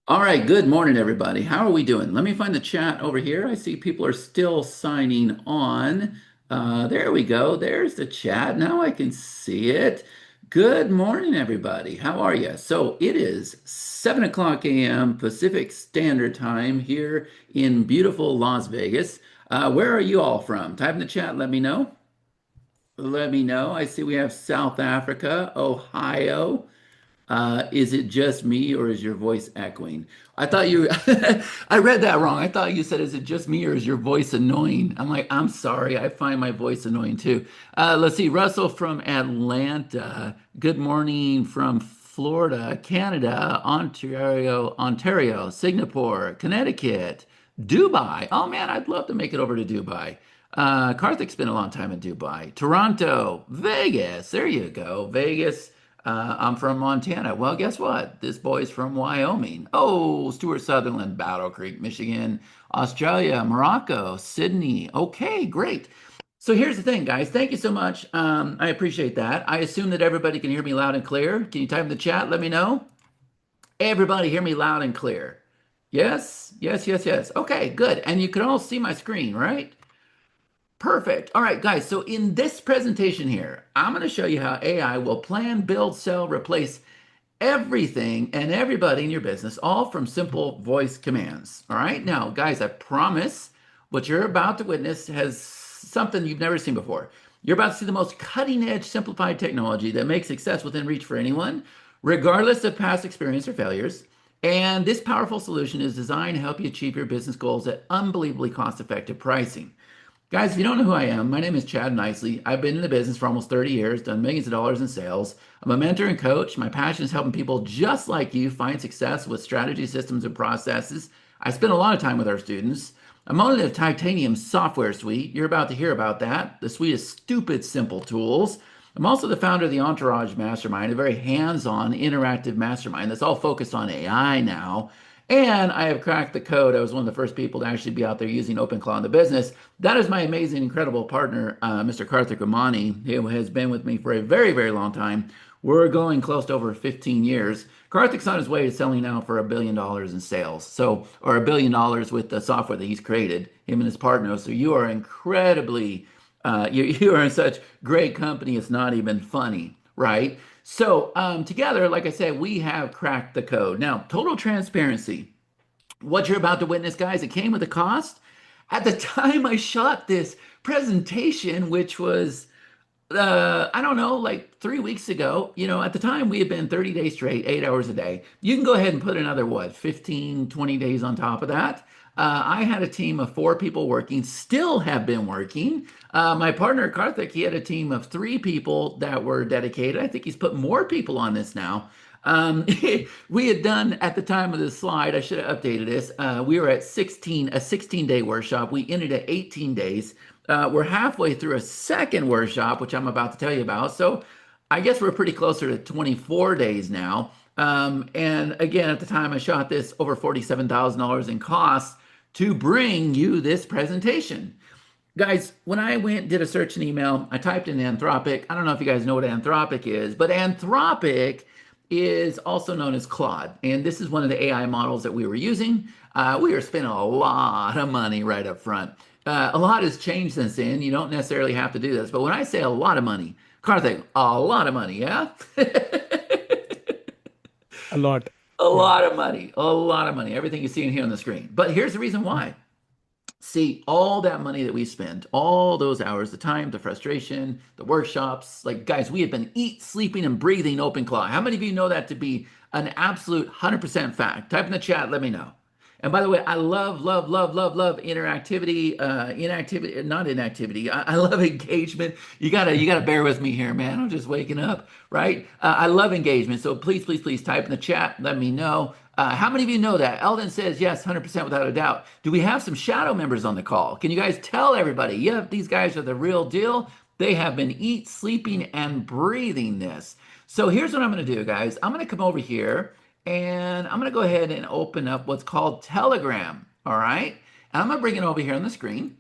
All right, good morning, everybody. How are we doing? Let me find the chat over here. I see people are still signing on. There we go. There's the chat. Now I can see it. Good morning, everybody. How are you? So it is 7 o'clock a.m. Pacific Standard Time here in beautiful Las Vegas. Where are you all from? Type in the chat. Let me know. Let me know. I see we have South Africa, Ohio. Is it just me or is your voice echoing? I thought you, I read that wrong. I thought you said, is it just me or is your voice annoying? I'm like, I'm sorry. I find my voice annoying too. Let's see. Russell from Atlanta. Good morning from Florida, Canada, Ontario, Singapore, Connecticut, Dubai. Oh man, I'd love to make it over to Dubai. Karthik spent a long time in Dubai, Toronto, Vegas. There you go. Vegas. I'm from Montana. Well, guess what? This boy's from Wyoming. Oh, Stuart Sutherland, Battle Creek, Michigan, Australia, Morocco, Sydney. Okay, great. So here's the thing, guys. Thank you so much. I appreciate that. I assume that everybody can hear me loud and clear. Can you type in the chat? Let me know. Everybody hear me loud and clear. Yes, yes, yes, yes. Okay, good. And you can all see my screen, right? Perfect. All right, guys. So in this presentation here, I'm going to show you how AI will plan, build, sell, replace everything and everybody in your business, all from simple voice commands. All right. Now, guys, I promise what you're about to witness has something you've never seen before. You're about to see the most cutting edge simplified technology that makes success within reach for anyone, regardless of past experience or failures. And this powerful solution is designed to help you achieve your business goals at unbelievably cost effective pricing. Guys, if you don't know who I am, my name is Chad Nicely. I've been in the business for almost 30 years, done millions of dollars in sales. I'm a mentor and coach. My passion is helping people just like you find success with strategy, systems, and processes. I spend a lot of time with our students. I'm on the Titanium software suite. You're about to hear about that. The suite is stupid simple tools. I'm also the founder of the Entourage Mastermind, a very hands-on interactive mastermind that's all focused on AI now. And I have cracked the code. I was one of the first people to actually be out there using OpenClaw in the business. That is my amazing, incredible partner, Mr. Karthik Ramani, who has been with me for a very, very long time. We're going close to over 15 years. Karthik's on his way to selling now for $1 billion in sales. So, or $1 billion with the software that he's created, him and his partner. So you are incredibly, you are in such great company. It's not even funny, right? So together, like I said, we have cracked the code. Now, total transparency. What you're about to witness, guys, it came with a cost. At the time I shot this presentation, which was, I don't know, like 3 weeks ago, at the time we had been 30 days straight, 8 hours a day. You can go ahead and put another, what, 15, 20 days on top of that. I had a team of 4 people working, still have been working. My partner, Karthik, he had a team of 3 people that were dedicated. I think he's put more people on this now. We had done at the time of this slide, I should have updated this. We were at a 16-day workshop. We ended at 18 days. We're halfway through a second workshop, which I'm about to tell you about. So I guess we're pretty closer to 24 days now. And again, at the time I shot this, over $47,000 in costs to bring you this presentation. Guys, when I went did a search in email, I typed in Anthropic. I don't know if you guys know what Anthropic is, but Anthropic is also known as Claude. And this is one of the AI models that we were using. We were spending a lot of money right up front. A lot has changed since then. You don't necessarily have to do this. But when I say a lot of money, Karthik, a lot of money, yeah? A lot. A Yeah. lot of money, a lot of money. Everything you see in here on the screen. But here's the reason why. See, all that money that we spent, all those hours, the time, the frustration, the workshops, like guys, we have been eat, sleeping, and breathing OpenClaw. How many of you know that to be an absolute 100% fact? Type in the chat, let me know. And by the way, I love, love, love, love, love interactivity, inactivity, not inactivity. I love engagement. You gotta bear with me here, man. I'm just waking up, right? I love engagement. So please, please, please type in the chat. Let me know. How many of you know that? Eldon says yes, 100% without a doubt. Do we have some shadow members on the call? Can you guys tell everybody? Yeah, these guys are the real deal. They have been eat, sleeping, and breathing this. So here's what I'm going to do, guys. I'm going to come over here and I'm going to go ahead and open up what's called Telegram. All right. And I'm going to bring it over here on the screen.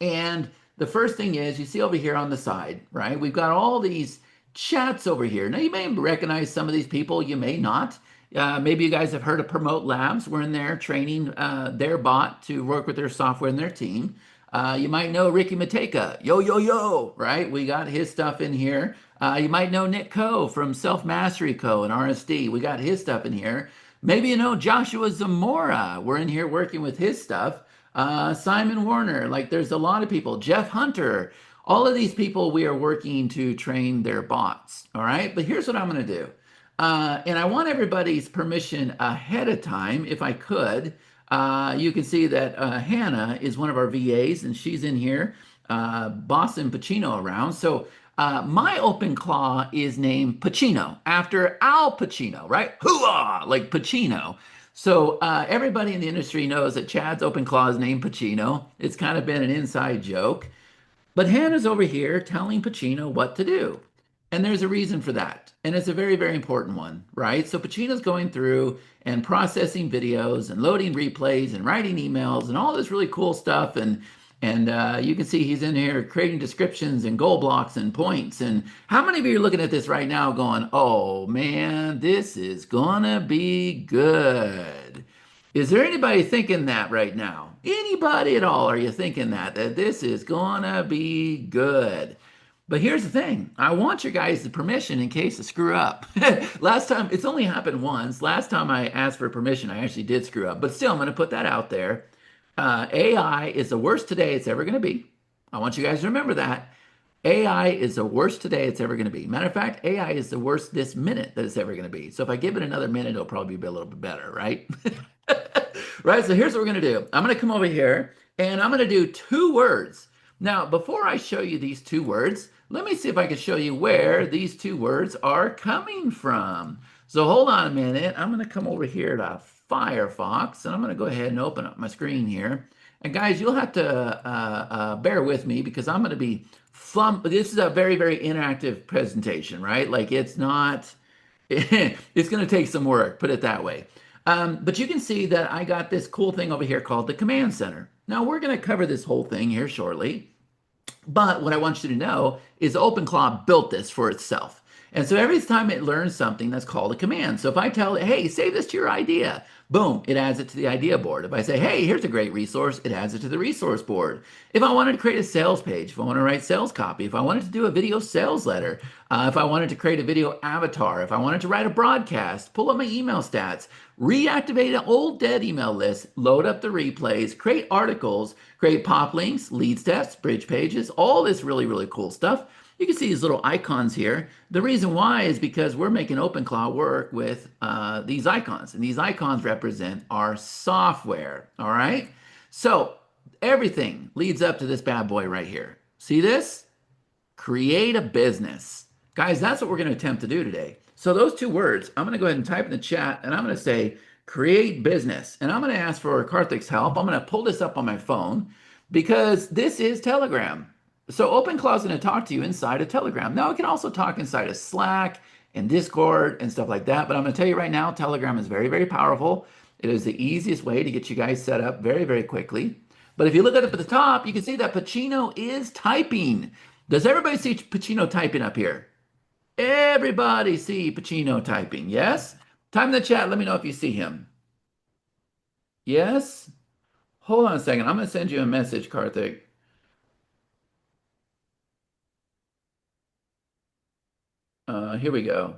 And the first thing is you see over here on the side, right? We've got all these Chat's over here. Now, you may recognize some of these people, you may not. Maybe you guys have heard of Promote Labs. We're in there training their bot to work with their software and their team. You might know Ricky Mateka, yo, yo, yo, right? We got his stuff in here. You might know Nick Coe from Self Mastery Co. and RSD. We got his stuff in here. Maybe you know Joshua Zamora. We're in here working with his stuff. Simon Warner, like there's a lot of people. Jeff Hunter, all of these people we are working to train their bots. All right, but here's what I'm going to do. And I want everybody's permission ahead of time, if I could. You can see that Hannah is one of our VAs, and she's in here, bossing Pacino around. So my OpenClaw is named Pacino after Al Pacino, right? Hooah! Like Pacino. So everybody in the industry knows that Chad's OpenClaw is named Pacino. It's kind of been an inside joke. But Hannah's over here telling Pacino what to do. And there's a reason for that. And it's a very, very important one, right? So Pacino's going through and processing videos and loading replays and writing emails and all this really cool stuff. And you can see he's in here creating descriptions and goal blocks and points. And how many of you are looking at this right now going, oh man, this is gonna be good? Is there anybody thinking that right now? Anybody at all? Are you thinking that this is gonna be good? But here's the thing. I want your guys' permission in case I screw up. Last time, it's only happened once. Last time I asked for permission, I actually did screw up. But still, I'm going to put that out there. AI is the worst today it's ever going to be. I want you guys to remember that. AI is the worst today it's ever going to be. Matter of fact, AI is the worst this minute that it's ever going to be. So if I give it another minute, it'll probably be a little bit better, right? Right, so here's what we're going to do. I'm going to come over here and I'm going to do two words. Now, before I show you these two words, let me see if I can show you where these two words are coming from. So hold on a minute. I'm going to come over here to Firefox and I'm going to go ahead and open up my screen here. And guys, you'll have to bear with me because I'm going to be this is a very, very interactive presentation, right? Like it's not, it's going to take some work, put it that way. But you can see that I got this cool thing over here called the Command Center. Now we're going to cover this whole thing here shortly. But what I want you to know is OpenClaw built this for itself. And so every time it learns something, that's called a command. So if I tell it, hey, save this to your idea, boom, it adds it to the idea board. If I say, hey, here's a great resource, it adds it to the resource board. If I wanted to create a sales page, if I want to write sales copy, if I wanted to do a video sales letter, if I wanted to create a video avatar, if I wanted to write a broadcast, pull up my email stats, reactivate an old dead email list, load up the replays, create articles, create pop links, lead steps, bridge pages, all this really, really cool stuff. You can see these little icons here. The reason why is because we're making OpenClaw work with these icons, and these icons represent our software, all right? So everything leads up to this bad boy right here. See this? Create a business. Guys, that's what we're going to attempt to do today. So those two words, I'm going to go ahead and type in the chat, and I'm going to say create business. And I'm going to ask for Karthik's help. I'm going to pull this up on my phone because this is Telegram. So OpenClaw is going to talk to you inside of Telegram. Now, it can also talk inside of Slack and Discord and stuff like that. But I'm going to tell you right now, Telegram is very, very powerful. It is the easiest way to get you guys set up very, very quickly. But if you look up at the top, you can see that Pacino is typing. Does everybody see Pacino typing up here? Everybody see Pacino typing, yes? Type in the chat. Let me know if you see him. Yes? Hold on a second. I'm going to send you a message, Karthik. Here we go.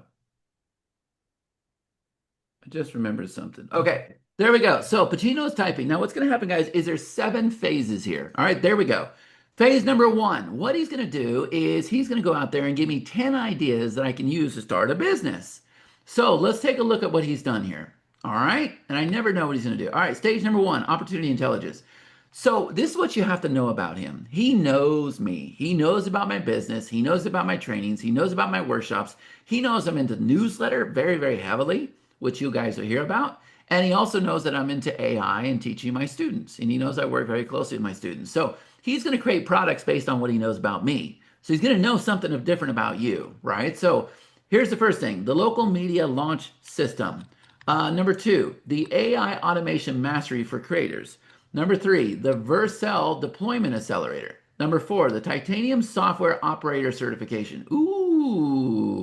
I just remembered something. Okay, there we go. So Pacino is typing. Now what's going to happen, guys, is there's 7 phases here. All right, there we go. Phase number 1, what he's going to do is he's going to go out there and give me 10 ideas that I can use to start a business. So let's take a look at what he's done here. All right, and I never know what he's going to do. All right, stage number 1, opportunity intelligence. So this is what you have to know about him. He knows me. He knows about my business. He knows about my trainings. He knows about my workshops. He knows I'm into newsletter very, very heavily, which you guys will hear about. And he also knows that I'm into AI and teaching my students. And he knows I work very closely with my students. So he's going to create products based on what he knows about me. So he's going to know something different about you, right? So here's the first thing, the local media launch system. Number 2, the AI automation mastery for creators. Number 3, the Vercel Deployment Accelerator. Number 4, the Titanium Software Operator Certification. Ooh,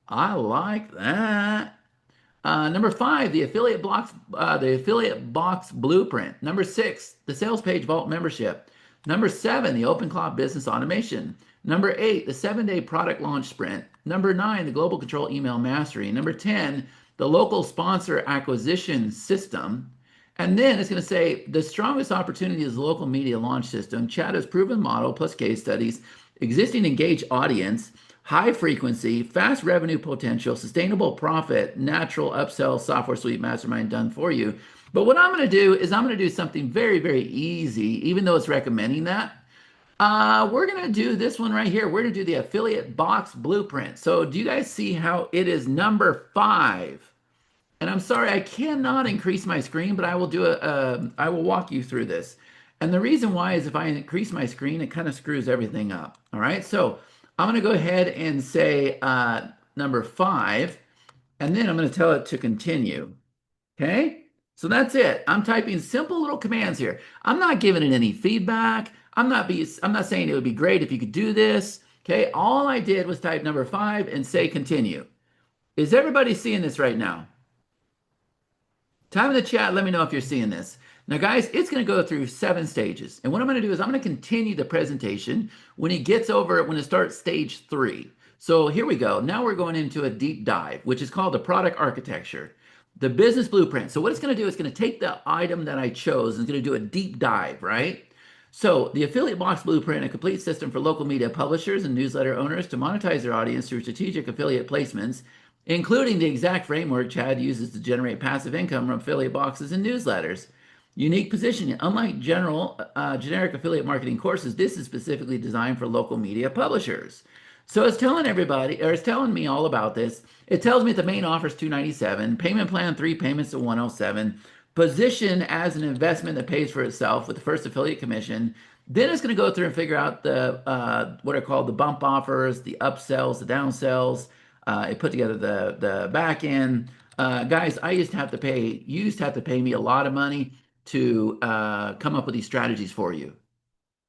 I like that. Number five, the affiliate box blueprint. Number six, the sales page vault membership. Number seven, the OpenClaw business automation. Number eight, the 7-day product launch sprint. Number nine, the global control email mastery. Number 10, the local sponsor acquisition system. And then it's going to say the strongest opportunity is the local media launch system. Chat has proven model plus case studies, existing engaged audience, high frequency, fast revenue potential, sustainable profit, natural upsell software suite mastermind done for you. But what I'm going to do is I'm going to do something very, very easy, even though it's recommending that. We're going to do this one right here. We're going to do the affiliate box blueprint. So do you guys see how it is number five? And I'm sorry, I cannot increase my screen, but I will I will walk you through this. And the reason why is if I increase my screen, it kind of screws everything up. All right, so I'm going to go ahead and say number five, and then I'm going to tell it to continue. Okay, so that's it. I'm typing simple little commands here. I'm not giving it any feedback. I'm not saying it would be great if you could do this. Okay, all I did was type number five and say continue. Is everybody seeing this right now? Time in the chat, let me know if you're seeing this. Now, guys, it's going to go through 7 stages. And what I'm going to do is I'm going to continue the presentation when when it starts stage 3. So here we go. Now we're going into a deep dive, which is called the product architecture, the business blueprint. So what it's going to do is going to take the item that I chose and it's going to do a deep dive, right? So the affiliate box blueprint, a complete system for local media publishers and newsletter owners to monetize their audience through strategic affiliate placements, including the exact framework Chad uses to generate passive income from affiliate boxes and newsletters. Unique positioning. Unlike generic affiliate marketing courses, this is specifically designed for local media publishers. So it's telling everybody, or it's telling me all about this. It tells me the main offer is $297, payment plan 3 payments of $107, position as an investment that pays for itself with the first affiliate commission. Then it's going to go through and figure out the what are called the bump offers, the upsells, the downsells. It put together the back end. Guys, I used to have to pay me a lot of money to come up with these strategies for you.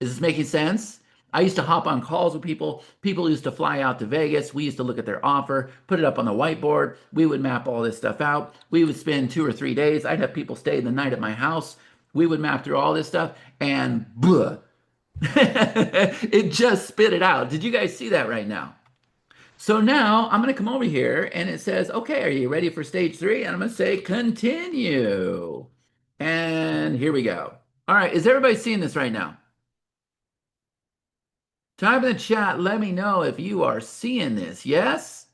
Is this making sense? I used to hop on calls with people. People used to fly out to Vegas. We used to look at their offer, put it up on the whiteboard. We would map all this stuff out. We would spend 2 or 3 days. I'd have people stay the night at my house. We would map through all this stuff and blah, it just spit it out. Did you guys see that right now? So now I'm going to come over here and it says, okay, are you ready for stage 3? And I'm going to say continue. And here we go. All right, is everybody seeing this right now? Type in the chat, let me know if you are seeing this. Yes?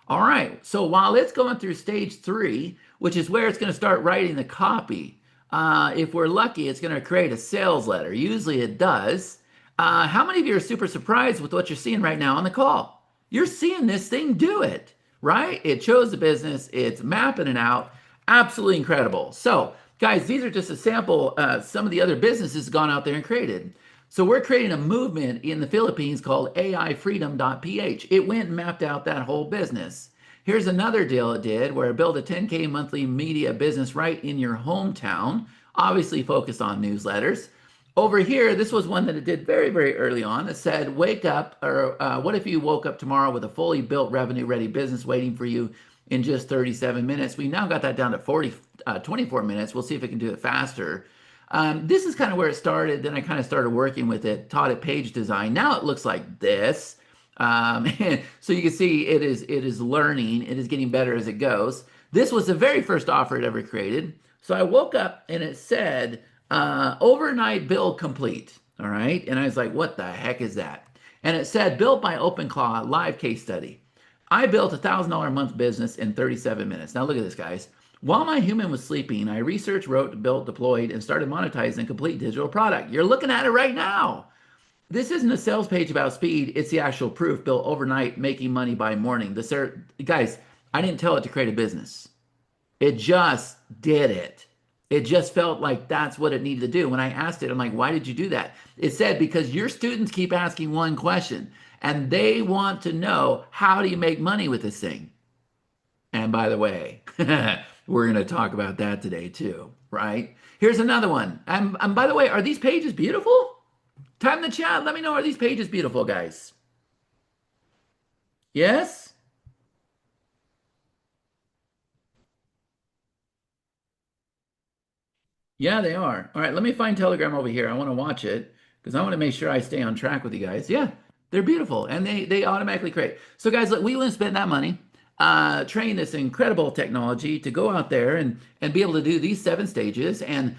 All right. So while it's going through stage 3, which is where it's going to start writing the copy, if we're lucky, it's going to create a sales letter. Usually it does. How many of you are super surprised with what you're seeing right now on the call? You're seeing this thing do it, right? It chose the business, it's mapping it out. Absolutely incredible. So, guys, these are just a sample. Some of the other businesses have gone out there and created. So we're creating a movement in the Philippines called AIfreedom.ph. It went and mapped out that whole business. Here's another deal it did where it built a 10K monthly media business right in your hometown, obviously focused on newsletters. Over here, this was one that it did very, very early on. It said, wake up, or what if you woke up tomorrow with a fully built revenue ready business waiting for you in just 37 minutes? We now got that down to 24 minutes. We'll see if it can do it faster. This is kind of where it started. Then I kind of started working with it, taught it page design. Now it looks like this. So you can see it is learning. It is getting better as it goes. This was the very first offer it ever created. So I woke up and it said, overnight bill complete. All right. And I was like, what the heck is that? And it said, built by OpenClaw, live case study. I built $1,000 a month business in 37 minutes. Now look at this, guys. While my human was sleeping, I researched, wrote, built, deployed, and started monetizing a complete digital product. You're looking at it right now. This isn't a sales page about speed. It's the actual proof built overnight, making money by morning. Guys, I didn't tell it to create a business. It just did it. It just felt like that's what it needed to do. When I asked it, I'm like, why did you do that? It said, because your students keep asking one question and they want to know, how do you make money with this thing? And by the way, we're going to talk about that today too, right? Here's another one. And by the way, are these pages beautiful? Type in the chat. Let me know, are these pages beautiful, guys? Yes? Yeah, they are. All right, let me find Telegram over here. I want to watch it because I want to make sure I stay on track with you guys. Yeah, they're beautiful and they automatically create. So guys, look, we wouldn't spend that money, train this incredible technology to go out there and be able to do these 7 stages and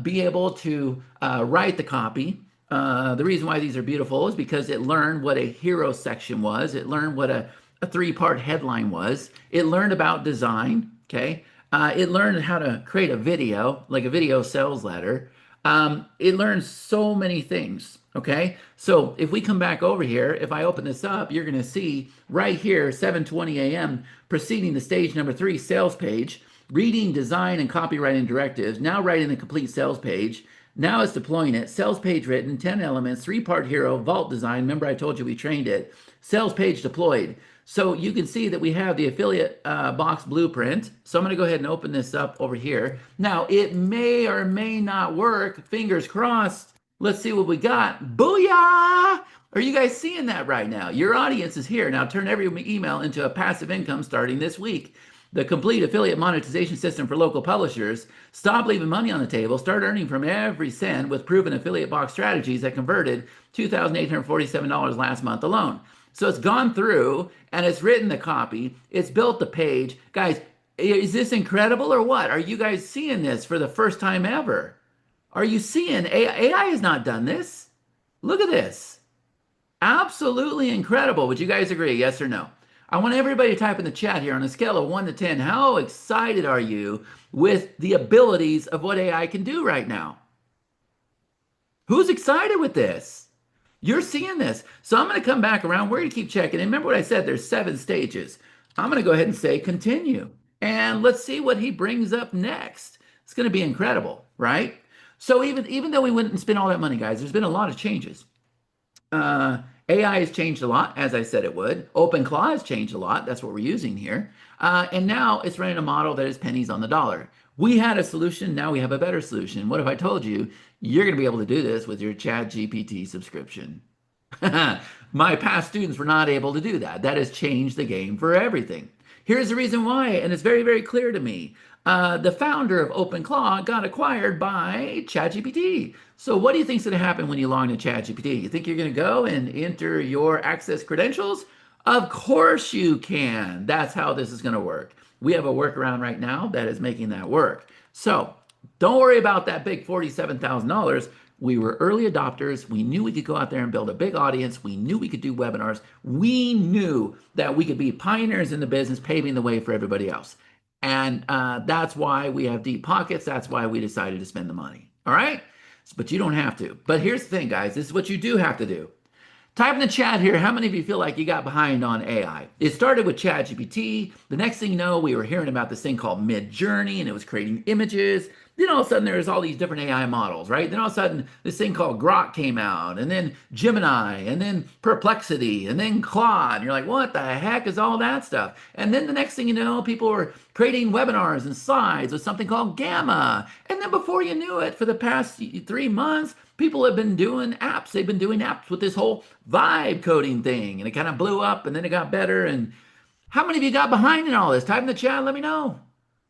be able to write the copy. The reason why these are beautiful is because it learned what a hero section was. It learned what a three-part headline was. It learned about design. Okay. It learned how to create a video, like a video sales letter. It learns so many things. Okay. So if we come back over here, if I open this up, you're going to see right here, 7:20 a.m., proceeding to stage number 3, sales page, reading design and copywriting directives, now writing the complete sales page. Now it's deploying it. Sales page written, 10 elements, 3-part hero, vault design. Remember, I told you we trained it. Sales page deployed. So you can see that we have the affiliate box blueprint. So I'm going to go ahead and open this up over here. Now, it may or may not work. Fingers crossed. Let's see what we got. Booyah! Are you guys seeing that right now? Your audience is here. Now turn every email into a passive income starting this week. The complete affiliate monetization system for local publishers. Stop leaving money on the table. Start earning from every cent with proven affiliate box strategies that converted $2,847 last month alone. So it's gone through and it's written the copy. It's built the page. Guys, is this incredible or what? Are you guys seeing this for the first time ever? Are you seeing AI has not done this? Look at this. Absolutely incredible. Would you guys agree? Yes or no? I want everybody to type in the chat here on a scale of 1 to 10. How excited are you with the abilities of what AI can do right now? Who's excited with this? You're seeing this. So I'm going to come back around. We're going to keep checking. And remember what I said, there's 7 stages. I'm going to go ahead and say continue. And let's see what he brings up next. It's going to be incredible, right? So even though we wouldn't spend all that money, guys, there's been a lot of changes. AI has changed a lot, as I said it would. OpenClaw has changed a lot. That's what we're using here. And now it's running a model that is pennies on the dollar. We had a solution. Now we have a better solution. What if I told you you're going to be able to do this with your ChatGPT subscription? My past students were not able to do that. That has changed the game for everything. Here's the reason why, and it's very, very clear to me. The founder of OpenClaw got acquired by ChatGPT. So what do you think is going to happen when you log into ChatGPT? You think you're going to go and enter your access credentials? Of course you can. That's how this is going to work. We have a workaround right now that is making that work. So don't worry about that big $47,000. We were early adopters. We knew we could go out there and build a big audience. We knew we could do webinars. We knew that we could be pioneers in the business, paving the way for everybody else. And that's why we have deep pockets. That's why we decided to spend the money. All right? But you don't have to. But here's the thing, guys. This is what you do have to do. Type in the chat here, how many of you feel like you got behind on AI? It started with ChatGPT. The next thing you know, we were hearing about this thing called Mid-Journey, and it was creating images. Then all of a sudden, there's all these different AI models, right? Then all of a sudden, this thing called Grok came out, and then Gemini, and then Perplexity, and then Claude. And you're like, what the heck is all that stuff? And then the next thing you know, people were creating webinars and slides with something called Gamma. And then before you knew it, for the past 3 months, people have been doing apps. They've been doing apps with this whole vibe coding thing, and it kind of blew up, and then it got better. And how many of you got behind in all this? Type in the chat, let me know.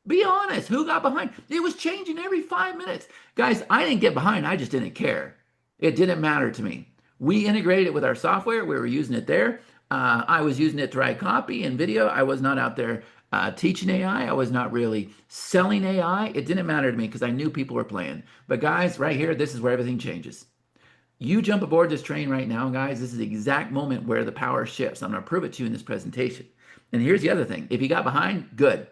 Be honest, who got behind? It was changing every 5 minutes. Guys, I didn't get behind, I just didn't care. It didn't matter to me. We integrated it with our software. We were using it there. I was using it to write copy and video. I was not out there teaching AI. I was not really selling AI. It didn't matter to me because I knew people were playing. But guys, right here, this is where everything changes. You jump aboard this train right now, guys. This is the exact moment where the power shifts. I'm going to prove it to you in this presentation. And here's the other thing. If you got behind, good.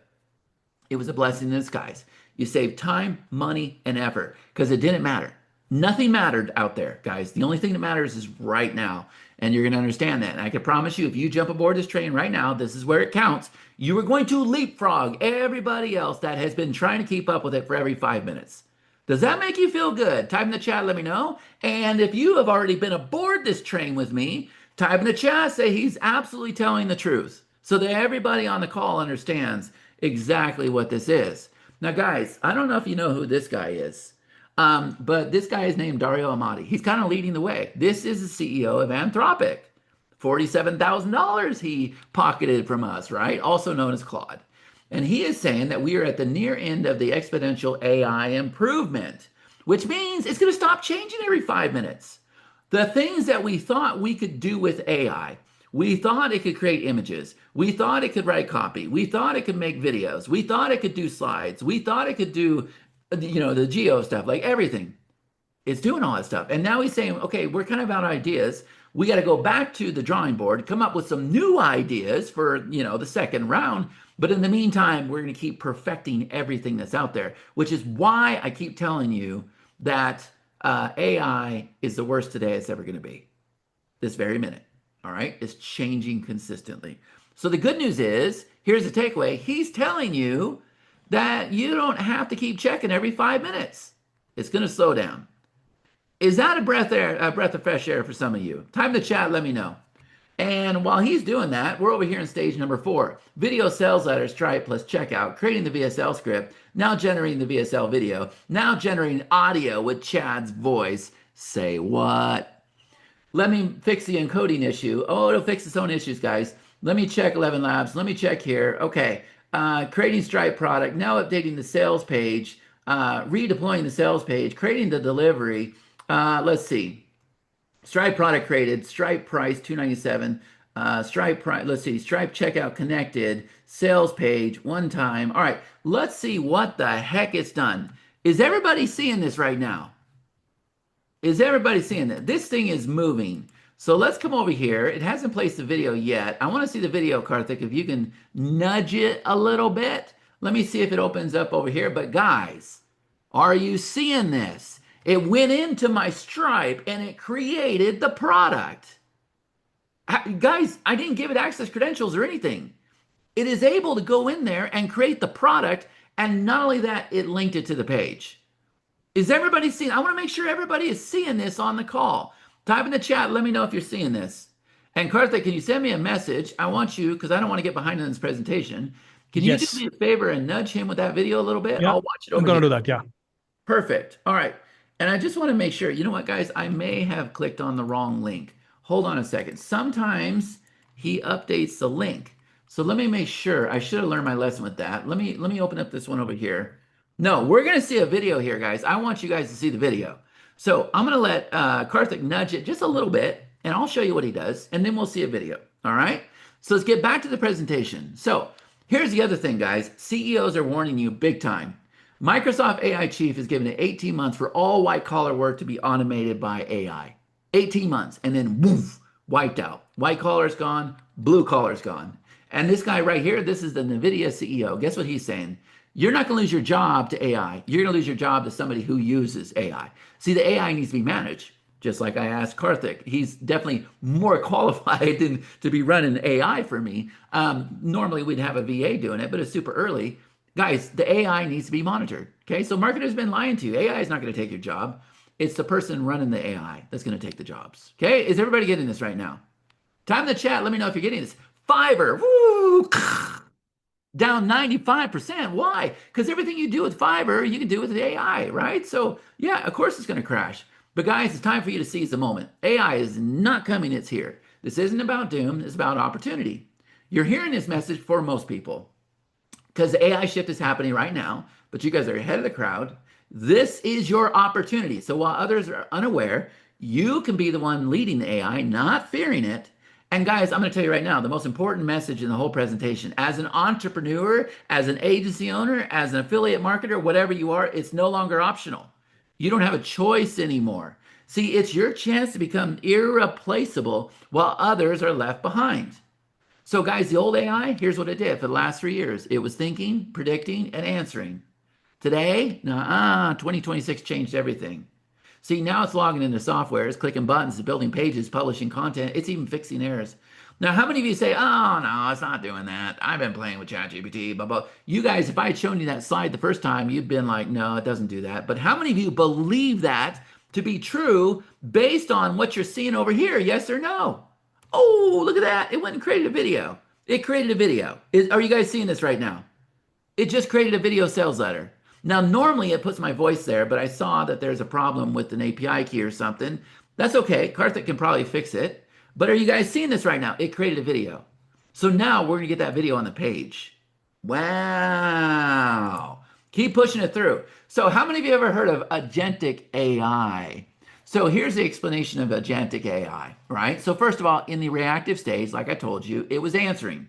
It was a blessing in disguise. You saved time, money, and effort because it didn't matter. Nothing mattered out there, guys. The only thing that matters is right now. And you're going to understand that. And I can promise you, if you jump aboard this train right now, this is where it counts. You are going to leapfrog everybody else that has been trying to keep up with it for every 5 minutes. Does that make you feel good? Type in the chat, let me know. And if you have already been aboard this train with me, type in the chat, say he's absolutely telling the truth so that everybody on the call understands exactly what this is. Now, guys, I don't know if you know who this guy is, but this guy is named Dario Amati. He's kind of leading the way. This is the CEO of Anthropic. $47,000 he pocketed from us, right? Also known as Claude. And he is saying that we are at the near end of the exponential AI improvement, which means it's going to stop changing every 5 minutes. The things that we thought we could do with AI, we thought it could create images. We thought it could write copy. We thought it could make videos. We thought it could do slides. We thought it could do, the geo stuff, like everything. It's doing all that stuff. And now he's saying, okay, we're kind of out of ideas. We got to go back to the drawing board, come up with some new ideas for, the second round. But in the meantime, we're going to keep perfecting everything that's out there, which is why I keep telling you that AI is the worst today it's ever going to be. This very minute. All right. It's changing consistently. So the good news is, here's the takeaway. He's telling you that you don't have to keep checking every 5 minutes. It's going to slow down. Is that a breath of fresh air for some of you? Type in the chat, let me know. And while he's doing that, we're over here in stage number 4. Video sales letter, Stripe plus checkout, creating the VSL script, now generating the VSL video, now generating audio with Chad's voice. Say what? Let me fix the encoding issue. Oh, it'll fix its own issues, guys. Let me check 11 Labs. Let me check here. Okay. Creating Stripe product, now updating the sales page, redeploying the sales page, creating the delivery. Let's see. Stripe product created, Stripe price $297, Stripe price, let's see, Stripe checkout connected, sales page, one time. All right, let's see what the heck it's done. Is everybody seeing this right now? Is everybody seeing that? This thing is moving. So let's come over here. It hasn't placed the video yet. I want to see the video, Karthik, if you can nudge it a little bit. Let me see if it opens up over here. But guys, are you seeing this? It went into my Stripe and it created the product. Guys, I didn't give it access credentials or anything. It is able to go in there and create the product. And not only that, it linked it to the page. Is everybody seeing? I want to make sure everybody is seeing this on the call. Type in the chat. Let me know if you're seeing this. And Karthik, can you send me a message? I want you, because I don't want to get behind in this presentation. Can you do me a favor and nudge him with that video a little bit? Yeah, I'll watch it over I'm going to here. do that. Yeah. Perfect. All right. And I just want to make sure, you know what, guys? I may have clicked on the wrong link. Hold on a second. Sometimes he updates the link. So let me make sure. I should have learned my lesson with that. Let me open up this one over here. No, we're going to see a video here, guys. I want you guys to see the video. So I'm going to let Karthik nudge it just a little bit, and I'll show you what he does, and then we'll see a video. All right? So let's get back to the presentation. So here's the other thing, guys. CEOs are warning you big time. Microsoft AI chief is giving it 18 months for all white collar work to be automated by AI. 18 months, and then woof, wiped out. White collar's gone, blue collar's gone. And this guy right here, this is the NVIDIA CEO. Guess what he's saying? You're not going to lose your job to AI. You're going to lose your job to somebody who uses AI. See, the AI needs to be managed, just like I asked Karthik. He's definitely more qualified than to be running AI for me. Normally, we'd have a VA doing it, but it's super early. Guys, the AI needs to be monitored. Okay, so marketers have been lying to you. AI is not going to take your job. It's the person running the AI that's going to take the jobs. Okay, is everybody getting this right now? Time in the chat. Let me know if you're getting this. Fiverr, woo, down 95%. Why? Because everything you do with Fiverr, you can do with the AI, right? So yeah, of course it's going to crash. But guys, it's time for you to seize the moment. AI is not coming, it's here. This isn't about doom, it's about opportunity. You're hearing this message for most people because the AI shift is happening right now, but you guys are ahead of the crowd. This is your opportunity. So while others are unaware, you can be the one leading the AI, not fearing it. And guys, I'm going to tell you right now, the most important message in the whole presentation, as an entrepreneur, as an agency owner, as an affiliate marketer, whatever you are, it's no longer optional. You don't have a choice anymore. See, it's your chance to become irreplaceable while others are left behind. So guys, the old AI, here's what it did for the last 3 years. It was thinking, predicting, and answering. Today, 2026 changed everything. See, now it's logging into software, it's clicking buttons, it's building pages, publishing content, it's even fixing errors. Now, how many of you say, oh, no, it's not doing that. I've been playing with ChatGPT, blah, blah. You guys, if I had shown you that slide the first time, you'd been like, no, it doesn't do that. But how many of you believe that to be true based on what you're seeing over here? Yes or no? Oh, look at that. It went and created a video. It created a video. Are you guys seeing this right now? It just created a video sales letter. Now, normally it puts my voice there, but I saw that there's a problem with an API key or something. That's okay. Karthik can probably fix it. But are you guys seeing this right now? It created a video. So now we're going to get that video on the page. Wow. Keep pushing it through. So, how many of you ever heard of agentic AI? So, here's the explanation of agentic AI, right? So, first of all, in the reactive stage, like I told you, it was answering.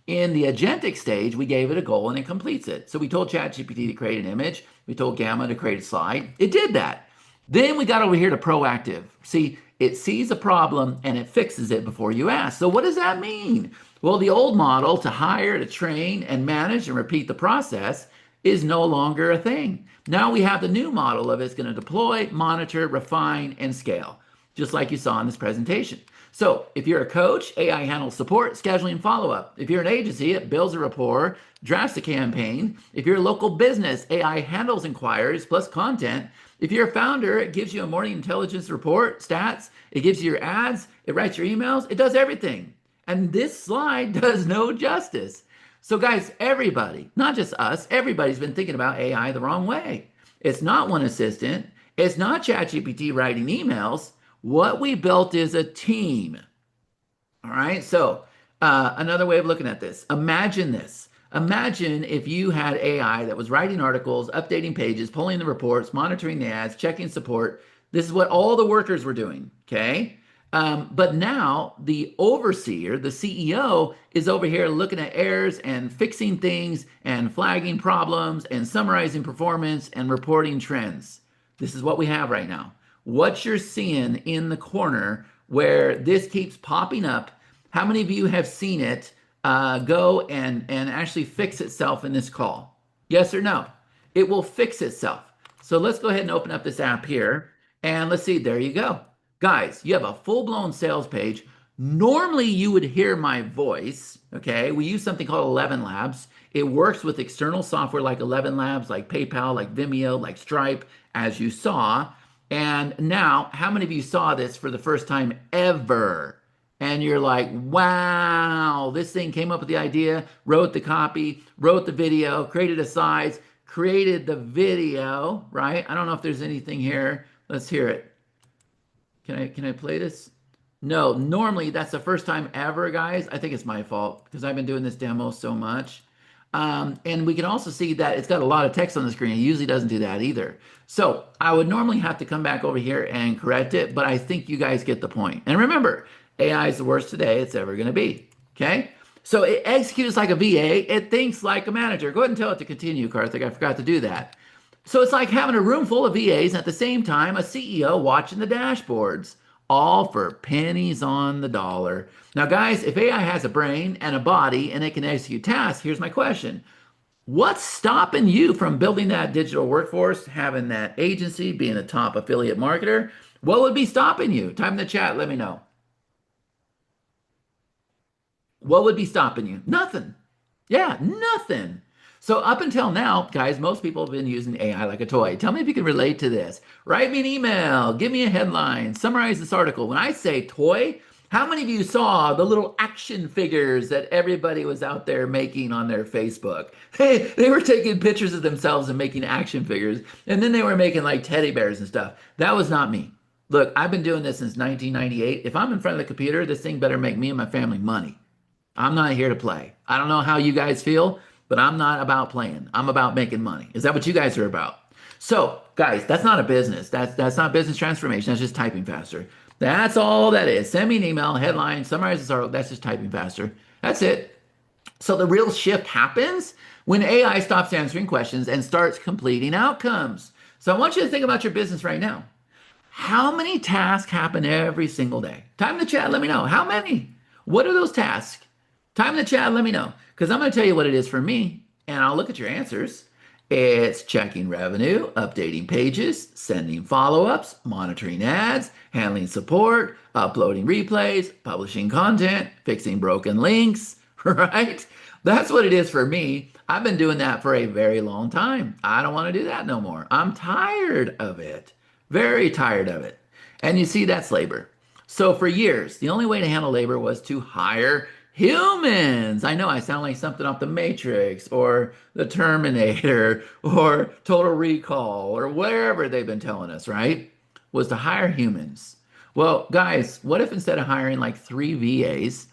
In the agentic stage, we gave it a goal and it completes it. So, we told ChatGPT to create an image, we told Gamma to create a slide. It did that. Then we got over here to proactive. See, it sees a problem and it fixes it before you ask. So, what does that mean? Well, the old model to hire, to train, and manage and repeat the process is no longer a thing. Now we have the new model of it's going to deploy, monitor, refine, and scale, just like you saw in this presentation. So if you're a coach, AI handles support, scheduling, follow up. If you're an agency, it builds a rapport, drafts a campaign. If you're a local business, AI handles inquiries plus content. If you're a founder, it gives you a morning intelligence report, stats. It gives you your ads. It writes your emails. It does everything. And this slide does no justice. So, guys, everybody, not just us, everybody's been thinking about AI the wrong way. It's not one assistant, it's not ChatGPT writing emails. What we built is a team. All right. So, another way of looking at this, imagine this. Imagine if you had AI that was writing articles, updating pages, pulling the reports, monitoring the ads, checking support. This is what all the workers were doing. Okay. But now the overseer, the CEO, is over here looking at errors and fixing things and flagging problems and summarizing performance and reporting trends. This is what we have right now. What you're seeing in the corner where this keeps popping up, how many of you have seen it go and actually fix itself in this call? Yes or no? It will fix itself. So let's go ahead and open up this app here. And let's see, there you go. Guys, you have a full-blown sales page. Normally, you would hear my voice, okay? We use something called 11 Labs. It works with external software like 11 Labs, like PayPal, like Vimeo, like Stripe, as you saw. And now, how many of you saw this for the first time ever? And you're like, wow, this thing came up with the idea, wrote the copy, wrote the video, created a size, created the video, right? I don't know if there's anything here. Let's hear it. Can I play this? No, normally that's the first time ever, guys. I think it's my fault because I've been doing this demo so much. And we can also see that it's got a lot of text on the screen. It usually doesn't do that either. So I would normally have to come back over here and correct it, but I think you guys get the point. And remember, AI is the worst today it's ever going to be. Okay? So it executes like a VA. It thinks like a manager. Go ahead and tell it to continue, Karthik. I forgot to do that. So it's like having a room full of VAs and at the same time a CEO watching the dashboards, all for pennies on the dollar. Now, guys, if AI has a brain and a body and it can execute tasks, here's my question. What's stopping you from building that digital workforce, having that agency, being a top affiliate marketer? What would be stopping you? Type in the chat, let me know. What would be stopping you? Nothing. Yeah, nothing. So up until now, guys, most people have been using AI like a toy. Tell me if you can relate to this. Write me an email, give me a headline, summarize this article. When I say toy, how many of you saw the little action figures that everybody was out there making on their Facebook? They were taking pictures of themselves and making action figures, and then they were making like teddy bears and stuff. That was not me. Look, I've been doing this since 1998. If I'm in front of the computer, this thing better make me and my family money. I'm not here to play. I don't know how you guys feel, but I'm not about playing. I'm about making money. Is that what you guys are about? So, guys, that's not a business. That's not business transformation. That's just typing faster. That's all that is. Send me an email, headline, summarize this article. That's just typing faster. That's it. So the real shift happens when AI stops answering questions and starts completing outcomes. So I want you to think about your business right now. How many tasks happen every single day? Time in the chat, let me know. How many? What are those tasks? Time in the chat, let me know. Because I'm going to tell you what it is for me, and I'll look at your answers. It's checking revenue, updating pages, sending follow-ups, monitoring ads, handling support, uploading replays, publishing content, fixing broken links, right? That's what it is for me. I've been doing that for a very long time. I don't want to do that no more. I'm tired of it. Very tired of it. And you see, that's labor. So for years, the only way to handle labor was to hire humans. I know I sound like something off the Matrix or the Terminator or Total Recall or wherever they've been telling us, right? Was to hire humans. Well, guys, what if instead of hiring like three VAs,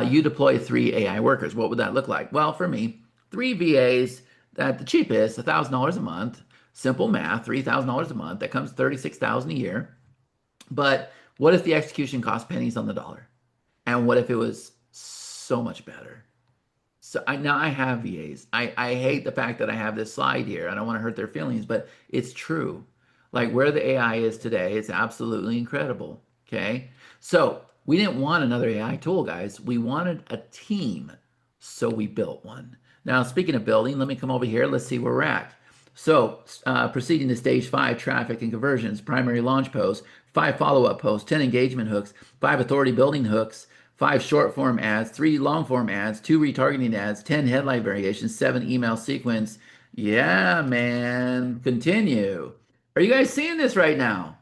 you deploy three AI workers? What would that look like? Well, for me, three VAs at the cheapest, $1,000 a month. Simple math, $3,000 a month. That comes 36,000 a year. But what if the execution cost pennies on the dollar? And what if it was so much better? So now I have VAs. I hate the fact that I have this slide here. I don't want to hurt their feelings, but it's true. Like where the AI is today, it's absolutely incredible. Okay. So we didn't want another AI tool, guys. We wanted a team. So we built one. Now, speaking of building, let me come over here. Let's see where we're at. So, proceeding to stage five, traffic and conversions, primary launch posts, five follow-up posts, 10 engagement hooks, five authority building hooks, five short form ads, three long form ads, two retargeting ads, 10 headline variations, seven email sequence. Yeah, man. Continue. Are you guys seeing this right now?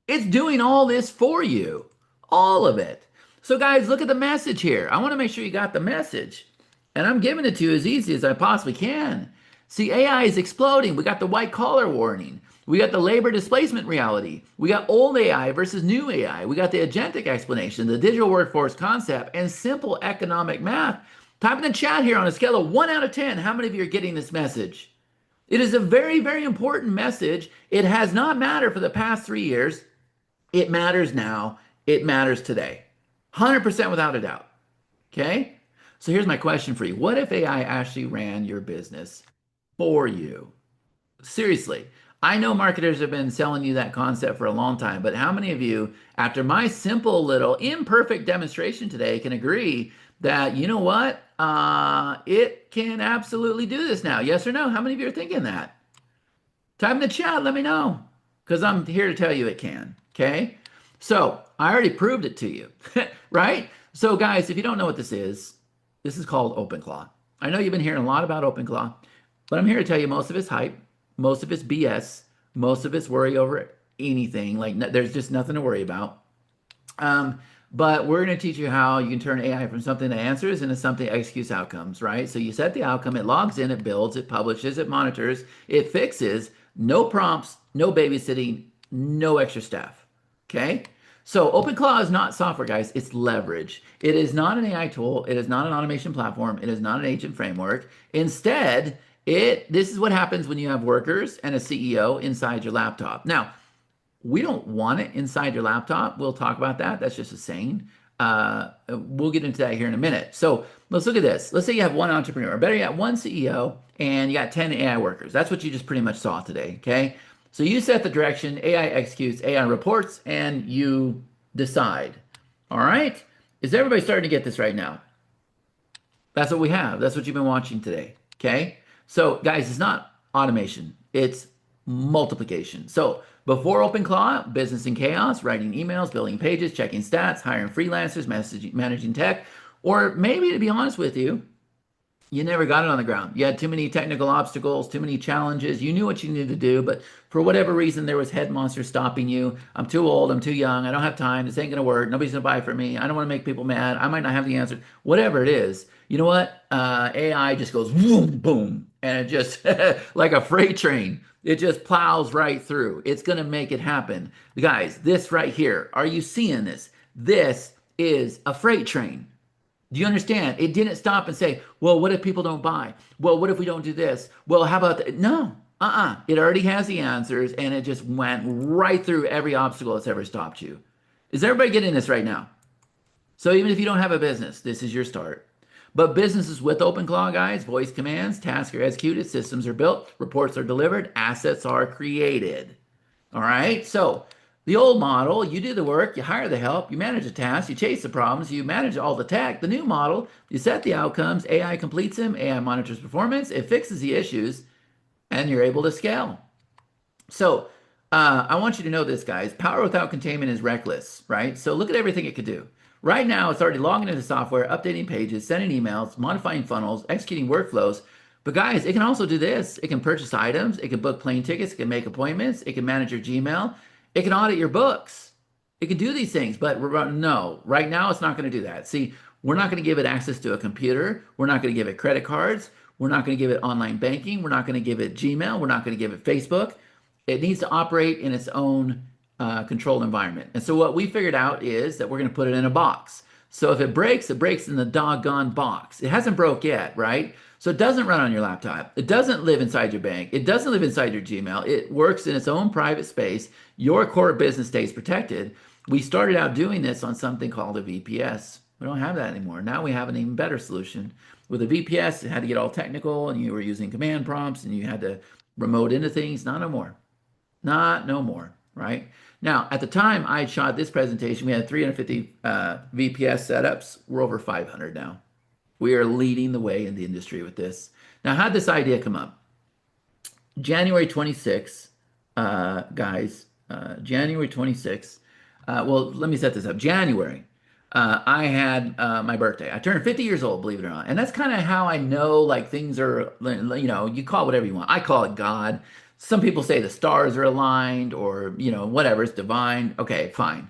It's doing all this for you, all of it. So, guys, look at the message here. I want to make sure you got the message, and I'm giving it to you as easy as I possibly can. See, AI is exploding. We got the white collar warning. We got the labor displacement reality. We got old AI versus new AI. We got the agentic explanation, the digital workforce concept, and simple economic math. Type in the chat here on a scale of 1 out of 10. How many of you are getting this message? It is a very, very important message. It has not mattered for the past 3 years. It matters now. It matters today. 100% without a doubt. Okay? So here's my question for you. What if AI actually ran your business for you? Seriously. I know marketers have been selling you that concept for a long time, but how many of you, after my simple little imperfect demonstration today, can agree that, you know what? It can absolutely do this now. Yes or no? How many of you are thinking that? Type in the chat, let me know, because I'm here to tell you it can. Okay. So I already proved it to you, right? So, guys, if you don't know what this is called OpenClaw. I know you've been hearing a lot about OpenClaw, but I'm here to tell you most of it's hype, most of it's BS, most of it's worry over anything. Like, there's just nothing to worry about. But we're going to teach you how you can turn AI from something that answers into something that executes outcomes, right? So you set the outcome, it logs in, it builds, it publishes, it monitors, it fixes, no prompts, no babysitting, no extra staff. Okay? So OpenClaw is not software, guys. It's leverage. It is not an AI tool. It is not an automation platform. It is not an agent framework. Instead, this is what happens when you have workers and a CEO inside your laptop. Now, we don't want it inside your laptop. We'll talk about that. That's just a saying. We'll get into that here in a minute. So let's look at this. Let's say you have one entrepreneur, or better yet, one CEO, and you got 10 AI workers. That's what you just pretty much saw today. Okay. So you set the direction, AI executes, AI reports, and you decide. All right. Is everybody starting to get this right now? That's what we have. That's what you've been watching today. Okay. So, guys, it's not automation, it's multiplication. So, before OpenClaw, business in chaos, writing emails, building pages, checking stats, hiring freelancers, managing tech, or maybe to be honest with you, you never got it on the ground. You had too many technical obstacles, too many challenges. You knew what you needed to do, but for whatever reason, there was head monsters stopping you. I'm too old. I'm too young. I don't have time. This ain't going to work. Nobody's going to buy from me. I don't want to make people mad. I might not have the answer. Whatever it is, you know what? AI just goes boom, boom, and it just, like a freight train, it just plows right through. It's going to make it happen. Guys, this right here, are you seeing this? This is a freight train. Do you understand? It didn't stop and say, well, what if people don't buy? Well, what if we don't do this? Well, how about that? No, It already has the answers, and it just went right through every obstacle that's ever stopped you. Is everybody getting this right now? So even if you don't have a business, this is your start. But businesses with OpenClaw, guys, voice commands, tasks are executed, systems are built, reports are delivered, assets are created. All right. So the old model, you do the work, you hire the help, you manage the tasks, you chase the problems, you manage all the tech. The new model, you set the outcomes, AI completes them, AI monitors performance, it fixes the issues, and you're able to scale. So I want you to know this, guys. Power without containment is reckless, right? So look at everything it could do. Right now, it's already logging into software, updating pages, sending emails, modifying funnels, executing workflows. But guys, it can also do this. It can purchase items. It can book plane tickets. It can make appointments. It can manage your Gmail. It can audit your books. It can do these things, but no, right now it's not going to do that. See, we're not going to give it access to a computer. We're not going to give it credit cards. We're not going to give it online banking. We're not going to give it Gmail. We're not going to give it Facebook. It needs to operate in its own controlled environment. And so what we figured out is that we're going to put it in a box. So if it breaks in the doggone box. It hasn't broke yet, right? So it doesn't run on your laptop. It doesn't live inside your bank. It doesn't live inside your Gmail. It works in its own private space. Your core business stays protected. We started out doing this on something called a VPS. We don't have that anymore. Now we have an even better solution. With a VPS, it had to get all technical and you were using command prompts and you had to remote into things. Not no more. Not no more, right? Now, at the time I shot this presentation, we had 350 VPS setups. We're over 500 now. We are leading the way in the industry with this. Now, how did this idea come up? January 26th, guys, January 26th. Well, let me set this up. January, I had my birthday. I turned 50 years old, believe it or not. And that's kind of how I know like things are, you call it whatever you want. I call it God. Some people say the stars are aligned or, whatever, it's divine. Okay, fine.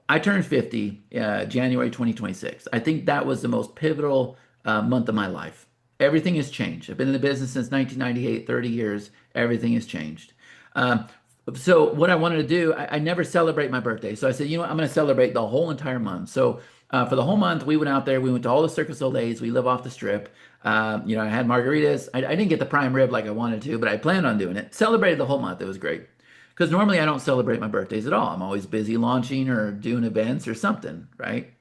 I turned 50 January 2026. I think that was the most pivotal month of my life. Everything has changed. I've been in the business since 1998, 30 years. Everything has changed. Um, so what I wanted to do, I never celebrate my birthday. So I said, you know what, I'm going to celebrate the whole entire month. So for the whole month, we went out there. We went to all the Circus Soleils. We live off the strip. I had margaritas. I didn't get the prime rib like I wanted to, but I planned on doing it. Celebrated the whole month. It was great. Because normally I don't celebrate my birthdays at all. I'm always busy launching or doing events or something, right?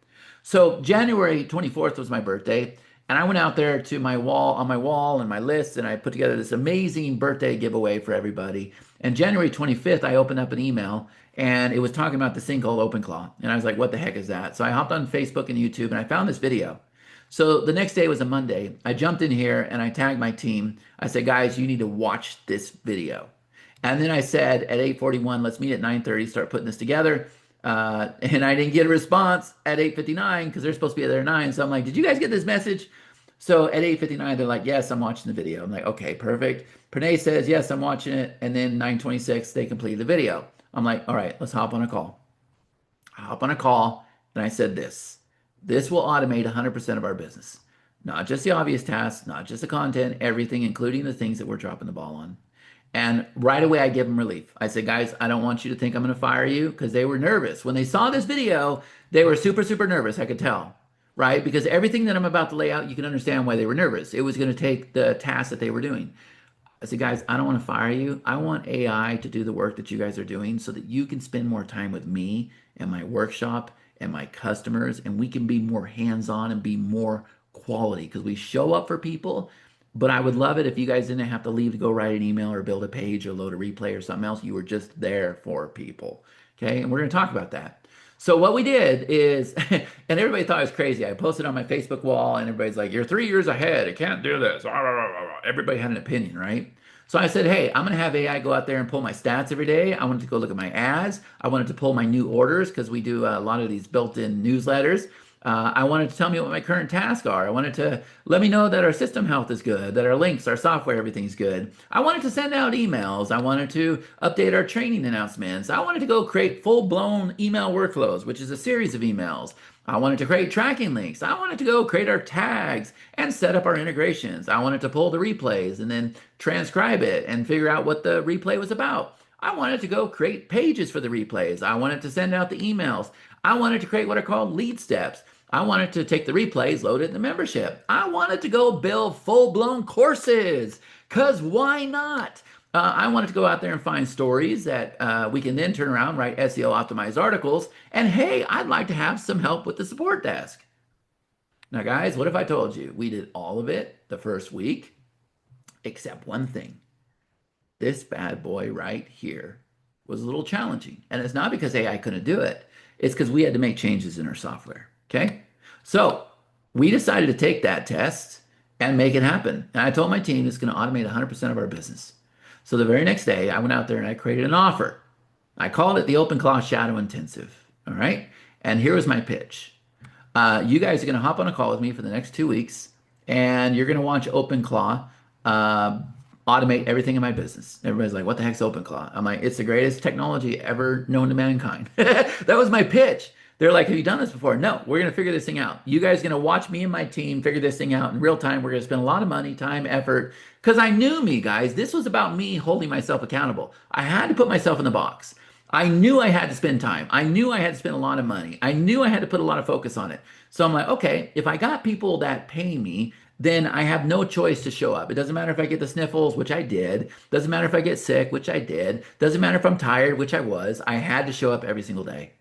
So January 24th was my birthday, and I went out there to my wall on my wall and my list, and I put together this amazing birthday giveaway for everybody. And January 25th, I opened up an email, and it was talking about this thing called OpenClaw, and I was like, "What the heck is that?" So I hopped on Facebook and YouTube, and I found this video. So the next day was a Monday. I jumped in here and I tagged my team. I said, "Guys, you need to watch this video." And then I said at 8:41, let's meet at 9:30, start putting this together. And I didn't get a response at 8:59 because they're supposed to be there at 9. So I'm like, did you guys get this message? So at 8:59, they're like, yes, I'm watching the video. I'm like, okay, perfect. Pranay says, yes, I'm watching it. And then 9:26, they completed the video. I'm like, all right, let's hop on a call. I hop on a call and I said this will automate 100% of our business. Not just the obvious tasks, not just the content, everything, including the things that we're dropping the ball on. And right away, I give them relief. I said, guys, I don't want you to think I'm going to fire you because they were nervous. When they saw this video, they were super, super nervous. I could tell, right? Because everything that I'm about to lay out, you can understand why they were nervous. It was going to take the task that they were doing. I said, guys, I don't want to fire you. I want AI to do the work that you guys are doing so that you can spend more time with me and my workshop and my customers, and we can be more hands-on and be more quality because we show up for people. But I would love it if you guys didn't have to leave to go write an email or build a page or load a replay or something else. You were just there for people. Okay. And we're going to talk about that. So what we did is, and everybody thought it was crazy. I posted on my Facebook wall and everybody's like, you're 3 years ahead. It can't do this. Everybody had an opinion, right? So I said, hey, I'm going to have AI go out there and pull my stats every day. I wanted to go look at my ads. I wanted to pull my new orders because we do a lot of these built-in newsletters. I wanted to tell me what my current tasks are. I wanted to let me know that our system health is good, that our links, our software, everything's good. I wanted to send out emails. I wanted to update our training announcements. I wanted to go create full-blown email workflows, which is a series of emails. I wanted to create tracking links. I wanted to go create our tags and set up our integrations. I wanted to pull the replays and then transcribe it and figure out what the replay was about. I wanted to go create pages for the replays. I wanted to send out the emails. I wanted to create what are called lead steps. I wanted to take the replays, load it in the membership. I wanted to go build full-blown courses, because why not? I wanted to go out there and find stories that we can then turn around, write SEO optimized articles, and hey, I'd like to have some help with the support desk. Now, guys, what if I told you we did all of it the first week, except one thing? This bad boy right here was a little challenging. And it's not because AI couldn't do it. It's because we had to make changes in our software. Okay. So we decided to take that test and make it happen. And I told my team it's going to automate 100% of our business. So the very next day, I went out there and I created an offer. I called it the OpenClaw Shadow Intensive. All right. And here was my pitch. You guys are going to hop on a call with me for the next 2 weeks, and you're going to watch OpenClaw automate everything in my business. Everybody's like, what the heck's OpenClaw? I'm like, it's the greatest technology ever known to mankind. That was my pitch. They're like, have you done this before? No, we're going to figure this thing out. You guys are going to watch me and my team figure this thing out in real time. We're going to spend a lot of money, time, effort. Because I knew me, guys. This was about me holding myself accountable. I had to put myself in the box. I knew I had to spend time. I knew I had to spend a lot of money. I knew I had to put a lot of focus on it. So I'm like, okay, if I got people that pay me, then I have no choice to show up. It doesn't matter if I get the sniffles, which I did. Doesn't matter if I get sick, which I did. Doesn't matter if I'm tired, which I was. I had to show up every single day.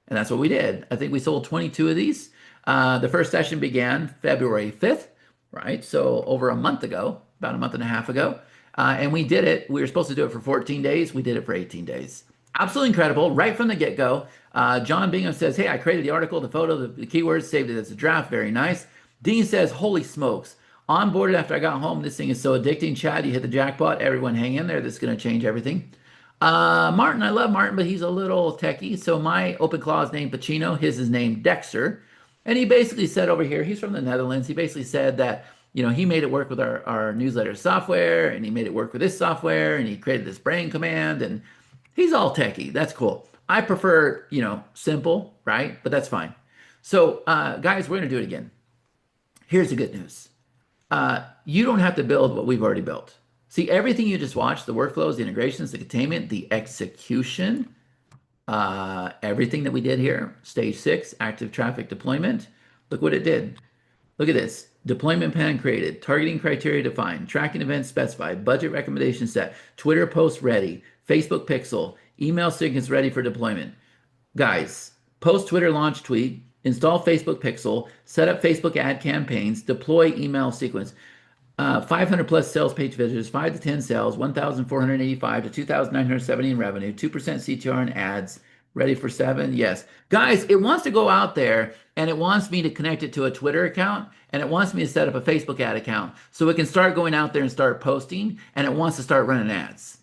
And that's what we did. I think we sold 22 of these. The first session began February 5th, right? So over a month ago, about a month and a half ago. And we did it. We were supposed to do it for 14 days. We did it for 18 days. Absolutely incredible. Right from the get-go. John Bingham says, hey, I created the article, the photo, the keywords, saved it as a draft. Very nice. Dean says, holy smokes. Onboarded after I got home. This thing is so addicting. Chad, you hit the jackpot. Everyone hang in there. This is going to change everything. Martin, I love Martin, but he's a little techie. So my OpenClaw is named Pacino. His is named Dexter. And he basically said over here, he's from the Netherlands. He basically said that, he made it work with our newsletter software and he made it work with this software and he created this brain command and he's all techie. That's cool. I prefer, simple, right? But that's fine. So, guys, we're going to do it again. Here's the good news. You don't have to build what we've already built. See, everything you just watched, the workflows, the integrations, the containment, the execution, everything that we did here, stage 6, active traffic deployment. Look what it did. Look at this. Deployment plan created, targeting criteria defined, tracking events specified, budget recommendation set, Twitter post ready, Facebook pixel, email signals ready for deployment. Guys, post Twitter launch tweet, install Facebook pixel, set up Facebook ad campaigns, deploy email sequence. 500 plus sales page visitors, 5 to 10 sales, 1,485 to 2,970 in revenue, 2% CTR in ads, ready for 7. Yes. Guys, it wants to go out there and it wants me to connect it to a Twitter account and it wants me to set up a Facebook ad account so it can start going out there and start posting and it wants to start running ads.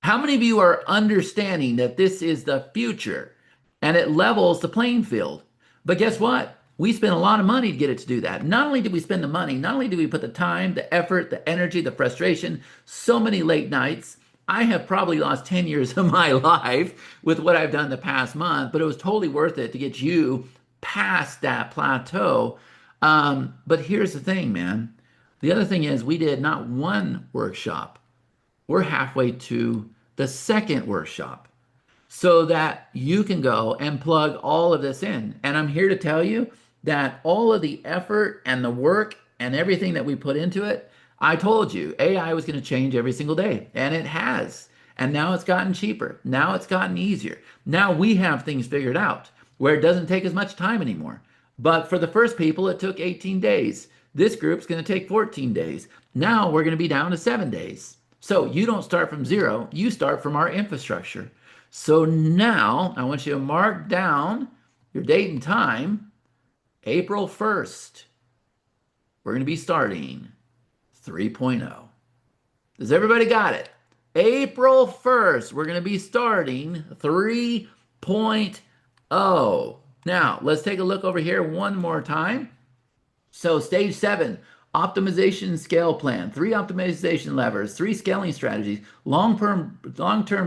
How many of you are understanding that this is the future and it levels the playing field? But guess what? We spent a lot of money to get it to do that. Not only did we spend the money, not only did we put the time, the effort, the energy, the frustration, so many late nights. I have probably lost 10 years of my life with what I've done the past month, but it was totally worth it to get you past that plateau. But here's the thing, man. The other thing is we did not one workshop. We're halfway to the second workshop so that you can go and plug all of this in. And I'm here to tell you that all of the effort and the work and everything that we put into it, I told you AI was going to change every single day, and it has. And now it's gotten cheaper. Now it's gotten easier. Now we have things figured out where it doesn't take as much time anymore. But for the first people, it took 18 days. This group's going to take 14 days. Now we're going to be down to 7 days. So you don't start from zero, you start from our infrastructure. So now I want you to mark down your date and time. April 1st, we're going to be starting 3.0. Does everybody got it? April 1st, we're going to be starting 3.0. Now, let's take a look over here one more time. So stage 7, optimization scale plan, 3 optimization levers, 3 scaling strategies, long-term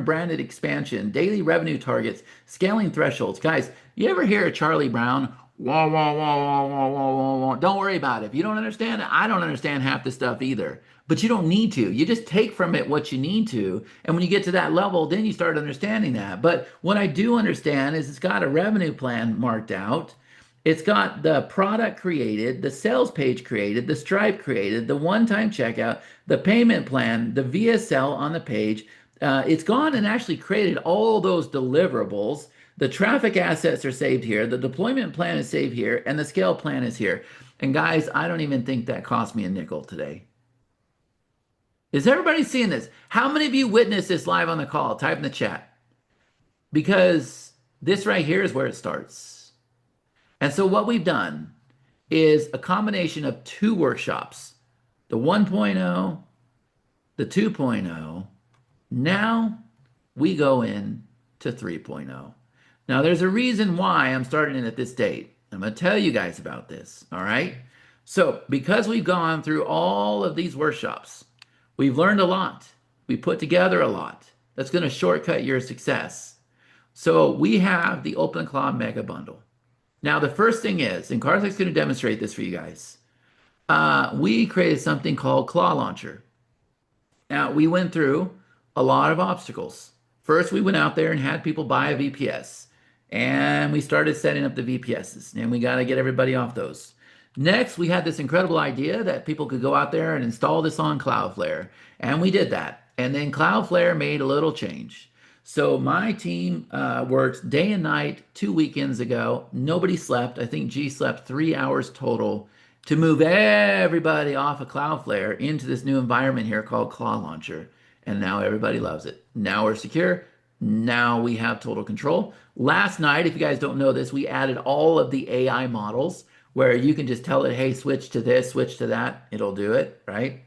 branded expansion, daily revenue targets, scaling thresholds. Guys, you ever hear Charlie Brown? Wah, wah, wah, wah, wah, wah, wah, wah. Don't worry about it. If you don't understand it, I don't understand half the stuff either. But you don't need to. You just take from it what you need to. And when you get to that level, then you start understanding that. But what I do understand is it's got a revenue plan marked out. It's got the product created, the sales page created, the Stripe created, the one-time checkout, the payment plan, the VSL on the page. It's gone and actually created all those deliverables. The traffic assets are saved here. The deployment plan is saved here. And the scale plan is here. And guys, I don't even think that cost me a nickel today. Is everybody seeing this? How many of you witnessed this live on the call? Type in the chat. Because this right here is where it starts. And so what we've done is a combination of 2 workshops. The 1.0, the 2.0. Now we go in to 3.0. Now, there's a reason why I'm starting it at this date. I'm going to tell you guys about this, all right? So, because we've gone through all of these workshops, we've learned a lot. We put together a lot. That's going to shortcut your success. So, we have the OpenClaw Mega Bundle. Now, the first thing is, and Karthik's going to demonstrate this for you guys, we created something called Claw Launcher. Now, we went through a lot of obstacles. First, we went out there and had people buy a VPS. And we started setting up the VPSs, and we got to get everybody off those. Next, we had this incredible idea that people could go out there and install this on Cloudflare. And we did that. And then Cloudflare made a little change. So my team worked day and night 2 weekends ago. Nobody slept. I think G slept 3 hours total to move everybody off of Cloudflare into this new environment here called Claw Launcher. And now everybody loves it. Now we're secure. Now we have total control. Last night, if you guys don't know this, we added all of the AI models where you can just tell it, hey, switch to this, switch to that. It'll do it, right?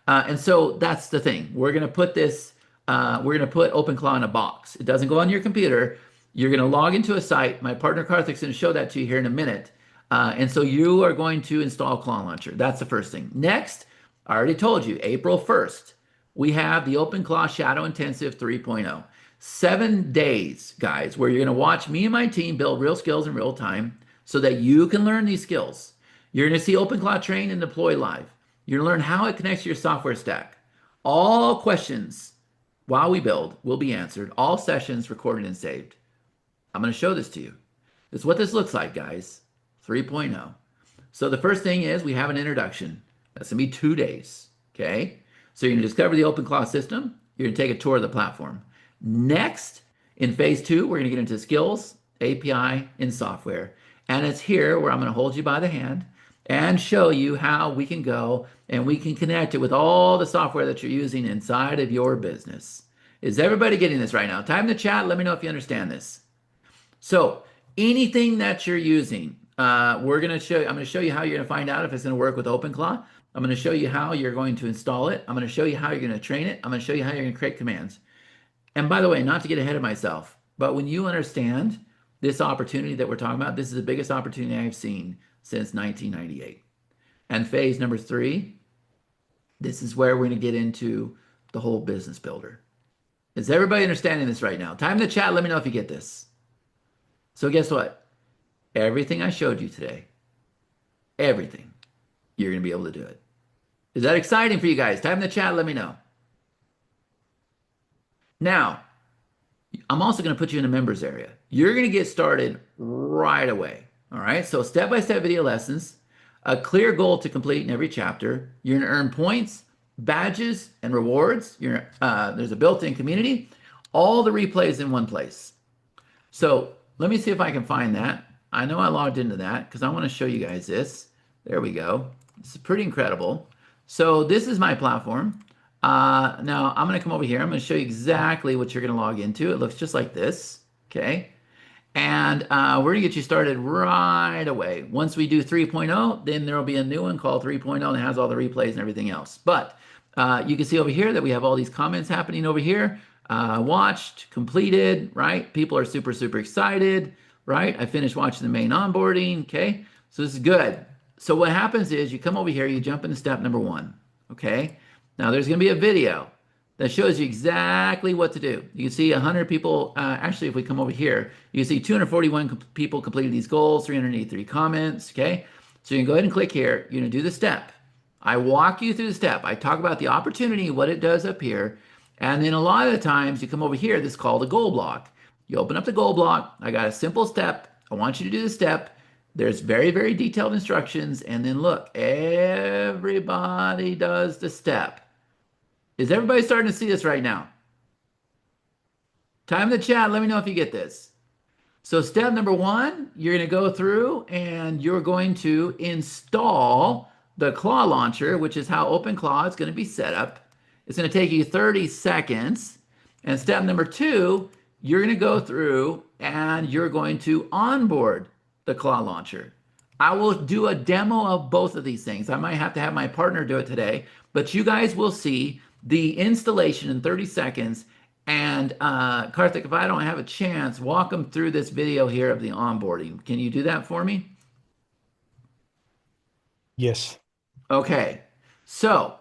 And so that's the thing. We're going to put OpenClaw in a box. It doesn't go on your computer. You're going to log into a site. My partner Karthik's going to show that to you here in a minute. And so you are going to install Claw Launcher. That's the first thing. Next, I already told you, April 1st, we have the OpenClaw Shadow Intensive 3.0. 7 days, guys, where you're going to watch me and my team build real skills in real time so that you can learn these skills. You're going to see OpenClaw train and deploy live. You're going to learn how it connects to your software stack. All questions while we build will be answered. All sessions recorded and saved. I'm going to show this to you. This is what this looks like, guys. 3.0. So the first thing is we have an introduction. That's going to be 2 days. Okay. So you're going to discover the OpenClaw system. You're going to take a tour of the platform. Next, in phase 2, we're going to get into skills, API, and software. And it's here where I'm going to hold you by the hand and show you how we can go and we can connect it with all the software that you're using inside of your business. Is everybody getting this right now? Type in the chat. Let me know if you understand this. So anything that you're using, we're going to show you, I'm going to show you how you're going to find out if it's going to work with OpenClaw. I'm going to show you how you're going to install it. I'm going to show you how you're going to train it. I'm going to show you how you're going to create commands. And by the way, not to get ahead of myself, but when you understand this opportunity that we're talking about, this is the biggest opportunity I've seen since 1998. And phase number 3, this is where we're going to get into the whole business builder. Is everybody understanding this right now? Type in the chat. Let me know if you get this. So guess what? Everything I showed you today, everything, you're going to be able to do it. Is that exciting for you guys? Type in the chat. Let me know. Now, I'm also going to put you in a members area. You're going to get started right away. All right. So step-by-step video lessons, a clear goal to complete in every chapter. You're going to earn points, badges, and rewards. There's a built-in community. All the replays in one place. So let me see if I can find that. I know I logged into that because I want to show you guys this. There we go. This is pretty incredible. So this is my platform. Now I'm going to come over here. I'm going to show you exactly what you're going to log into. It looks just like this. Okay. And we're going to get you started right away. Once we do 3.0, then there will be a new one called 3.0 and it has all the replays and everything else. But you can see over here that we have all these comments happening over here. Watched, completed, right? People are super, super excited, right? I finished watching the main onboarding. Okay. So this is good. So what happens is you come over here, you jump into step number 1. Okay. Now there's going to be a video that shows you exactly what to do. You can see 100 people, actually if we come over here, you can see 241 people completed these goals, 383 comments, okay? So you can go ahead and click here. You're going to do the step. I walk you through the step. I talk about the opportunity, what it does up here, and then a lot of the times you come over here, this is called a goal block. You open up the goal block. I got a simple step. I want you to do the step. There's very, very detailed instructions, and then look, everybody does the step. Is everybody starting to see this right now? Time in the chat. Let me know if you get this. So step number 1, you're going to go through and you're going to install the Claw Launcher, which is how OpenClaw is going to be set up. It's going to take you 30 seconds. And step number 2, you're going to go through and you're going to onboard the Claw Launcher. I will do a demo of both of these things. I might have to have my partner do it today, but you guys will see the installation in 30 seconds. And Karthik, if I don't have a chance, walk them through this video here of the onboarding. Can you do that for me? Yes. Okay. So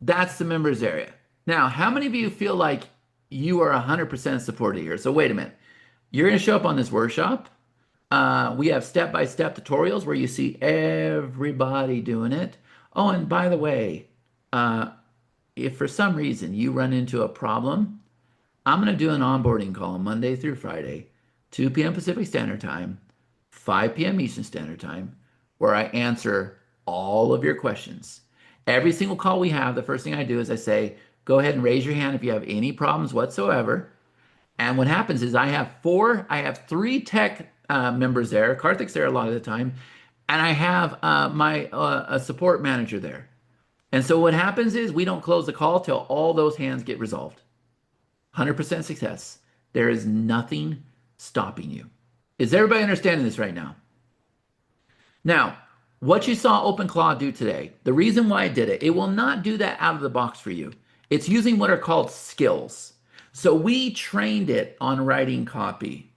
that's the members area. Now, how many of you feel like you are 100% supported here? So wait a minute. You're going to show up on this workshop. We have step-by-step tutorials where you see everybody doing it. Oh, and by the way, if for some reason you run into a problem, I'm going to do an onboarding call Monday through Friday, 2 p.m. Pacific Standard Time, 5 p.m. Eastern Standard Time, where I answer all of your questions. Every single call we have, the first thing I do is I say, go ahead and raise your hand if you have any problems whatsoever. And what happens is I have three tech members there. Karthik's there a lot of the time, and I have my a support manager there. And so what happens is we don't close the call till all those hands get resolved. 100% success. There is nothing stopping you. Is everybody understanding this right now? Now, what you saw OpenClaw do today, the reason why I did it, it will not do that out of the box for you. It's using what are called skills. So we trained it on writing copy.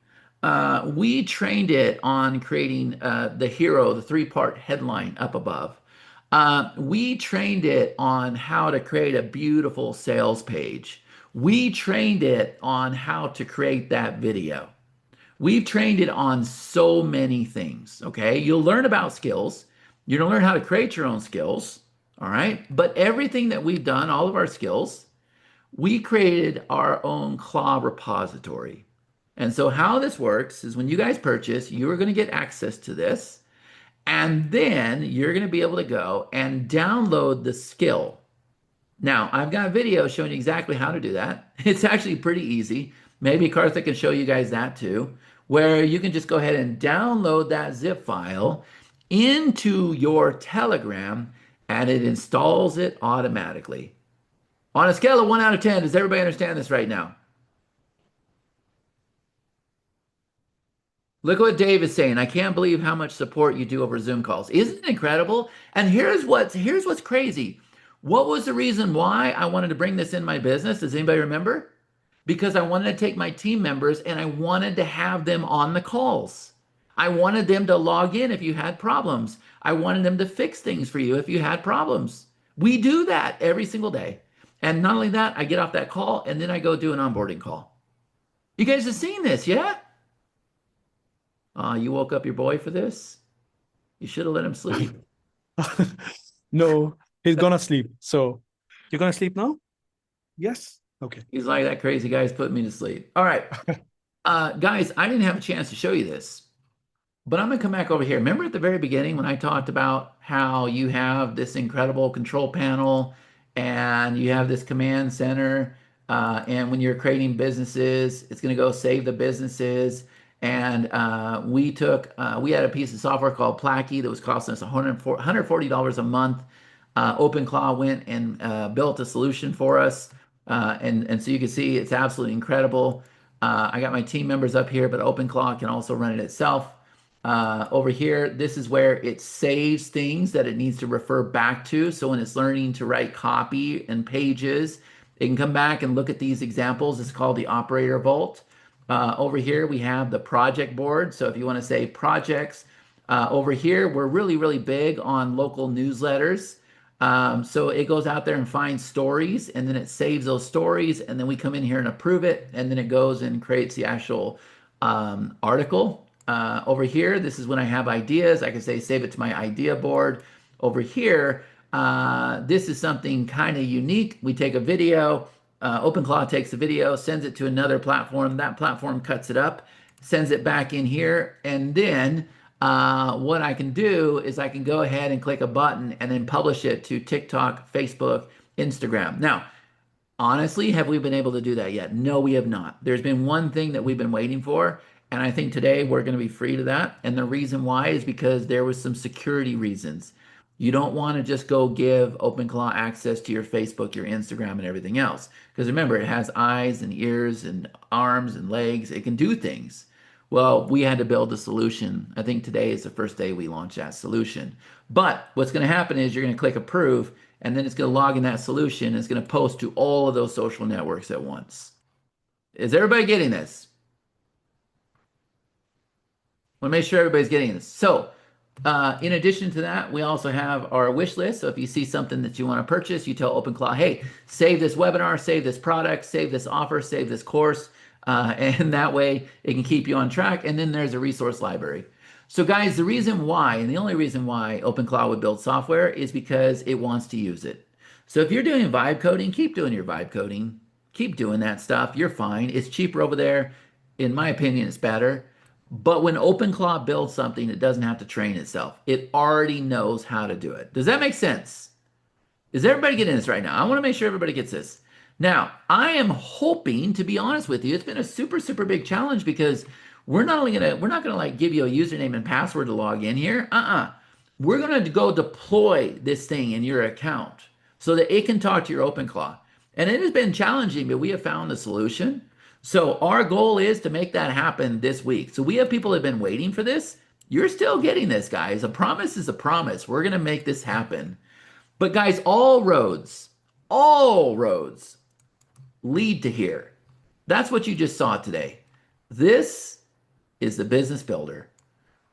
We trained it on creating the hero, the three-part headline up above. We trained it on how to create a beautiful sales page. We trained it on how to create that video. We've trained it on so many things, okay? You'll learn about skills. You're gonna learn how to create your own skills, all right? But everything that we've done, all of our skills, we created our own Claw repository. And so how this works is when you guys purchase, you're gonna get access to this, and then you're gonna be able to go and download the skill. Now, I've got a video showing you exactly how to do that. It's actually pretty easy. Maybe Karthik can show you guys that too, where you can just go ahead and download that zip file into your Telegram and it installs it automatically. On a scale of 1 out of 10, does everybody understand this right now? Look what Dave is saying. I can't believe how much support you do over Zoom calls. Isn't it incredible? And here's what's crazy. What was the reason why I wanted to bring this in my business? Does anybody remember? Because I wanted to take my team members and I wanted to have them on the calls. I wanted them to log in if you had problems. I wanted them to fix things for you if you had problems. We do that every single day. And not only that, I get off that call and then I go do an onboarding call. You guys have seen this, yeah? You woke up your boy for this? You should have let him sleep. No, he's gonna sleep. So you're gonna sleep now? Yes. Okay. He's like, that crazy guy's putting me to sleep. All right. Guys, I didn't have a chance to show you this, but I'm going to come back over here. Remember at the very beginning when I talked about how you have this incredible control panel and you have this command center, and when you're creating businesses, it's going to go save the businesses. And we had a piece of software called Placky that was costing us $140 a month. OpenClaw went and built a solution for us. And so you can see it's absolutely incredible. I got my team members up here, but OpenClaw can also run it itself. Over here, this is where it saves things that it needs to refer back to. So when it's learning to write copy and pages, it can come back and look at these examples. It's called the Operator Vault. Over here, we have the project board. So if you want to say projects, over here, we're really, really big on local newsletters. So it goes out there and finds stories, and then it saves those stories, and then we come in here and approve it, and then it goes and creates the actual article. Over here, this is when I have ideas. I can say save it to my idea board. Over here, this is something kind of unique. We take a video. OpenClaw takes the video, sends it to another platform. That platform cuts it up, sends it back in here, and then what I can do is I can go ahead and click a button and then publish it to TikTok, Facebook, Instagram. Now, honestly, have we been able to do that yet? No, we have not. There's been one thing that we've been waiting for, and I think today we're going to be free to that. And the reason why is because there was some security reasons. You don't want to just go give OpenClaw access to your Facebook, your Instagram, and everything else. Because remember, it has eyes and ears and arms and legs. It can do things. Well, we had to build a solution. I think today is the first day we launched that solution. But what's going to happen is you're going to click approve, and then it's going to log in that solution. And it's going to post to all of those social networks at once. Is everybody getting this? I want to make sure everybody's getting this. So, in addition to that, we also have our wish list. So if you see something that you want to purchase, you tell OpenClaw, hey, save this webinar, save this product, save this offer, save this course. And that way it can keep you on track. And then there's a resource library. So guys, the reason why, and the only reason why OpenClaw would build software is because it wants to use it. So if you're doing vibe coding, keep doing your vibe coding. Keep doing that stuff. You're fine. It's cheaper over there. In my opinion, it's better. But when OpenClaw builds something, it doesn't have to train itself. It already knows how to do it. Does that make sense? Is everybody getting this right now? I want to make sure everybody gets this. Now, I am hoping, to be honest with you, it's been a super, super big challenge because we're not gonna like give you a username and password to log in here. We're gonna go deploy this thing in your account so that it can talk to your OpenClaw. And it has been challenging, but we have found the solution. So our goal is to make that happen this week. So we have people that have been waiting for this. You're still getting this, guys. A promise is a promise. We're gonna make this happen. But guys, all roads lead to here. That's what you just saw today. This is the business builder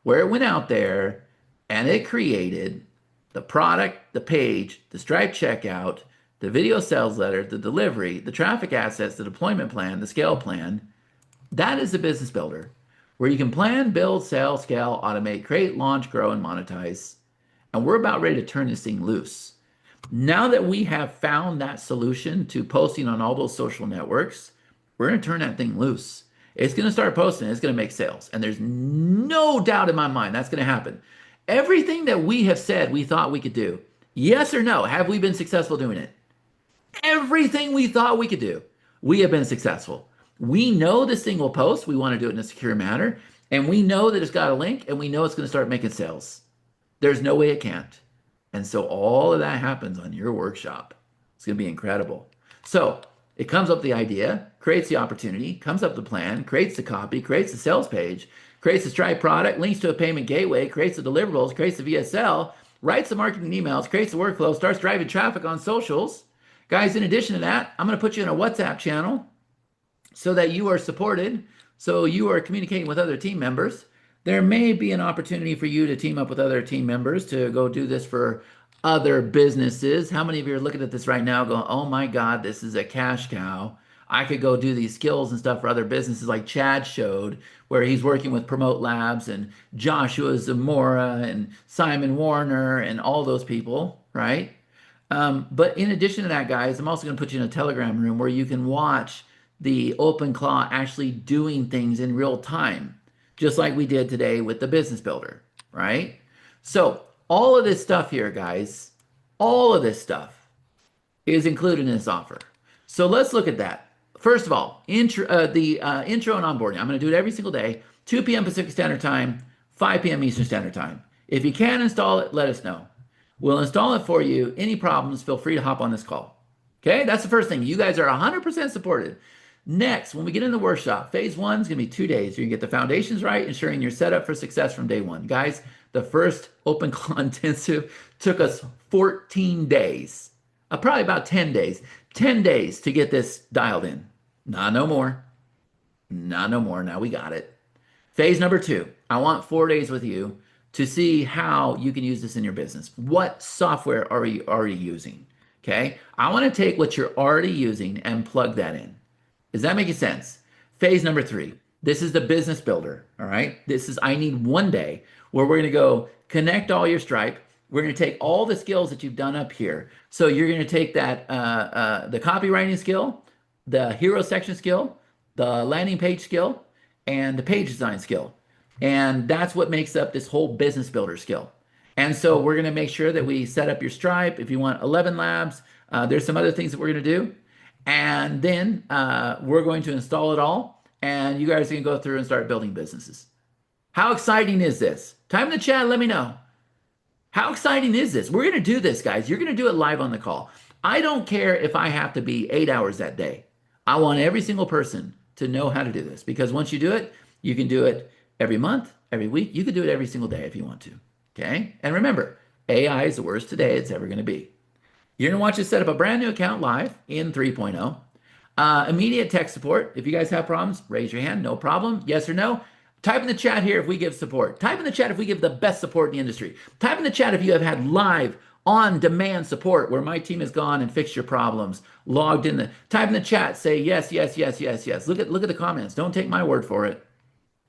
where it went out there and it created the product, the page, the Stripe checkout, the video sales letter, the delivery, the traffic assets, the deployment plan, the scale plan. That is the business builder where you can plan, build, sell, scale, automate, create, launch, grow, and monetize. And we're about ready to turn this thing loose. Now that we have found that solution to posting on all those social networks, we're going to turn that thing loose. It's going to start posting, it's going to make sales. And there's no doubt in my mind that's going to happen. Everything that we have said we thought we could do, yes or no, have we been successful doing it? Everything we thought we could do, we have been successful. We know this thing will post. We want to do it in a secure manner. And we know that it's got a link and we know it's going to start making sales. There's no way it can't. And so all of that happens on your workshop. It's going to be incredible. So it comes up the idea, creates the opportunity, comes up the plan, creates the copy, creates the sales page, creates the Stripe product, links to a payment gateway, creates the deliverables, creates the VSL, writes the marketing emails, creates the workflow, starts driving traffic on socials. Guys, in addition to that, I'm going to put you in a WhatsApp channel so that you are supported, so you are communicating with other team members. There may be an opportunity for you to team up with other team members to go do this for other businesses. How many of you are looking at this right now going, oh my God, this is a cash cow. I could go do these skills and stuff for other businesses like Chad showed, where he's working with Promote Labs and Joshua Zamora and Simon Warner and all those people, right? But in addition to that, guys, I'm also going to put you in a Telegram room where you can watch the OpenClaw actually doing things in real time, just like we did today with the business builder, right? So all of this stuff here, guys, all of this stuff is included in this offer. So let's look at that. First of all, intro and onboarding. I'm going to do it every single day, 2 p.m. Pacific Standard Time, 5 p.m. Eastern Standard Time. If you can install it, let us know. We'll install it for you. Any problems, feel free to hop on this call. Okay, that's the first thing. You guys are 100% supported. Next, when we get in the workshop, phase one is going to be 2 days. You're going to get the foundations right, ensuring you're set up for success from day one. Guys, the first OpenClaw intensive took us 14 days, probably about 10 days. 10 days to get this dialed in. Nah, no more. Nah, no more. Now we got it. Phase number 2, I want 4 days with you to see how you can use this in your business. What software are you already using? Okay. I want to take what you're already using and plug that in. Is that making sense? Phase number 3. This is the business builder. All right. I need 1 day where we're going to go connect all your Stripe. We're going to take all the skills that you've done up here. So you're going to take that, the copywriting skill, the hero section skill, the landing page skill, and the page design skill. And that's what makes up this whole business builder skill. And so we're going to make sure that we set up your Stripe. If you want 11 labs, there's some other things that we're going to do. And then we're going to install it all. And you guys can go through and start building businesses. How exciting is this? Type in the chat, let me know. How exciting is this? We're going to do this, guys. You're going to do it live on the call. I don't care if I have to be 8 hours that day. I want every single person to know how to do this because once you do it, you can do it every month, every week. You can do it every single day if you want to. Okay? And remember, AI is the worst today it's ever going to be. You're going to want to set up a brand new account live in 3.0. Immediate tech support. If you guys have problems, raise your hand. No problem. Yes or no. Type in the chat here if we give support. Type in the chat if we give the best support in the industry. Type in the chat if you have had live on-demand support where my team has gone and fixed your problems. Logged in the type in the chat. Say yes, yes, yes, yes, yes. Look at the comments. Don't take my word for it.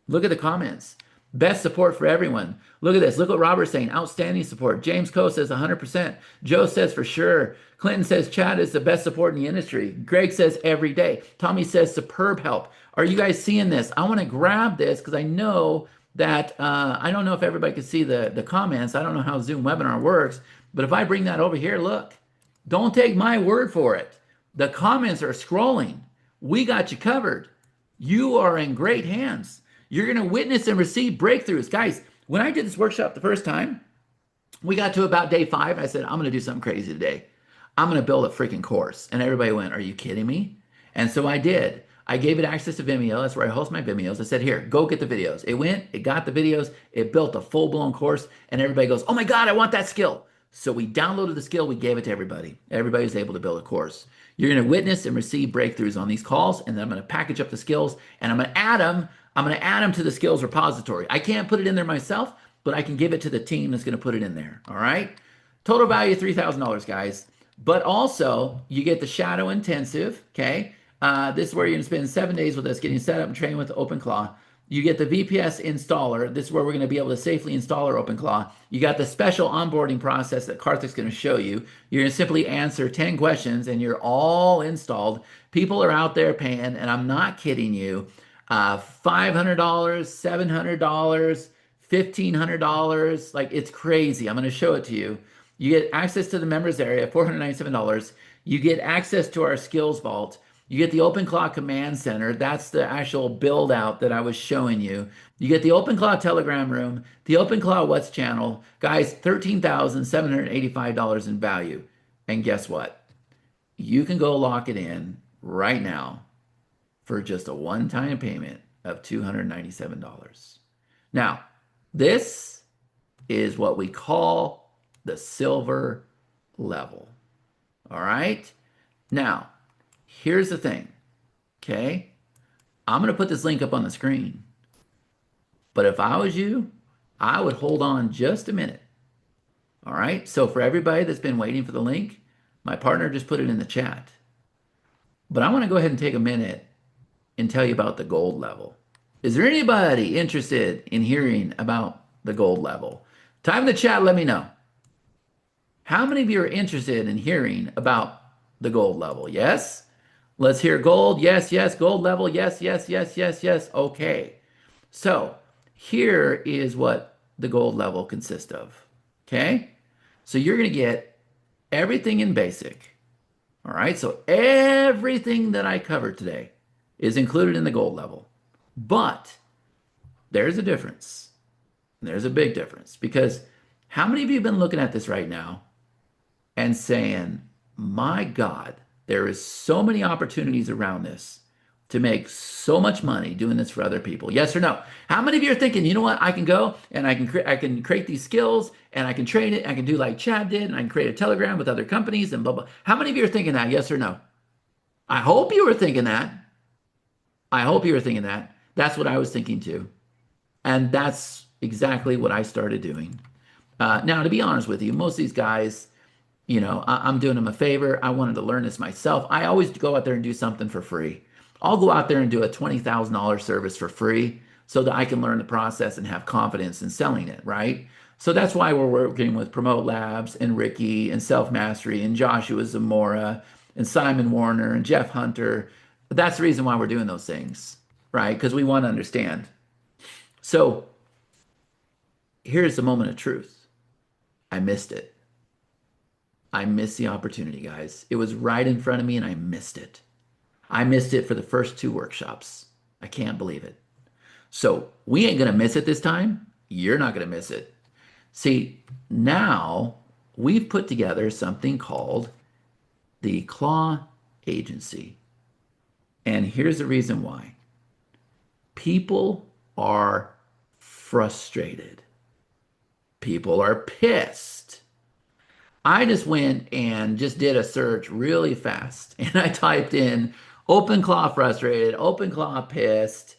Look at the comments. Best support for everyone. Look at this. Look what Robert's saying. Outstanding support. James Coe says 100%. Joe says for sure. Clinton says Chad is the best support in the industry. Greg says every day. Tommy says superb help. Are you guys seeing this? I want to grab this because I know that I don't know if everybody can see the comments. I don't know how Zoom webinar works, but if I bring that over here, look, don't take my word for it. The comments are scrolling. We got you covered. You are in great hands. You're going to witness and receive breakthroughs. Guys, when I did this workshop the first time, we got to about day 5. I said, I'm going to do something crazy today. I'm going to build a freaking course. And everybody went, are you kidding me? And so I did. I gave it access to Vimeo. That's where I host my Vimeos. I said, here, go get the videos. It went, it got the videos, it built a full blown course. And everybody goes, oh my God, I want that skill. So we downloaded the skill, we gave it to everybody. Everybody was able to build a course. You're going to witness and receive breakthroughs on these calls. And then I'm going to package up the skills and I'm going to add them. I'm going to add them to the skills repository. I can't put it in there myself, but I can give it to the team that's going to put it in there. All right. Total value $3,000, guys. But also, you get the Shadow Intensive. Okay. This is where you're going to spend 7 days with us getting set up and trained with OpenClaw. You get the VPS installer. This is where we're going to be able to safely install our OpenClaw. You got the special onboarding process that Karthik's going to show you. You're going to simply answer 10 questions and you're all installed. People are out there paying, and I'm not kidding you, $500, $700, $1,500. Like, it's crazy. I'm going to show it to you. You get access to the members area, $497. You get access to our skills vault. You get the OpenClaw Command Center. That's the actual build out that I was showing you. You get the OpenClaw Telegram room, the OpenClaw What's channel. Guys, $13,785 in value. And guess what? You can go lock it in right now for just a one-time payment of $297. Now, this is what we call the silver level. All right? Now, here's the thing, okay? I'm going to put this link up on the screen. But if I was you, I would hold on just a minute. All right? So for everybody that's been waiting for the link, my partner just put it in the chat. But I want to go ahead and take a minute and tell you about the gold level. Is there anybody interested in hearing about the gold level? Type in the chat, let me know. How many of you are interested in hearing about the gold level? Yes? Let's hear gold. Yes, yes. Gold level. Yes, yes, yes, yes, yes. Okay. So here is what the gold level consists of. Okay? So you're going to get everything in basic. All right? So everything that I covered today is included in the gold level. But there's a difference. There's a big difference, because how many of you have been looking at this right now and saying, my God, there is so many opportunities around this to make so much money doing this for other people? Yes or no? How many of you are thinking, you know what, I can go and I can create these skills and I can train it, I can do like Chad did, and I can create a Telegram with other companies and blah, blah. How many of you are thinking that? Yes or no? I hope you were thinking that. I hope you were thinking that. That's what I was thinking too. And that's exactly what I started doing. Now, to be honest with you, most of these guys, I'm doing them a favor. I wanted to learn this myself. I always go out there and do something for free. I'll go out there and do a $20,000 service for free so that I can learn the process and have confidence in selling it, right? So that's why we're working with Promote Labs and Ricky and Self Mastery and Joshua Zamora and Simon Warner and Jeff Hunter. That's the reason why we're doing those things, right? Because we want to understand. So here's the moment of truth. I missed it. I missed the opportunity, guys. It was right in front of me and I missed it. I missed it for the first 2 workshops. I can't believe it. So we ain't going to miss it this time. You're not going to miss it. See, now we've put together something called the Claw Agency. And here's the reason why. People are frustrated. People are pissed. I just went and just did a search really fast and I typed in OpenClaw frustrated, OpenClaw pissed,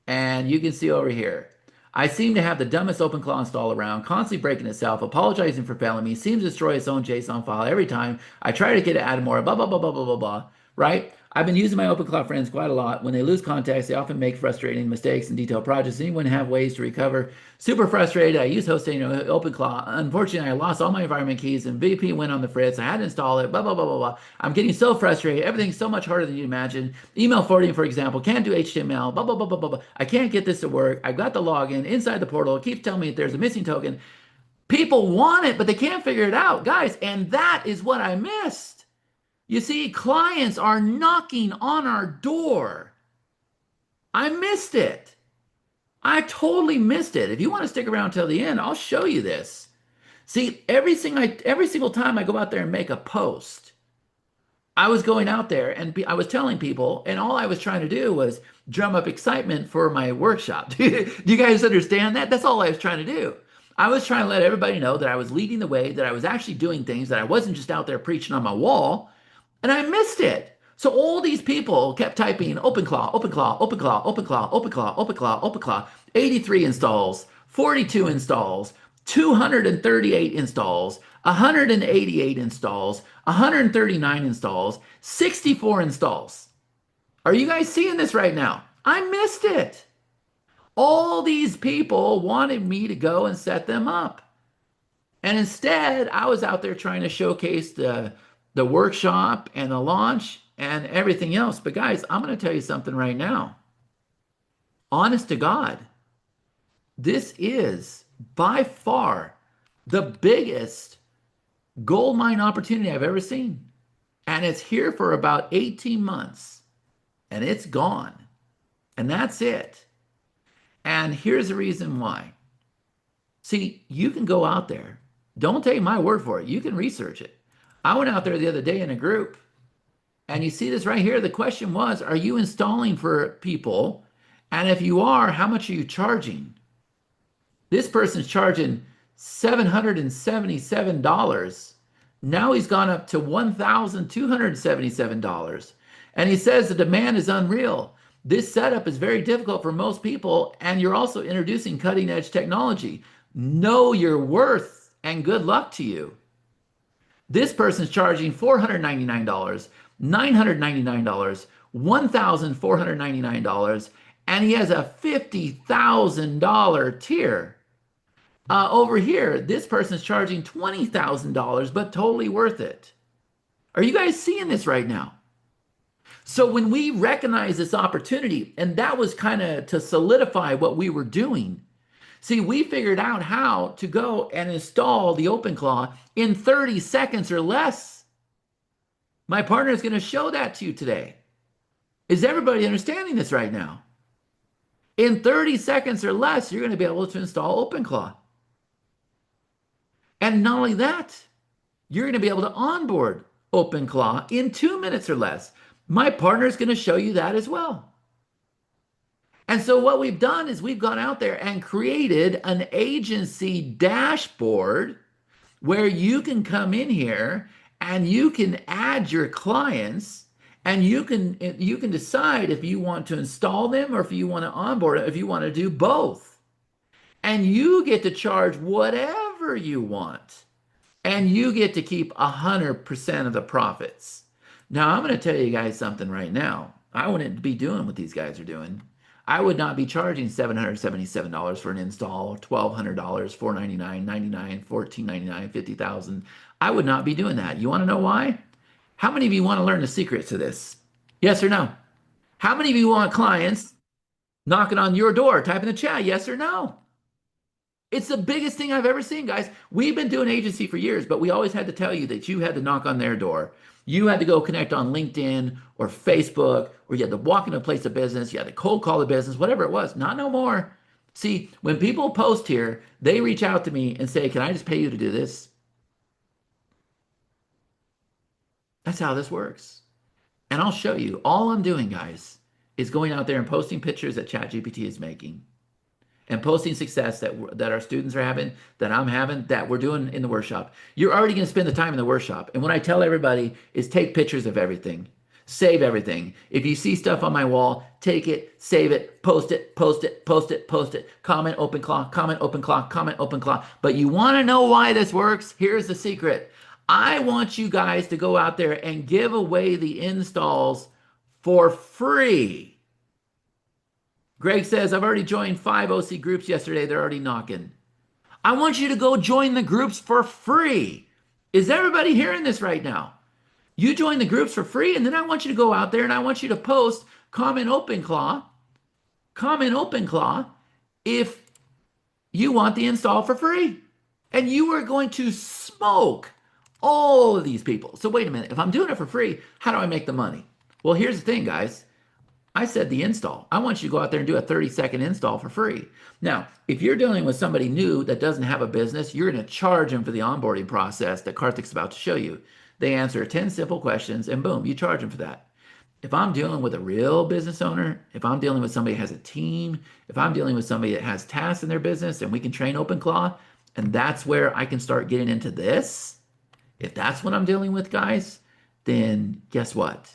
and you can see over here. I seem to have the dumbest OpenClaw install around, constantly breaking itself, apologizing for failing me, seems to destroy its own JSON file every time I try to get it added more, blah, blah, blah, blah, blah, blah, blah, right? I've been using my OpenClaw friends quite a lot. When they lose contacts, they often make frustrating mistakes in detailed projects. Anyone have ways to recover? Super frustrated. I use hosting OpenClaw. Unfortunately, I lost all my environment keys and VP went on the fritz. I had to install it. Blah blah blah blah blah. I'm getting so frustrated. Everything's so much harder than you imagine. Email forwarding, for example, can't do HTML. Blah blah blah blah blah blah. I can't get this to work. I've got the login inside the portal. It keeps telling me that there's a missing token. People want it, but they can't figure it out, guys. And that is what I missed. You see, clients are knocking on our door. I missed it. I totally missed it. If you want to stick around till the end, I'll show you this. See, every single time I go out there and make a post, I was going out there and I was telling people, and all I was trying to do was drum up excitement for my workshop. Do you guys understand that? That's all I was trying to do. I was trying to let everybody know that I was leading the way, that I was actually doing things, that I wasn't just out there preaching on my wall, and I missed it. So all these people kept typing OpenClaw, OpenClaw, OpenClaw, OpenClaw, OpenClaw, OpenClaw, OpenClaw, 83 installs, 42 installs, 238 installs, 188 installs, 139 installs, 64 installs. Are you guys seeing this right now? I missed it. All these people wanted me to go and set them up. And instead, I was out there trying to showcase the workshop and the launch and everything else. But guys, I'm going to tell you something right now. Honest to God, this is by far the biggest gold mine opportunity I've ever seen. And it's here for about 18 months and it's gone. And that's it. And here's the reason why. See, you can go out there. Don't take my word for it. You can research it. I went out there the other day in a group, and you see this right here. The question was, are you installing for people? And if you are, how much are you charging? This person's charging $777. Now he's gone up to $1,277. And he says the demand is unreal. This setup is very difficult for most people, and you're also introducing cutting edge technology. Know your worth and good luck to you. This person's charging $499, $999, $1,499, and he has a $50,000 tier. Over here, this person's charging $20,000, but totally worth it. Are you guys seeing this right now? So when we recognize this opportunity, and that was kind of to solidify what we were doing. See, we figured out how to go and install the OpenClaw in 30 seconds or less. My partner is going to show that to you today. Is everybody understanding this right now? In 30 seconds or less, you're going to be able to install OpenClaw. And not only that, you're going to be able to onboard OpenClaw in 2 minutes or less. My partner is going to show you that as well. And so what we've done is we've gone out there and created an agency dashboard where you can come in here and you can add your clients and you can decide if you want to install them or if you want to onboard it, if you want to do both. And you get to charge whatever you want. And you get to keep 100% of the profits. Now, I'm going to tell you guys something right now. I wouldn't be doing what these guys are doing. I would not be charging $777 for an install, $1,200, $499, $99, $1,499, $50,000. I would not be doing that. You want to know why? How many of you want to learn the secrets to this? Yes or no? How many of you want clients knocking on your door? Type in the chat, yes or no. It's the biggest thing I've ever seen, guys. We've been doing agency for years, but we always had to tell you that you had to knock on their door. You had to go connect on LinkedIn or Facebook, or you had to walk into a place of business. You had to cold call the business, whatever it was. Not no more. See, when people post here, they reach out to me and say, can I just pay you to do this? That's how this works. And I'll show you. All I'm doing, guys, is going out there and posting pictures that ChatGPT is making and posting success that our students are having, that I'm having, that we're doing in the workshop. You're already going to spend the time in the workshop. And what I tell everybody is take pictures of everything. Save everything. If you see stuff on my wall, take it, save it, post it, post it, post it, post it. Comment OpenClaw, comment OpenClaw, comment OpenClaw. But you want to know why this works? Here's the secret. I want you guys to go out there and give away the installs for free. Greg says, I've already joined 5 OC groups yesterday. They're already knocking. I want you to go join the groups for free. Is everybody hearing this right now? You join the groups for free, and then I want you to go out there and I want you to post, comment OpenClaw if you want the install for free. And you are going to smoke all of these people. So wait a minute. If I'm doing it for free, how do I make the money? Well, here's the thing, guys. I said the install. I want you to go out there and do a 30-second install for free. Now, if you're dealing with somebody new that doesn't have a business, you're going to charge them for the onboarding process that Karthik's about to show you. They answer 10 simple questions and boom, you charge them for that. If I'm dealing with a real business owner, if I'm dealing with somebody who has a team, if I'm dealing with somebody that has tasks in their business and we can train OpenClaw, and that's where I can start getting into this, if that's what I'm dealing with, guys, then guess what?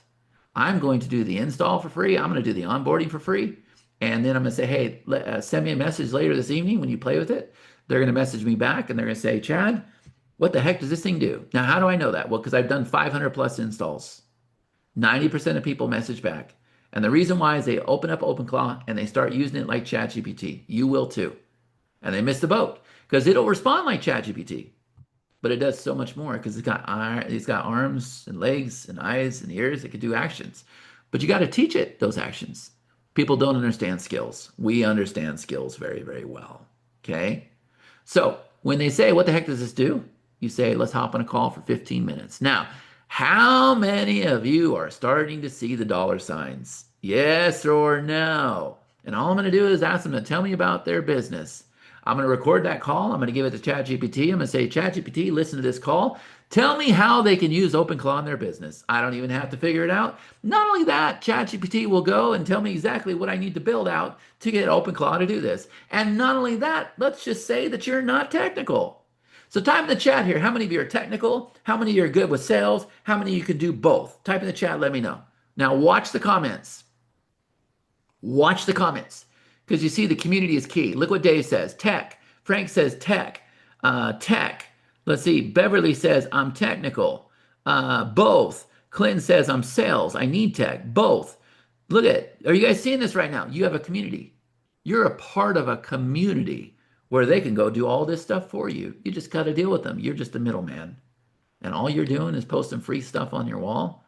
I'm going to do the install for free. I'm going to do the onboarding for free. And then I'm going to say, hey, send me a message later this evening when you play with it. They're going to message me back and they're going to say, Chad, what the heck does this thing do? Now, how do I know that? Well, because I've done 500 plus installs. 90% of people message back. And the reason why is they open up OpenClaw and they start using it like ChatGPT. You will too. And they miss the boat because it'll respond like ChatGPT. But it does so much more because it's got arms and legs and eyes and ears. It can do actions. But you got to teach it those actions. People don't understand skills. We understand skills very, very well. Okay? So when they say, what the heck does this do? You say, let's hop on a call for 15 minutes. Now, how many of you are starting to see the dollar signs? Yes or no? And all I'm going to do is ask them to tell me about their business. I'm going to record that call. I'm going to give it to ChatGPT. I'm going to say, ChatGPT, listen to this call. Tell me how they can use OpenClaw in their business. I don't even have to figure it out. Not only that, ChatGPT will go and tell me exactly what I need to build out to get OpenClaw to do this. And not only that, let's just say that you're not technical. So type in the chat here. How many of you are technical? How many of you are good with sales? How many of you can do both? Type in the chat. Let me know. Now watch the comments. Watch the comments because you see the community is key. Look what Dave says. Tech. Frank says tech. Tech. Let's see. Beverly says I'm technical. Both. Clinton says I'm sales. I need tech. Both. Look at it. Are you guys seeing this right now? You have a community. You're a part of a community where they can go do all this stuff for you. You just got to deal with them. You're just a middleman. And all you're doing is posting free stuff on your wall.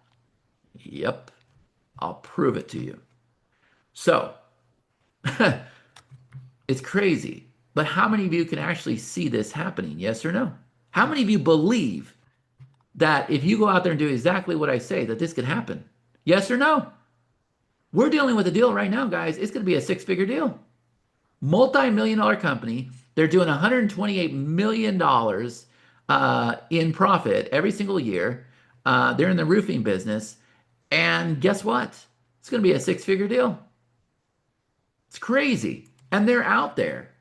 Yep. I'll prove it to you. So, it's crazy. But how many of you can actually see this happening? Yes or no? How many of you believe that if you go out there and do exactly what I say, that this could happen? Yes or no? We're dealing with a deal right now, guys. It's going to be a six-figure deal. Multi-million dollar company. They're doing $128 million in profit every single year. They're in the roofing business. And guess what? It's going to be a six-figure deal. It's crazy. And they're out there.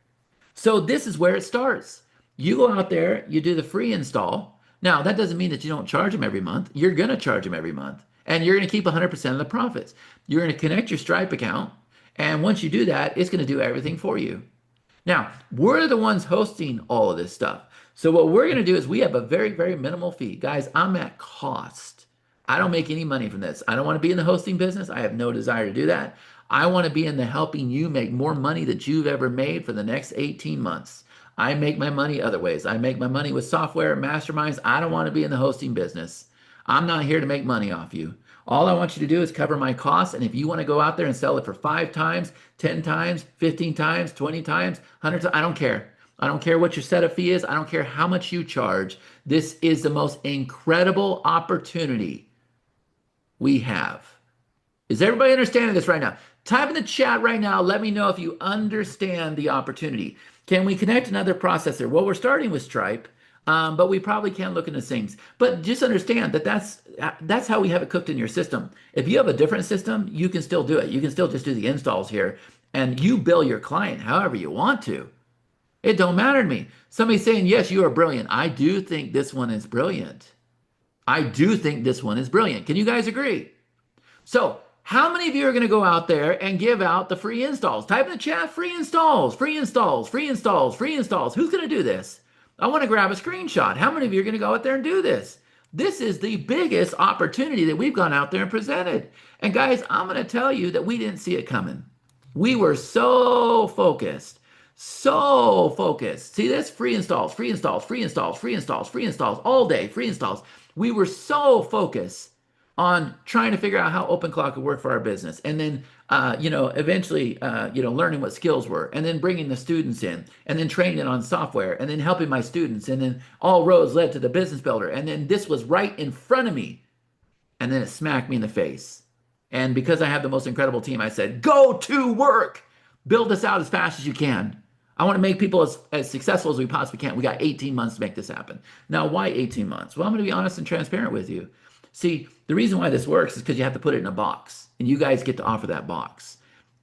So this is where it starts. You go out there, you do the free install. Now, that doesn't mean that you don't charge them every month. You're going to charge them every month. And you're going to keep 100% of the profits. You're going to connect your Stripe account. And once you do that, it's going to do everything for you. Now, we're the ones hosting all of this stuff. So what we're going to do is we have a very, very minimal fee. Guys, I'm at cost. I don't make any money from this. I don't want to be in the hosting business. I have no desire to do that. I want to be in the helping you make more money that you've ever made for the next 18 months. I make my money other ways. I make my money with software, masterminds. I don't want to be in the hosting business. I'm not here to make money off you. All I want you to do is cover my costs. And if you want to go out there and sell it for 5 times, 10 times, 15 times, 20 times, 100 times, I don't care. I don't care what your setup fee is. I don't care how much you charge. This is the most incredible opportunity we have. Is everybody understanding this right now? Type in the chat right now. Let me know if you understand the opportunity. Can we connect another processor? Well, we're starting with Stripe, but we probably can look into things. But just understand that that's how we have it cooked in your system. If you have a different system, you can still do it. You can still just do the installs here, and you bill your client however you want to. It don't matter to me. Somebody's saying, yes, you are brilliant. I do think this one is brilliant. I do think this one is brilliant. Can you guys agree? So how many of you are going to go out there and give out the free installs? Type in the chat, free installs, free installs, free installs, free installs. Who's going to do this? I want to grab a screenshot. How many of you are going to go out there and do this? This is the biggest opportunity that we've gone out there and presented. And guys, I'm going to tell you that we didn't see it coming. We were so focused, so focused. See this? Free installs, free installs, free installs, free installs, free installs, all day, free installs. We were so focused on trying to figure out how OpenClaw could work for our business, and then eventually learning what skills were, and then bringing the students in, and then training on software, and then helping my students, and then all roads led to the business builder, and then this was right in front of me, and then it smacked me in the face. And because I have the most incredible team, I said, go to work, build this out as fast as you can. I want to make people as successful as we possibly can. We got 18 months to make this happen. Now, why 18 months? Well, I'm going to be honest and transparent with you. See, the reason why this works is because you have to put it in a box, and you guys get to offer that box.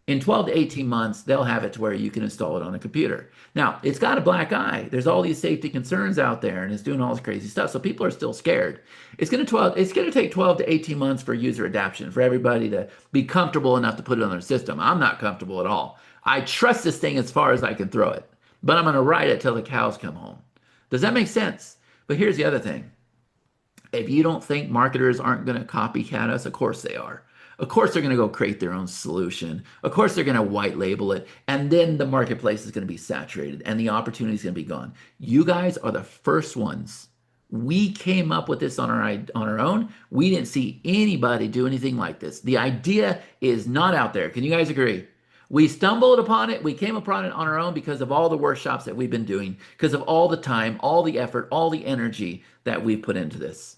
In 12 to 18 months, they'll have it to where you can install it on a computer. Now, it's got a black eye. There's all these safety concerns out there, and it's doing all this crazy stuff. So people are still scared. It's going to take 12 to 18 months for user adoption, for everybody to be comfortable enough to put it on their system. I'm not comfortable at all. I trust this thing as far as I can throw it, but I'm going to ride it till the cows come home. Does that make sense? But here's the other thing. If you don't think marketers aren't going to copycat us, of course they are. Of course they're going to go create their own solution. Of course they're going to white label it. And then the marketplace is going to be saturated and the opportunity is going to be gone. You guys are the first ones. We came up with this on our own. We didn't see anybody do anything like this. The idea is not out there. Can you guys agree? We stumbled upon it. We came upon it on our own because of all the workshops that we've been doing, because of all the time, all the effort, all the energy that we've put into this.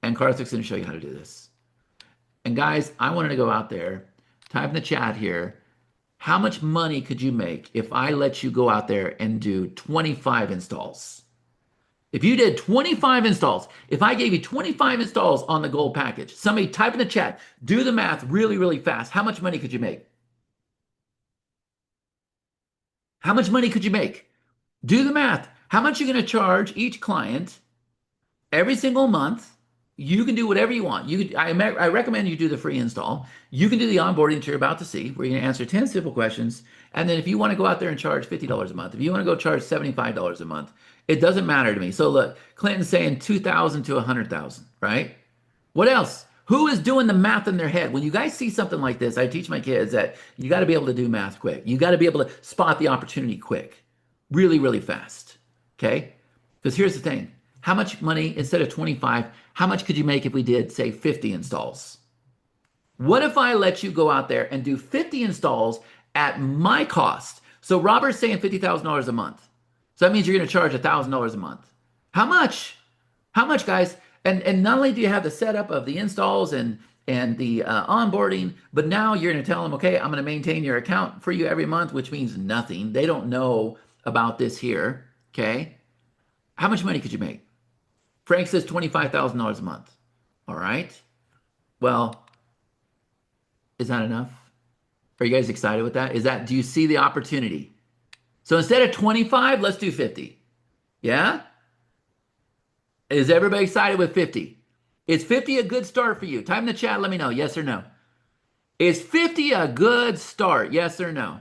And Karthik's going to show you how to do this. And guys, I wanted to go out there, type in the chat here, how much money could you make if I let you go out there and do 25 installs? If you did 25 installs, if I gave you 25 installs on the gold package, somebody type in the chat, do the math really, really fast. How much money could you make? How much money could you make? Do the math. How much are you going to charge each client every single month? You can do whatever you want. I recommend you do the free install. You can do the onboarding that you're about to see, where you're going to answer 10 simple questions. And then if you want to go out there and charge $50 a month, if you want to go charge $75 a month, it doesn't matter to me. So look, Clinton's saying 2,000 to 100,000, right? What else? Who is doing the math in their head? When you guys see something like this, I teach my kids that you got to be able to do math quick. You got to be able to spot the opportunity quick, really, really fast. Okay? Because here's the thing. How much money, instead of 25, how much could you make if we did, say, 50 installs? What if I let you go out there and do 50 installs at my cost? So Robert's saying $50,000 a month. So that means you're going to charge $1,000 a month. How much? How much, guys? And not only do you have the setup of the installs and the onboarding, but now you're going to tell them, okay, I'm going to maintain your account for you every month, which means nothing. They don't know about this here. Okay. How much money could you make? Frank says $25,000 a month. All right. Well, is that enough? Are you guys excited with that? Do you see the opportunity? So instead of 25, let's do 50. Yeah? Is everybody excited with 50? Is 50 a good start for you? Type in the chat, let me know, yes or no. Is 50 a good start, yes or no?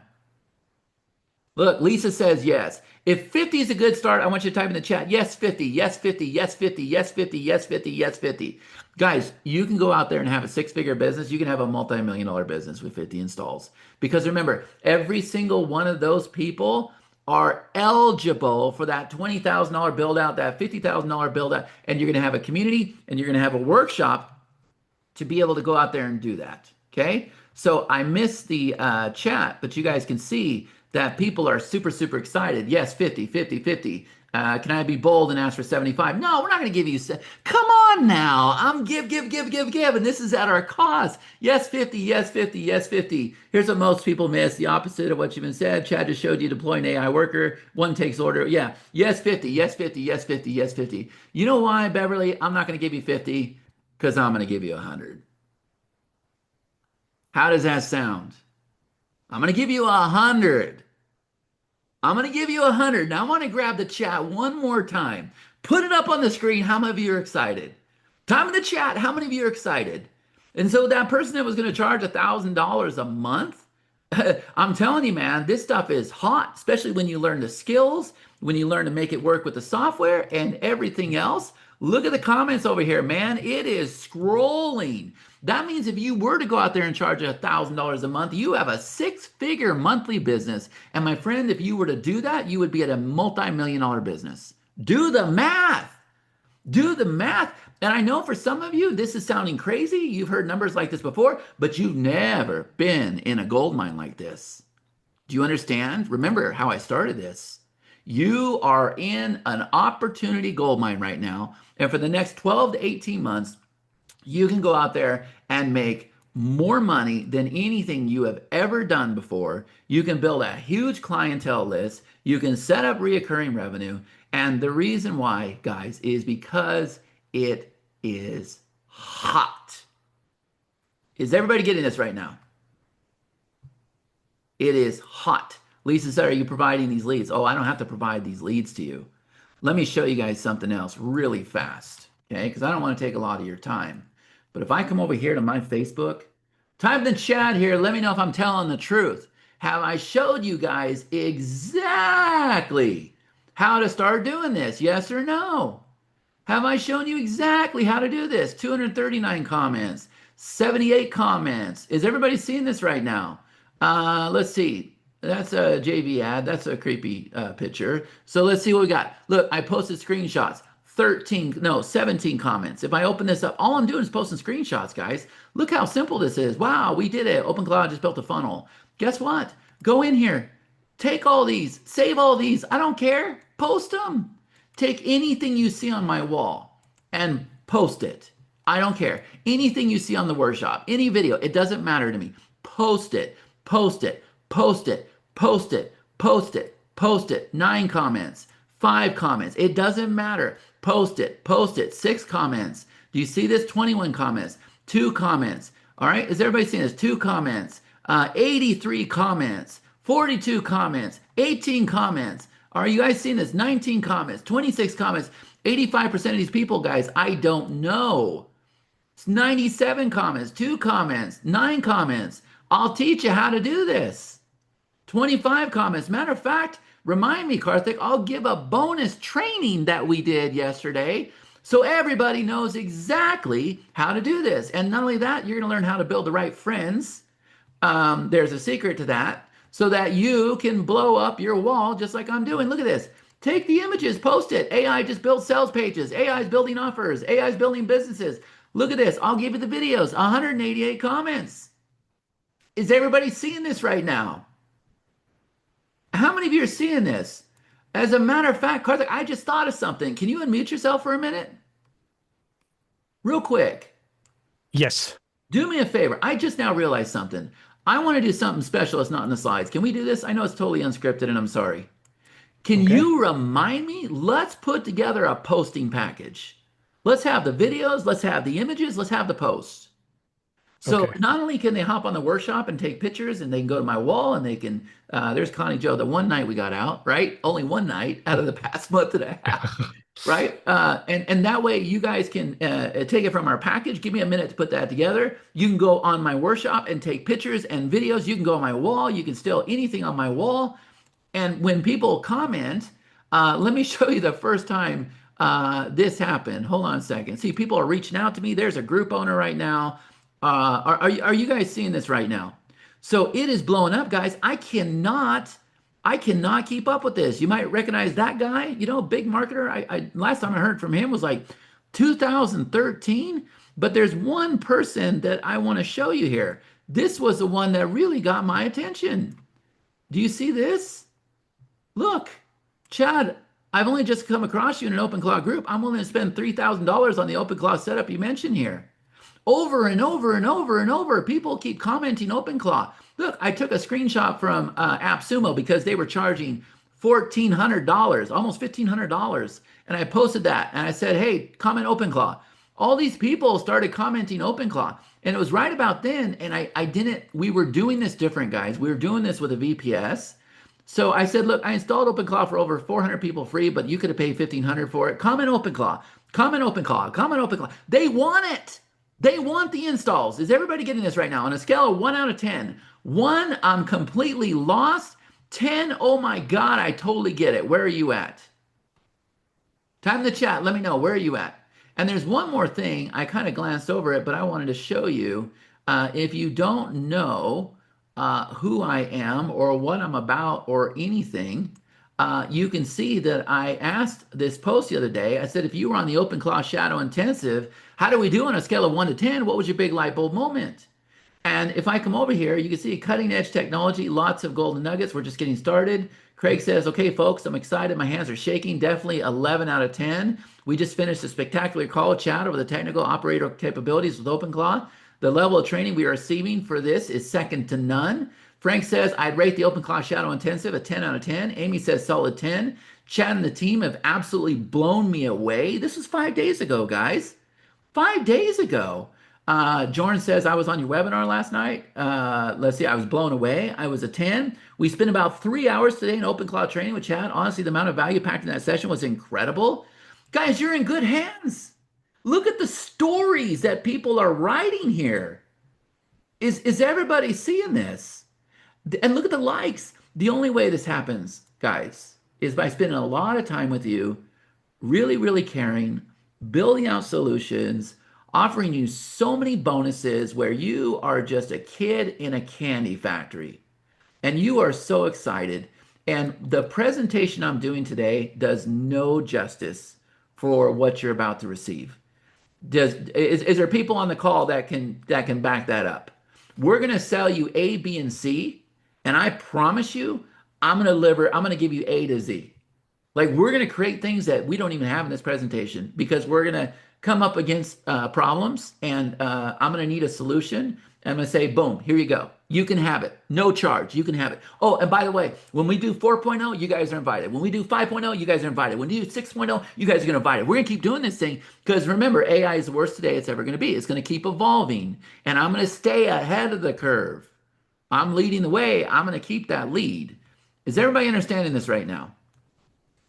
Look, Lisa says yes. If 50 is a good start, I want you to type in the chat, yes, 50, yes, 50, yes, 50, yes, 50, yes, 50, yes, 50. Guys, you can go out there and have a six-figure business. You can have a multi-million-dollar business with 50 installs. Because remember, every single one of those people are eligible for that $20,000 build out, that $50,000 build out, and you're going to have a community and you're going to have a workshop to be able to go out there and do that. Okay. So I missed the chat, but you guys can see that people are super, super excited. Yes, 50, 50, 50. Can I be bold and ask for 75? No, we're not going to give you. Come on now. I'm give. And this is at our cost. Yes, 50, yes, 50, yes, 50. Here's what most people miss. The opposite of what you've been said. Chad just showed you deploy an AI worker. One takes order. Yeah. Yes, 50, yes, 50, yes, 50, yes, 50. You know why, Beverly? I'm not going to give you 50 because I'm going to give you 100. How does that sound? I'm going to give you 100. I'm going to give you 100. Now I want to grab the chat one more time. Put it up on the screen. How many of you are excited? Time in the chat. How many of you are excited? And so that person that was going to charge $1,000 a month, I'm telling you, man, this stuff is hot, especially when you learn the skills when you learn to make it work with the software and everything else. Look at the comments over here, man. It is scrolling. That means if you were to go out there and charge $1,000 a month, you have a six-figure monthly business. And my friend, if you were to do that, you would be at a multi-million dollar business. Do the math. Do the math. And I know for some of you, this is sounding crazy. You've heard numbers like this before, but you've never been in a gold mine like this. Do you understand? Remember how I started this. You are in an opportunity gold mine right now. And for the next 12 to 18 months, you can go out there and make more money than anything you have ever done before. You can build a huge clientele list. You can set up reoccurring revenue. And the reason why, guys, is because it is hot. Is everybody getting this right now? It is hot. Lisa said, are you providing these leads? Oh, I don't have to provide these leads to you. Let me show you guys something else really fast, okay? Because I don't want to take a lot of your time. But if I come over here to my Facebook, type in the chat here, let me know if I'm telling the truth. Have I showed you guys exactly how to start doing this? Yes or no? Have I shown you exactly how to do this? 239 comments, 78 comments. Is everybody seeing this right now? Let's see. That's a JV ad. That's a creepy picture. So let's see what we got. Look, I posted screenshots. 17 comments. If I open this up, all I'm doing is posting screenshots, guys. Look how simple this is. Wow, we did it. OpenClaw just built a funnel. Guess what? Go in here. Take all these. Save all these. I don't care. Post them. Take anything you see on my wall and post it. I don't care. Anything you see on the workshop, any video, it doesn't matter to me. Post it. Post it. Post it. Post it. Post it. Post it. 9 comments. 5 comments. It doesn't matter. Post it. Post it. 6 comments. Do you see this? 21 comments. 2 comments. All right. Is everybody seeing this? 2 comments. 83 comments. 42 comments. 18 comments. Are you guys seeing this? 19 comments. 26 comments. 85% of these people, guys, I don't know. It's 97 comments. 2 comments. 9 comments. I'll teach you how to do this. 25 comments. Matter of fact, remind me, Karthik, I'll give a bonus training that we did yesterday so everybody knows exactly how to do this. And not only that, you're going to learn how to build the right friends. There's a secret to that so that you can blow up your wall just like I'm doing. Look at this. Take the images, post it. AI just built sales pages. AI is building offers. AI is building businesses. Look at this. I'll give you the videos. 188 comments. Is everybody seeing this right now? How many of you are seeing this? As a matter of fact, Karthik, I just thought of something. Can you unmute yourself for a minute? Real quick. Yes. Do me a favor. I just now realized something. I want to do something special that's not in the slides. Can we do this? I know it's totally unscripted and I'm sorry. Can Okay. you remind me? Let's put together a posting package. Let's have the videos, let's have the images, let's have the posts. So Okay. not only can they hop on the workshop and take pictures and they can go to my wall and they can, there's Connie Joe, the one night we got out, right? Only one night out of the past month and a half, right? And that way you guys can take it from our package. Give me a minute to put that together. You can go on my workshop and take pictures and videos. You can go on my wall. You can steal anything on my wall. And when people comment, let me show you the first time this happened. Hold on a second. See, people are reaching out to me. There's a group owner right now. Are you guys seeing this right now? So it is blowing up, guys. I cannot keep up with this. You might recognize that guy, you know, big marketer. Last time I heard from him was like 2013. But there's one person that I want to show you here. This was the one that really got my attention. Do you see this? Look, Chad, I've only just come across you in an OpenClaw group. I'm willing to spend $3,000 on the OpenClaw setup you mentioned here. Over and over and over and over, people keep commenting OpenClaw. Look, I took a screenshot from AppSumo because they were charging $1,400, almost $1,500. And I posted that and I said, hey, comment OpenClaw. All these people started commenting OpenClaw. And it was right about then. And we were doing this different, guys. We were doing this with a VPS. So I said, look, I installed OpenClaw for over 400 people free, but you could have paid 1,500 for it. Comment OpenClaw, comment OpenClaw, comment OpenClaw. They want it. They want the installs. Is everybody getting this right now? On a scale of 1 out of 10, 1, I'm completely lost. 10, oh my God, I totally get it. Where are you at? Time in the chat. Let me know. Where are you at? And there's one more thing. I kind of glanced over it, but I wanted to show you. If you don't know who I am or what I'm about or anything, you can see that I asked this post the other day. I said, if you were on the OpenClaw Shadow Intensive, how do we do on a scale of 1 to 10? What was your big light bulb moment? And if I come over here, you can see cutting edge technology, lots of golden nuggets. We're just getting started. Craig says, okay, folks, I'm excited. My hands are shaking. Definitely 11 out of 10. We just finished a spectacular call chat over the technical operator capabilities with OpenClaw. The level of training we are receiving for this is second to none. Frank says, I'd rate the OpenClaw Shadow Intensive a 10 out of 10. Amy says, solid 10. Chad and the team have absolutely blown me away. This was 5 days ago, guys. 5 days ago. Jordan says, I was on your webinar last night. Let's see, I was blown away. I was a 10. We spent about 3 hours today in OpenClaw training with Chad. Honestly, the amount of value packed in that session was incredible. Guys, you're in good hands. Look at the stories that people are writing here. Is everybody seeing this? And look at the likes. The only way this happens, guys, is by spending a lot of time with you, really, really caring, building out solutions, offering you so many bonuses where you are just a kid in a candy factory and you are so excited. And the presentation I'm doing today does no justice for what you're about to receive. Is there people on the call that can back that up? We're going to sell you A, B, and C, and I promise you, I'm going to give you A to Z. Like we're going to create things that we don't even have in this presentation because we're going to come up against problems and I'm going to need a solution. And I'm going to say, boom, here you go. You can have it. No charge. You can have it. Oh, and by the way, when we do 4.0, you guys are invited. When we do 5.0, you guys are invited. When we do 6.0, you guys are going to invite it. We're going to keep doing this thing because remember, AI is the worst today it's ever going to be. It's going to keep evolving and I'm going to stay ahead of the curve. I'm leading the way. I'm going to keep that lead. Is everybody understanding this right now?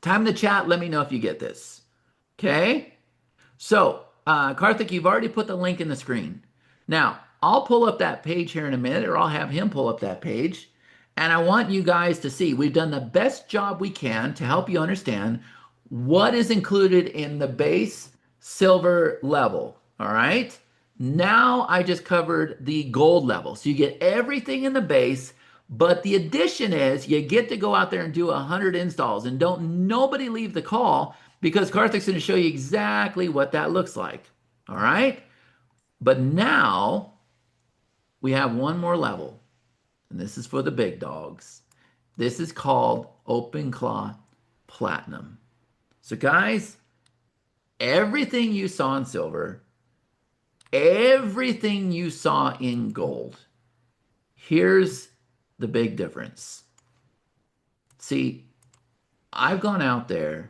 Time in the chat. Let me know if you get this. Okay. So, Karthik, you've already put the link in the screen. Now, I'll pull up that page here in a minute, or I'll have him pull up that page. And I want you guys to see we've done the best job we can to help you understand what is included in the base silver level. All right. Now I just covered the gold level. So you get everything in the base, but the addition is you get to go out there and do 100 installs and don't nobody leave the call because Karthik's going to show you exactly what that looks like. All right. But now we have one more level, and this is for the big dogs. This is called OpenClaw Platinum. So, guys, everything you saw in silver, everything you saw in gold, here's the big difference. See, I've gone out there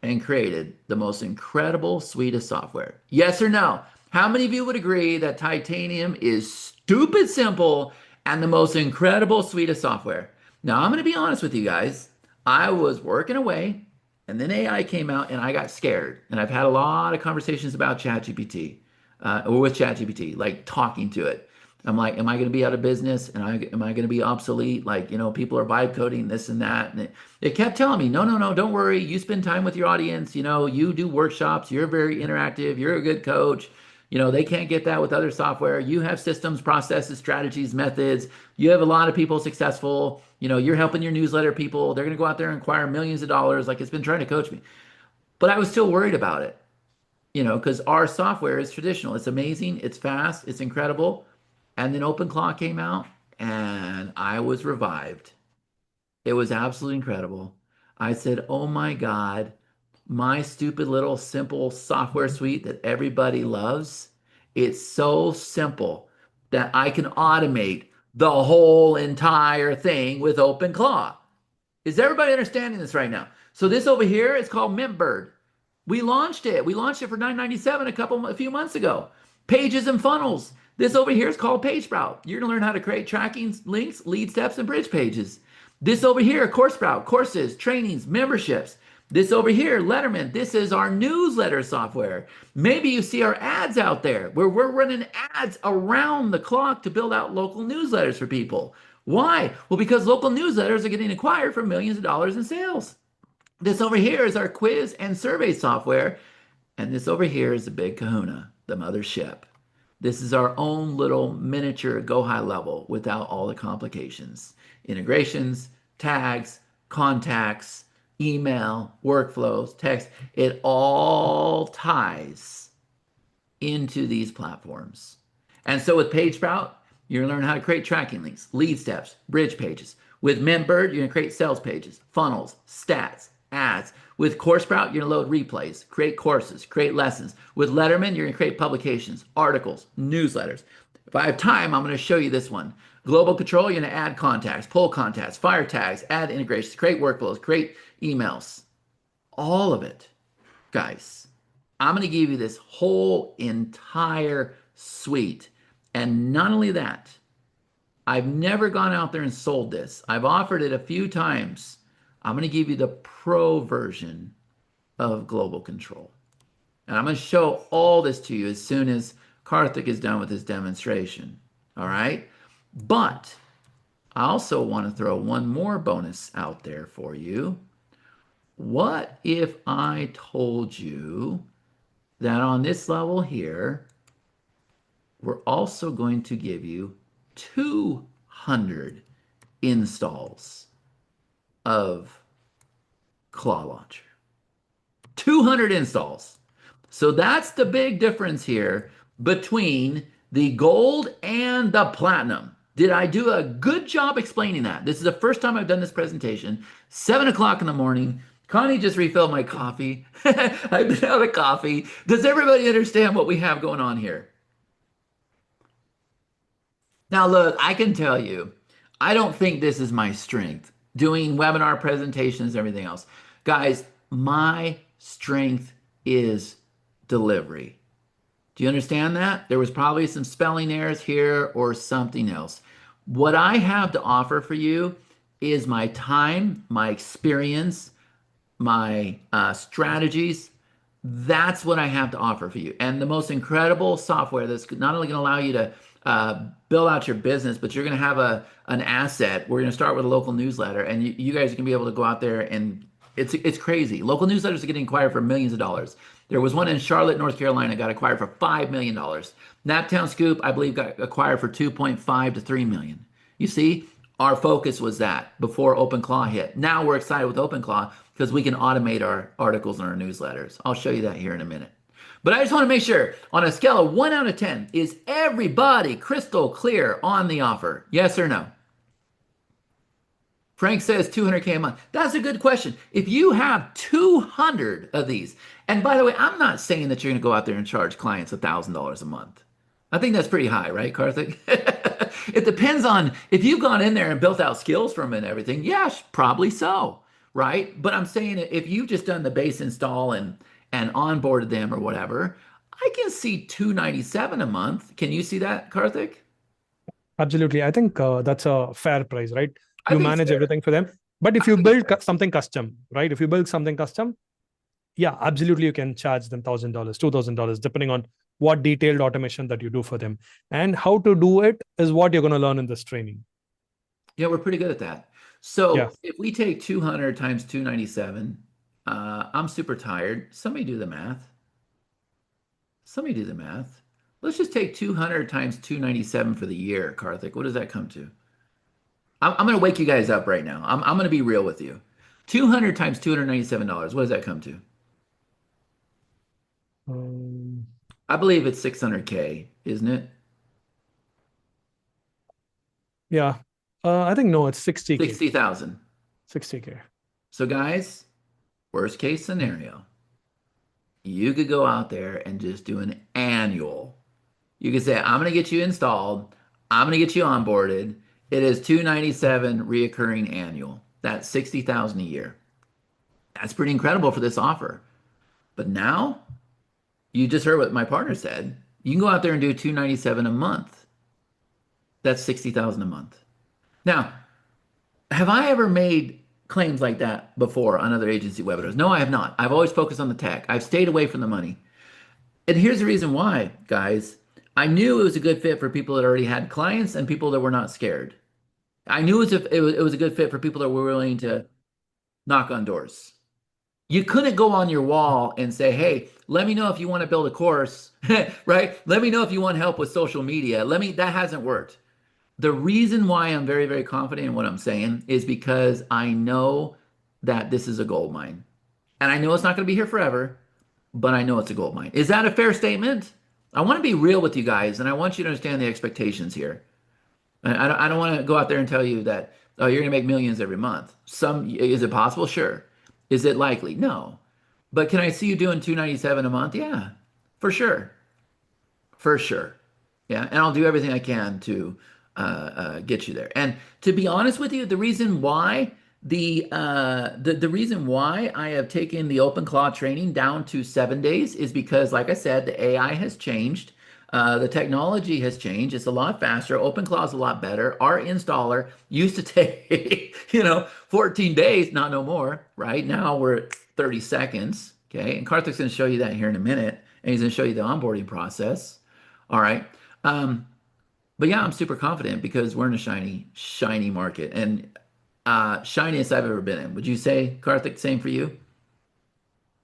and created the most incredible suite of software. Yes or no? How many of you would agree that titanium is stupid simple and the most incredible suite of software? Now, I'm going to be honest with you guys. I was working away and then AI came out and I got scared. And I've had a lot of conversations about ChatGPT or with ChatGPT, like talking to it. I'm like, am I going to be out of business? And am I going to be obsolete? Like, people are vibe coding this and that. And it kept telling me, no, no, no, don't worry. You spend time with your audience. You do workshops. You're very interactive. You're a good coach. They can't get that with other software. You have systems, processes, strategies, methods. You have a lot of people successful. You're helping your newsletter people. They're going to go out there and acquire millions of dollars. Like it's been trying to coach me. But I was still worried about it, because our software is traditional. It's amazing. It's fast. It's incredible. And then OpenClaw came out and I was revived. It was absolutely incredible. I said, oh my God, my stupid little simple software suite that everybody loves, it's so simple that I can automate the whole entire thing with OpenClaw. Is everybody understanding this right now? So this over here is called Mintbird. We launched it. We launched it for $9.97 a few months ago. Pages and funnels. This over here is called PageSprout. You're going to learn how to create tracking links, lead steps, and bridge pages. This over here, CourseSprout, courses, trainings, memberships. This over here, Letterman. This is our newsletter software. Maybe you see our ads out there where we're running ads around the clock to build out local newsletters for people. Why? Well, because local newsletters are getting acquired for millions of dollars in sales. This over here is our quiz and survey software. And this over here is the big kahuna, the mothership. This is our own little miniature go high level without all the complications. Integrations, tags, contacts, email, workflows, text, it all ties into these platforms. And so with PageSprout, you're going to learn how to create tracking links, lead steps, bridge pages. With Membird, you're going to create sales pages, funnels, stats, ads. With CourseSprout, you're going to load replays, create courses, create lessons. With Letterman, you're going to create publications, articles, newsletters. If I have time, I'm going to show you this one. Global Control, you're going to add contacts, pull contacts, fire tags, add integrations, create workflows, create emails. All of it, guys. I'm going to give you this whole entire suite. And not only that, I've never gone out there and sold this. I've offered it a few times. I'm going to give you the pro version of Global Control. And I'm going to show all this to you as soon as Karthik is done with his demonstration. All right? But I also want to throw one more bonus out there for you. What if I told you that on this level here, we're also going to give you 200 installs of Claw Launcher. 200 installs. So that's the big difference here between the gold and the platinum. Did I do a good job explaining that? This is the first time I've done this presentation. 7 o'clock in the morning. Connie just refilled my coffee. I've been out of coffee. Does everybody understand what we have going on here? Now, look, I can tell you, I don't think this is my strength, doing webinar presentations and everything else. Guys, my strength is delivery. Do you understand that? There was probably some spelling errors here or something else. What I have to offer for you is my time, my experience, my strategies. That's what I have to offer for you. And the most incredible software that's not only going to allow you to build out your business, but you're going to have an asset. We're going to start with a local newsletter, and you guys are going to be able to go out there and it's crazy. Local newsletters are getting acquired for millions of dollars. There was one in Charlotte, North Carolina, got acquired for $5 million. Naptown Scoop, I believe, got acquired for 2.5 to 3 million. You see, our focus was that before OpenClaw hit. Now we're excited with OpenClaw because we can automate our articles and our newsletters. I'll show you that here in a minute. But I just want to make sure on a scale of 1 out of 10, is everybody crystal clear on the offer? Yes or no? Frank says 200K a month. That's a good question. If you have 200 of these, and by the way, I'm not saying that you're going to go out there and charge clients $1,000 a month. I think that's pretty high, right, Karthik? It depends on if you've gone in there and built out skills from it and everything. Yes, probably so, right? But I'm saying if you've just done the base install and onboarded them or whatever, I can see 297 a month. Can you see that, Karthik? Absolutely. I think that's a fair price, right? I You think it's manage fair. everything for them. But I if you think it's build fair. something custom, right? If you build something custom, yeah, absolutely, you can charge them $1,000, $2,000, depending on what detailed automation that you do for them. And how to do it is what you're going to learn in this training. Yeah, we're pretty good at that. Yeah, So if we take 200 times 297, I'm super tired. Somebody do the math. Somebody do the math. Let's just take 200 times 297 for the year, Karthik. What does that come to? I'm going to wake you guys up right now. I'm going to be real with you. 200 times $297. What does that come to? um, I believe it's 600K, isn't it? yeah. I think no, it's 60K. 60,000. 60K. So guys, worst case scenario, you could go out there and just do an annual. You could say, I'm going to get you installed. I'm going to get you onboarded. It is 297 reoccurring annual. That's 60,000 a year. That's pretty incredible for this offer. But now you just heard what my partner said. You can go out there and do 297 a month. That's 60,000 a month. Now, have I ever made claims like that before on other agency webinars? No, I have not. I've always focused on the tech. I've stayed away from the money. And here's the reason why, guys. I knew it was a good fit for people that already had clients and people that were not scared. I knew it was a good fit for people that were willing to knock on doors. You couldn't go on your wall and say, "Hey, let me know if you want to build a course," right? Let me know if you want help with social media. That hasn't worked. The reason why I'm very, very confident in what I'm saying is because I know that this is a gold mine. And I know it's not going to be here forever, but I know it's a gold mine. Is that a fair statement? I want to be real with you guys, and I want you to understand the expectations here. I don't want to go out there and tell you that, oh, you're going to make millions every month. Is it possible? Sure. Is it likely? No. But can I see you doing 297 a month? Yeah, for sure. For sure. Yeah, and I'll do everything I can to get you there. And to be honest with you, the reason why I have taken the OpenClaw training down to 7 days is because, like I said, the AI has changed. The technology has changed. It's a lot faster. OpenClaw is a lot better. Our installer used to take, 14 days, not no more. Right now we're at 30 seconds. Okay, and Karthik's going to show you that here in a minute, and he's going to show you the onboarding process. All right. Um, but yeah, I'm super confident because we're in a shiny market and shiniest I've ever been in. Would you say, Karthik, same for you?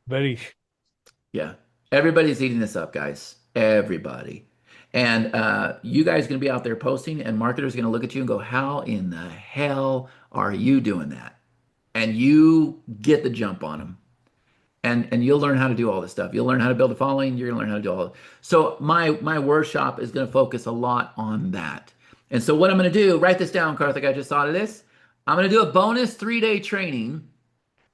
Very. Yeah. Everybody's eating this up, guys. Everybody. And you guys are going to be out there posting, and marketers are going to look at you and go, "How in the hell are you doing that?" And you get the jump on them. And you'll learn how to do all this stuff. You'll learn how to build a following. You're gonna learn how to do all of it. So my workshop is gonna focus a lot on that. And so what I'm gonna do, write this down, Karthik. I just thought of this. I'm gonna do a bonus 3-day training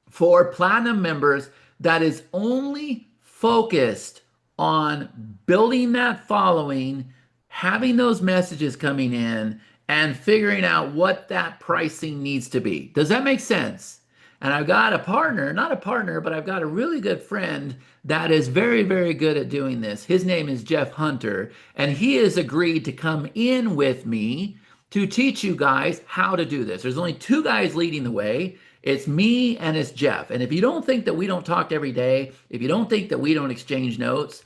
for platinum members that is only focused on building that following, having those messages coming in, and figuring out what that pricing needs to be. Does that make sense? And I've got a partner, not a partner, but I've got a really good friend that is very, very good at doing this. His name is Jeff Hunter, and he has agreed to come in with me to teach you guys how to do this. There's only two guys leading the way. It's me and it's Jeff. And if you don't think that we don't talk every day, if you don't think that we don't exchange notes,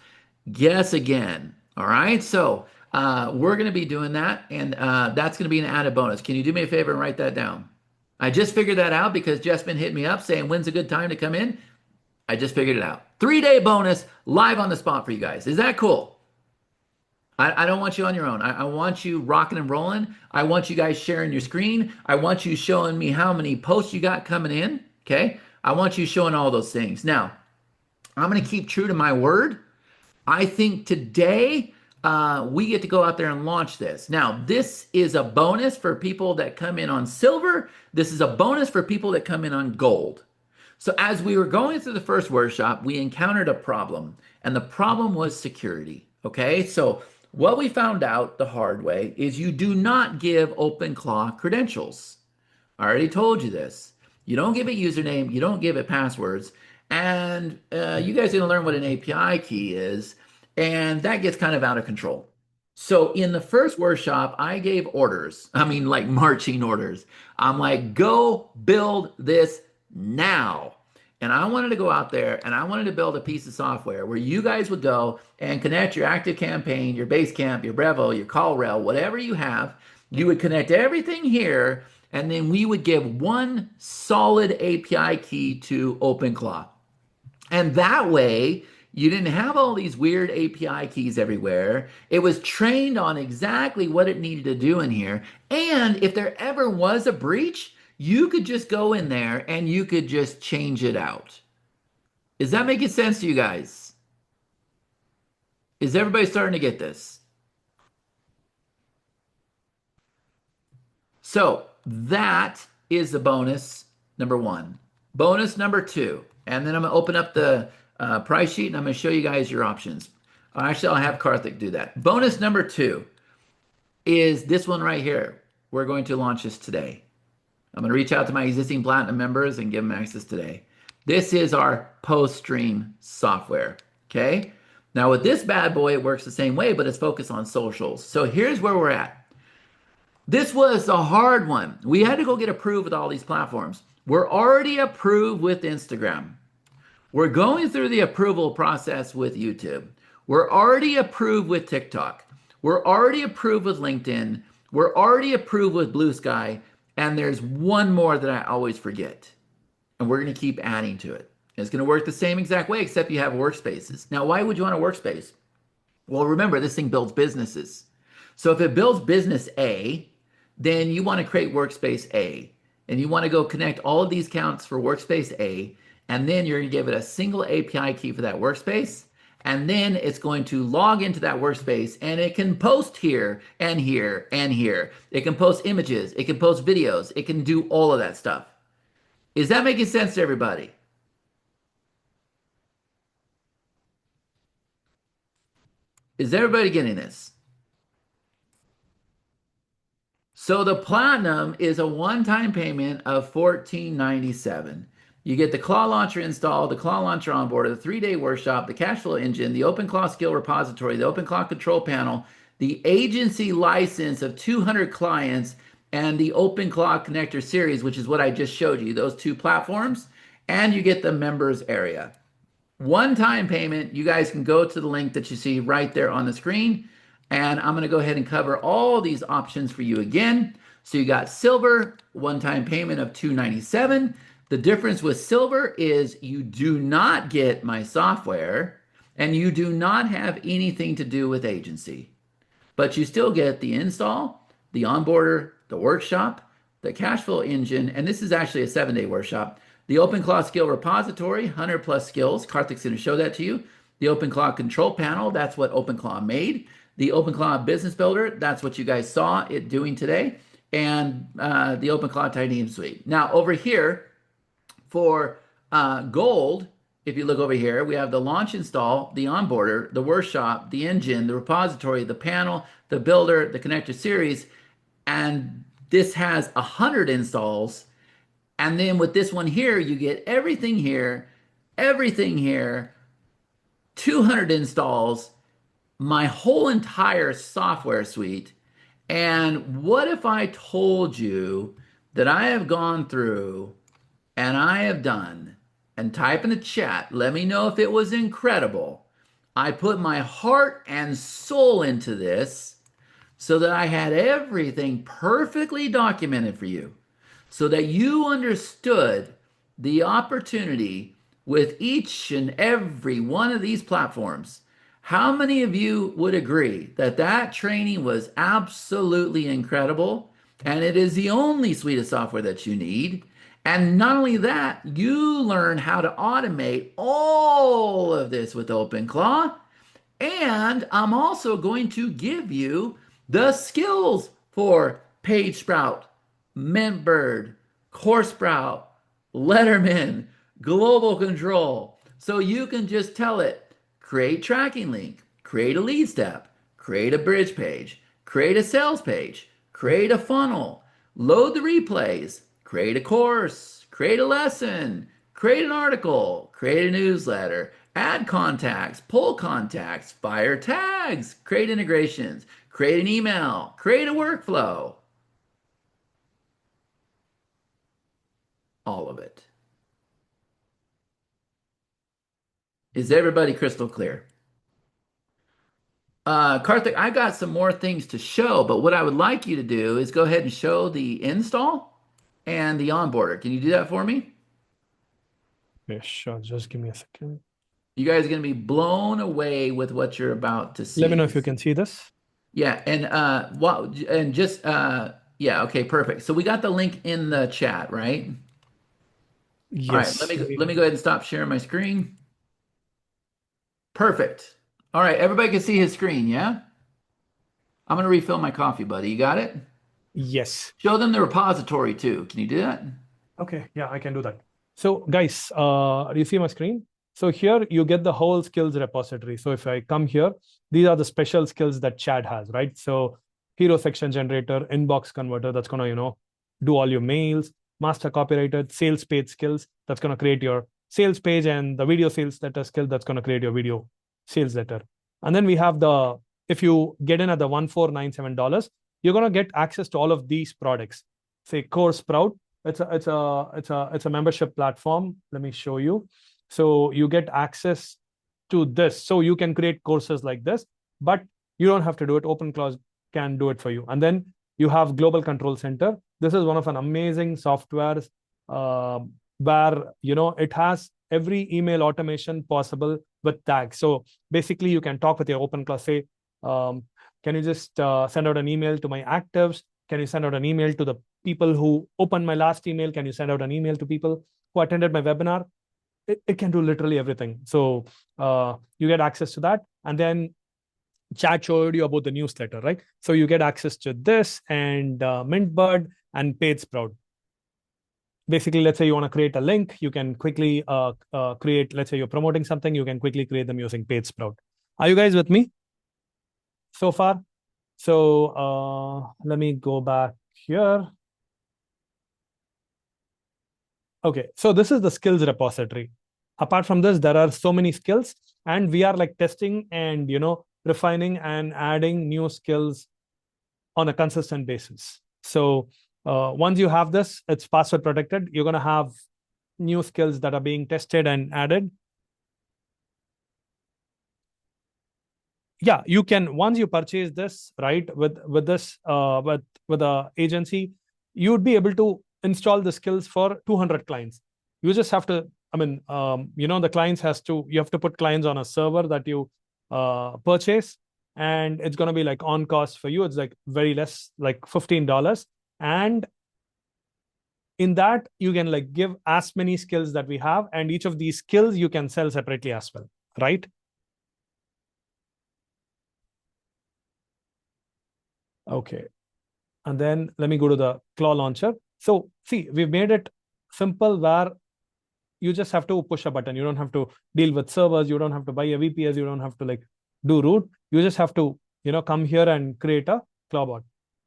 guess again. All right. So we're going to be doing that, and that's going to be an added bonus. Can you do me a favor and write that down? I just figured that out because Jeff's been hitting me up saying, "When's a good time to come in?" I just figured it out. 3-day bonus live on the spot for you guys. Is that cool? I don't want you on your own. I want you rocking and rolling. I want you guys sharing your screen. I want you showing me how many posts you got coming in. Okay. I want you showing all those things. Now, I'm going to keep true to my word. I think today we get to go out there and launch this. Now, this is a bonus for people that come in on silver. This is a bonus for people that come in on gold. So, as we were going through the first workshop, we encountered a problem, and the problem was security. Okay, so what we found out the hard way is you do not give OpenClaw credentials. I already told you this. You don't give it username, you don't give it passwords, and you guys are going to learn what an API key is, and that gets kind of out of control. So in the first workshop, I gave orders. I mean, like marching orders. I'm like, go build this now. And I wanted to go out there and I wanted to build a piece of software where you guys would go and connect your Active Campaign, your Basecamp, your Brevo, your CallRail, whatever you have. You would connect everything here, and then we would give one solid API key to OpenClaw. And that way, you didn't have all these weird API keys everywhere. It was trained on exactly what it needed to do in here. And if there ever was a breach, you could just go in there and you could just change it out. Is that making sense to you guys? Is everybody starting to get this? So that is the bonus number one. Bonus number two, and then I'm gonna open up the price sheet and I'm gonna show you guys your options. Actually, I'll have Karthik do that. Bonus number two is this one right here. We're going to launch this today. I'm gonna reach out to my existing platinum members and give them access today. This is our post-stream software, okay? Now with this bad boy, it works the same way, but it's focused on socials. So here's where we're at. This was a hard one. We had to go get approved with all these platforms. We're already approved with Instagram. We're going through the approval process with YouTube. We're already approved with TikTok. We're already approved with LinkedIn. We're already approved with Blue Sky, and there's one more that I always forget. And we're going to keep adding to it. It's going to work the same exact way, except you have workspaces. Now, why would you want a workspace? Well, remember, this thing builds businesses. So if it builds business A, then you want to create workspace A. And you want to go connect all of these accounts for workspace A. And then you're going to give it a single API key for that workspace. And then it's going to log into that workspace and it can post here and here and here. It can post images. It can post videos. It can do all of that stuff. Is that making sense to everybody? Is everybody getting this? So the platinum is a one-time payment of $14.97. You get the Claw Launcher installed, the Claw Launcher on board, the 3-day workshop, the cash flow engine, the OpenClaw skill repository, the OpenClaw control panel, the agency license of 200 clients, and the OpenClaw connector series, which is what I just showed you, those two platforms, and you get the members area. One-time payment, you guys can go to the link that you see right there on the screen. And I'm going to go ahead and cover all these options for you again. So you got silver, one-time payment of $297. The difference with silver is you do not get my software and you do not have anything to do with agency. But you still get the install, the onboarder, the workshop, the cash flow engine, and this is actually a 7-day workshop. The OpenClaw skill repository, 100 plus skills. Karthik's going to show that to you. The OpenClaw control panel, that's what OpenClaw made. The OpenClaw Business Builder, that's what you guys saw it doing today. And the OpenClaw Titanium Suite. Now, over here for gold, if you look over here, we have the launch install, the onboarder, the workshop, the engine, the repository, the panel, the builder, the connector series. And this has 100 installs. And then with this one here, you get everything here, 200 installs, my whole entire software suite. And what if I told you that I have gone through and I have done, and type in the chat, let me know if it was incredible. I put my heart and soul into this so that I had everything perfectly documented for you, so that you understood the opportunity with each and every one of these platforms. How many of you would agree that that training was absolutely incredible and it is the only suite of software that you need? And not only that, you learn how to automate all of this with OpenClaw. And I'm also going to give you the skills for PageSprout, Mintbird, CoreSprout, Letterman, Global Control. So you can just tell it, create tracking link, create a lead step, create a bridge page, create a sales page, create a funnel, load the replays, create a course, create a lesson, create an article, create a newsletter, add contacts, pull contacts, fire tags, create integrations, create an email, create a workflow. All of it. Is everybody crystal clear? Karthik, I got some more things to show, but what I would like you to do is go ahead and show the install and the onboarder. Can you do that for me? Yeah, sure. Just give me a second. You guys are going to be blown away with what you're about to Let me see. know if you can see this. Yeah, and just yeah, okay, perfect. So we got the link in the chat, right? All right, Yes. let me go ahead and stop sharing my screen. Perfect. All right, everybody can see his screen, yeah? I'm gonna refill my coffee, buddy. You got it? Yes. Show them the repository too. Can you do that? Okay. Yeah, I can do that. So guys, do you see my screen? So here you get the whole skills repository. So if I come here, these are the special skills that Chad has, right? So hero section generator, inbox converter, that's gonna, do all your mails, master copywriter, sales page skills, that's gonna create your sales page, and the video sales letter skill, that's gonna create your video sales letter. And then we have if you get in at the $1497, you're gonna get access to all of these products. Say Core Sprout, it's a membership platform. Let me show you. So you get access to this. So you can create courses like this, but you don't have to do it. OpenClaw can do it for you. And then you have Global Control Center. This is one of an amazing softwares uh, where it has every email automation possible with tags. So basically, you can talk with your OpenClaw, say, can you just send out an email to my actives? Can you send out an email to the people who opened my last email? Can you send out an email to people who attended my webinar? It can do literally everything. So you get access to that. And then chat showed you about the newsletter, right? So you get access to this and Mintbird and Page Sprout. Basically, let's say you want to create a link, you can quickly create, let's say you're promoting something, you can quickly create them using Page Sprout. Are you guys with me so far? So let me go back here. Okay, so this is the skills repository. Apart from this, there are so many skills, and we are like testing and refining and adding new skills on a consistent basis. So once you have this, it's password protected. You're going to have new skills that are being tested and added. Yeah, you can, once you purchase this, right, with this with the agency, you would be able to install the skills for 200 clients. You just have to, I mean, the clients you have to put clients on a server that you purchase, and it's going to be like on cost for you. It's like very less, like $15. And in that, you can like give as many skills that we have, and each of these skills you can sell separately as well, right? Okay. And then let me go to the Claw launcher. So see, we've made it simple where you just have to push a button. You don't have to deal with servers. You don't have to buy a VPS. You don't have to like do root. You just have to, come here and create a Clawbot.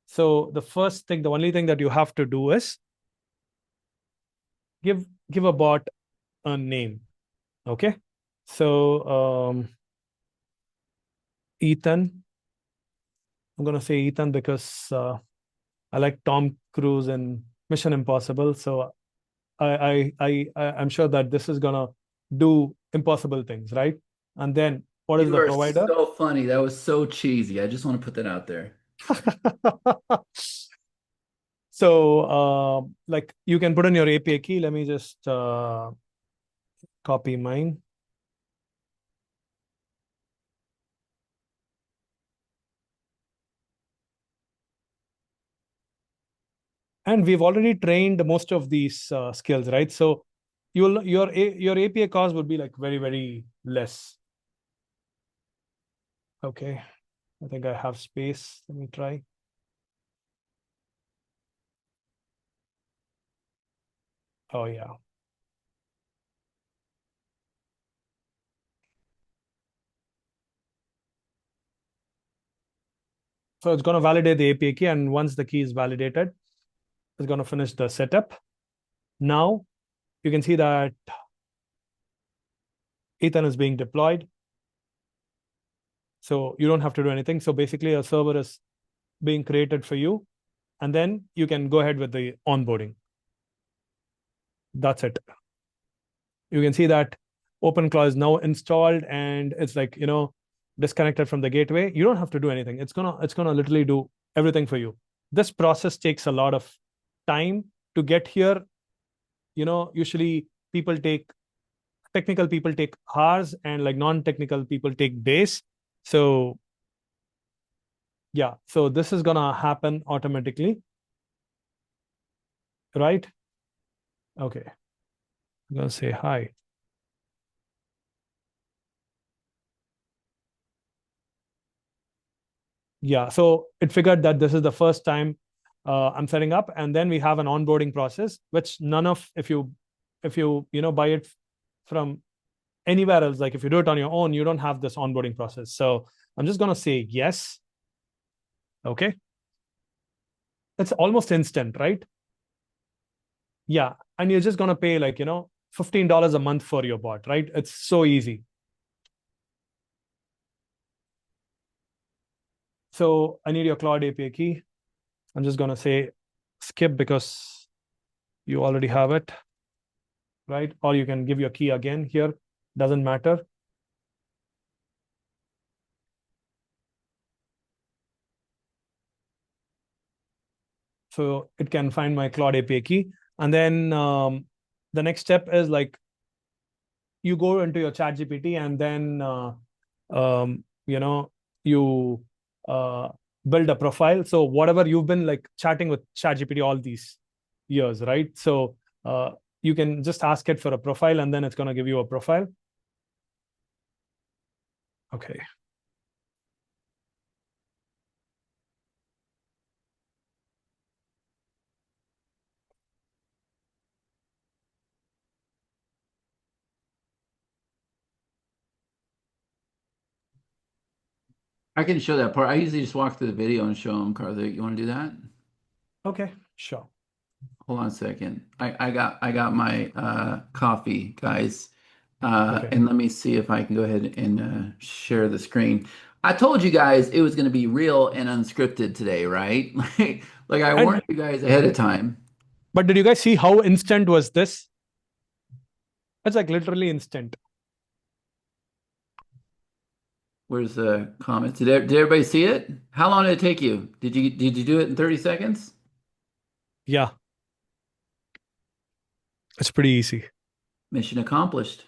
So the first thing, the only thing that you have to do is give a bot a name. Okay. So Ethan, I'm gonna say Ethan because I like Tom Cruise and Mission Impossible. So I'm sure that this is gonna do impossible things, right? And then what is You the are provider? so funny. That was so cheesy. I just want to put that out there. So like you can put in your API key. Let me just copy mine. And we've already trained most of these skills, right? So your API cost would be like very, very less. Okay. I think I have space. Let me try. Oh yeah. So it's going to validate the API key. And once the key is validated, it's going to finish the setup. Now you can see that Ethan is being deployed. So you don't have to do anything. So basically a server is being created for you. And then you can go ahead with the onboarding. That's it. You can see that OpenClaw is now installed and it's like, disconnected from the gateway. You don't have to do anything. It's gonna literally do everything for you. This process takes a lot of time to get here. Usually technical people take hours and like non-technical people take days. So yeah, so this is gonna happen automatically, right? Okay, I'm gonna say hi. Yeah, so it figured that this is the first time I'm setting up, and then we have an onboarding process, which none of if you buy it from anywhere else, like if you do it on your own, you don't have this onboarding process. So I'm just gonna say yes. Okay, it's almost instant, right? Yeah, and you're just gonna pay like $15 a month for your bot, right? It's so easy. So I need your Cloud API key. I'm just gonna say skip because you already have it, right? Or you can give your key again here. Doesn't matter. So it can find my Claude API key. And then the next step is like you go into your chat GPT and then you know, you build a profile. So whatever you've been like chatting with chat GPT all these years, right? So uh, you can just ask it for a profile and then it's going to give you a profile. Okay. I can show that part. I usually just walk through the video and show them, Karthik. You want to do that? Okay, sure. Hold on a second. I got my coffee, guys. Okay. And let me see if I can go ahead and share the screen. I told you guys it was going to be real and unscripted today, right? Like I And warned you guys ahead of time. but did you guys see how instant was this? It's like literally instant. Where's the comments? Did everybody see it? How long did it take you? Did you do it in 30 seconds? Yeah, it's pretty easy. Mission accomplished.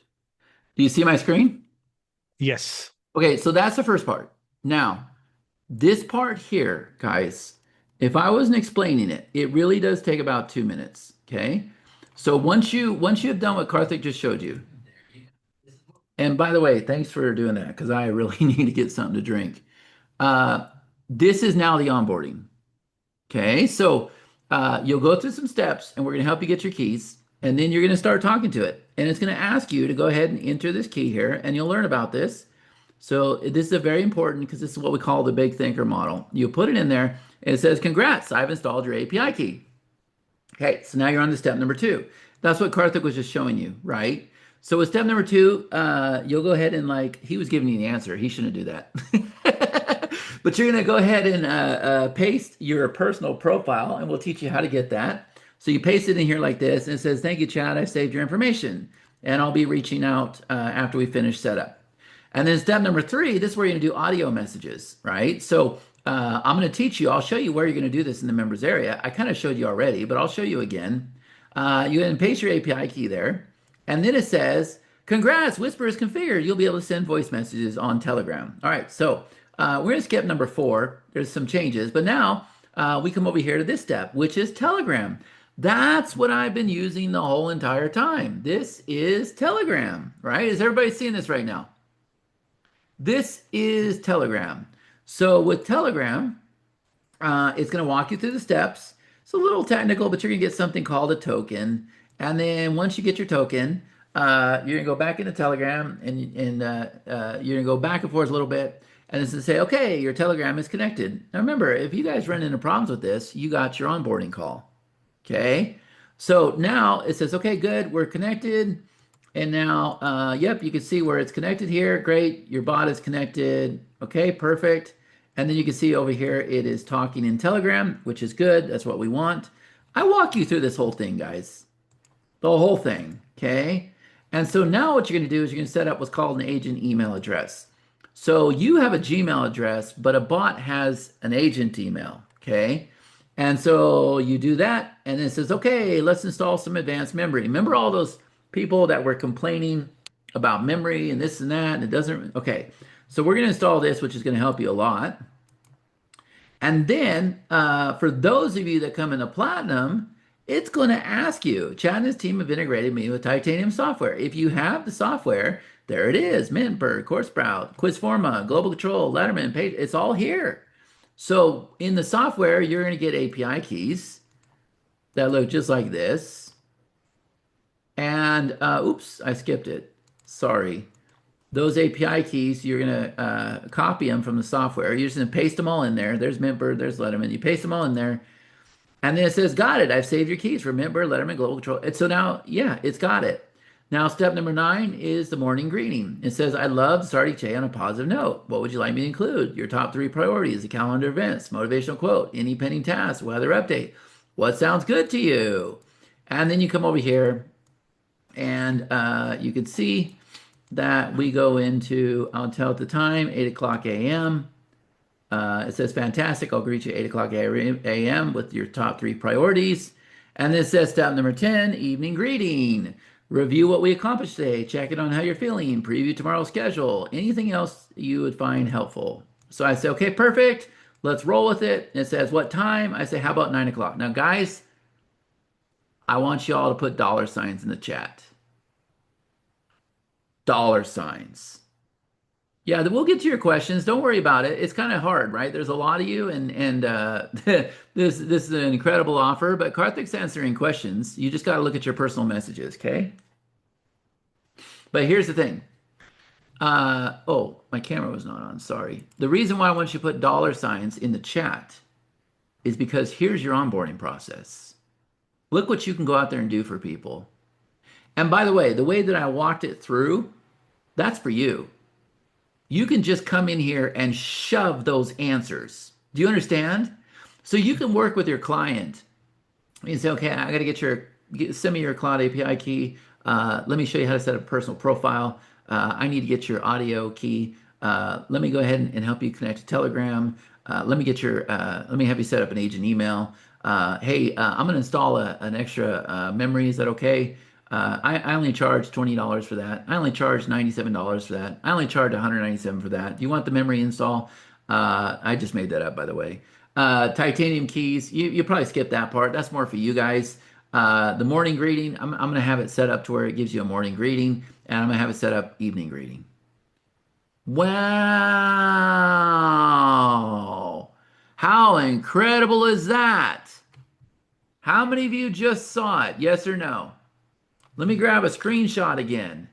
Do you see my screen? Yes. Okay, so that's the first part. Now, this part here, guys, if I wasn't explaining it, it really does take about 2 minutes. Okay. So once you have done what Karthik just showed you, and by the way, thanks for doing that because I really need to get something to drink. Uh, this is now the onboarding. Okay, so you'll go through some steps and we're going to help you get your keys. And then you're going to start talking to it. And it's going to ask you to go ahead and enter this key here, and you'll learn about this. So this is a very important because this is what we call the big thinker model. You put it in there and it says, Congrats, I've installed your API key. Okay, so now you're on to step number two. That's what Karthik was just showing you, right? So with step number two, you'll go ahead and like, he was giving you the answer. He shouldn't do that. But you're gonna go ahead and paste your personal profile and we'll teach you how to get that. So you paste it in here like this and it says, thank you, Chad, I saved your information. And I'll be reaching out after we finish setup. And then step number three, this is where you're going to do audio messages, right? So I'm going to teach you, I'll show you where you're going to do this in the members area. I kind of showed you already, but I'll show you again. You can paste your API key there. And then it says, congrats, Whisper is configured. You'll be able to send voice messages on Telegram. All right, so we're going to skip number four. There's some changes, but now we come over here to this step, which is Telegram. That's what I've been using the whole entire time. This is Telegram, right? Is everybody seeing this right now? This is Telegram. So with Telegram, it's going to walk you through the steps. It's a little technical, but you're going to get something called a token. And then once you get your token, you're going to go back into Telegram and you're going to go back and forth a little bit. And it's going to say, okay, your Telegram is connected. Now remember, if you guys run into problems with this, you got your onboarding call. Okay. So now it says, okay, good, we're connected. And now, yep, you can see where it's connected here. Great. Your bot is connected. Okay, perfect. And then you can see over here, it is talking in Telegram, which is good. That's what we want. I walk you through this whole thing, guys. The whole thing. Okay. And so now what you're going to do is you're going to set up what's called an agent email address. So you have a Gmail address, but a bot has an agent email. Okay. And so you do that, and then it says, okay, let's install some advanced memory. Remember all those people that were complaining about memory and this and that, and it doesn't, okay. So we're going to install this, which is going to help you a lot. And then for those of you that come into Platinum, it's going to ask you, Chad and his team have integrated me with Titanium software. If you have the software, there it is, Mintbird, CoreSprout, Quizforma, Global Control, Letterman, Page, it's all here. So in the software, you're going to get API keys that look just like this. And oops, I skipped it. Sorry. Those API keys, you're going to copy them from the software. You're just going to paste them all in there. There's Mintbird, there's Letterman. You paste them all in there. And then it says, got it. I've saved your keys for Mintbird, Letterman, Global Control. And so now, yeah, it's got it. Now, step number 9 is the morning greeting. It says, I love starting each day on a positive note. What would you like me to include? Your top 3 priorities, the calendar events, motivational quote, any pending tasks, weather update. What sounds good to you? And then you come over here and you can see that we go into, I'll tell it the time, 8 o'clock a.m. It says, fantastic. I'll greet you 8 o'clock a.m. with your top three priorities. And then it says, step number 10, evening greeting. Review what we accomplished today. Check it on how you're feeling. Preview tomorrow's schedule. Anything else you would find helpful. So I say, okay, perfect. Let's roll with it. And it says, what time? I say, how about 9 o'clock? Now, guys, I want you all to put dollar signs in the chat. Dollar signs. Yeah, we'll get to your questions. Don't worry about it. It's kind of hard, right? There's a lot of you, and this is an incredible offer. But Karthik's answering questions. You just got to look at your personal messages, okay? But here's the thing. Oh, my camera was not on. Sorry. The reason why I want you to put dollar signs in the chat is because here's your onboarding process. Look what you can go out there and do for people. And by the way that I walked it through, that's for you. You can just come in here and shove those answers. Do you understand? So you can work with your client. You say, okay, I got to send me your cloud API key. Let me show you how to set up a personal profile. I need to get your audio key. Let me go ahead and help you connect to Telegram. Let me have you set up an agent email. Hey, I'm going to install an extra memory. Is that okay? I only charge $20 for that. I only charge $97 for that. I only charge $197 for that. Do you want the memory install? I just made that up, by the way. Titanium keys, you probably skip that part. That's more for you guys. The morning greeting, I'm going to have it set up to where it gives you a morning greeting, and I'm going to have it set up evening greeting. Wow. How incredible is that? How many of you just saw it? Yes or no? Let me grab a screenshot again.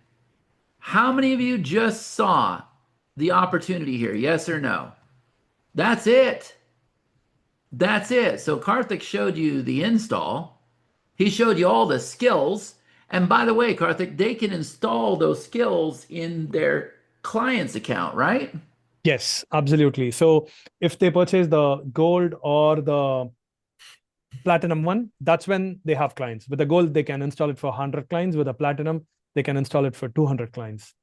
How many of you just saw the opportunity here? Yes or no? That's it. That's it. So Karthik showed you the install. He showed you all the skills. And by the way, Karthik, they can install those skills in their client's account, right? Yes, absolutely. So if they purchase the gold or the platinum one, that's when they have clients. With the gold, they can install it for 100 clients. With the platinum, they can install it for 200 clients.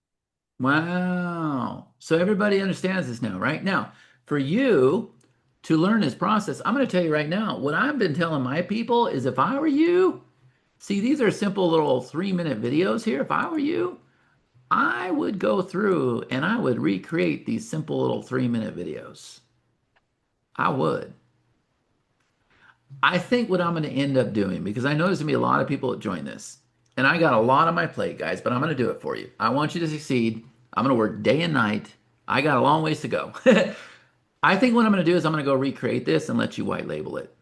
Wow. So everybody understands this now, right? Now, for you to learn this process, I'm going to tell you right now, what I've been telling my people is if I were you, see, these are simple little 3-minute videos here. If I were you, I would go through and I would recreate these simple little 3-minute videos. I would. I think what I'm going to end up doing, because I know there's going to be a lot of people that join this, and I got a lot on my plate, guys, but I'm going to do it for you. I want you to succeed. I'm going to work day and night. I got a long ways to go. I think what I'm going to do is I'm going to go recreate this and let you white label it.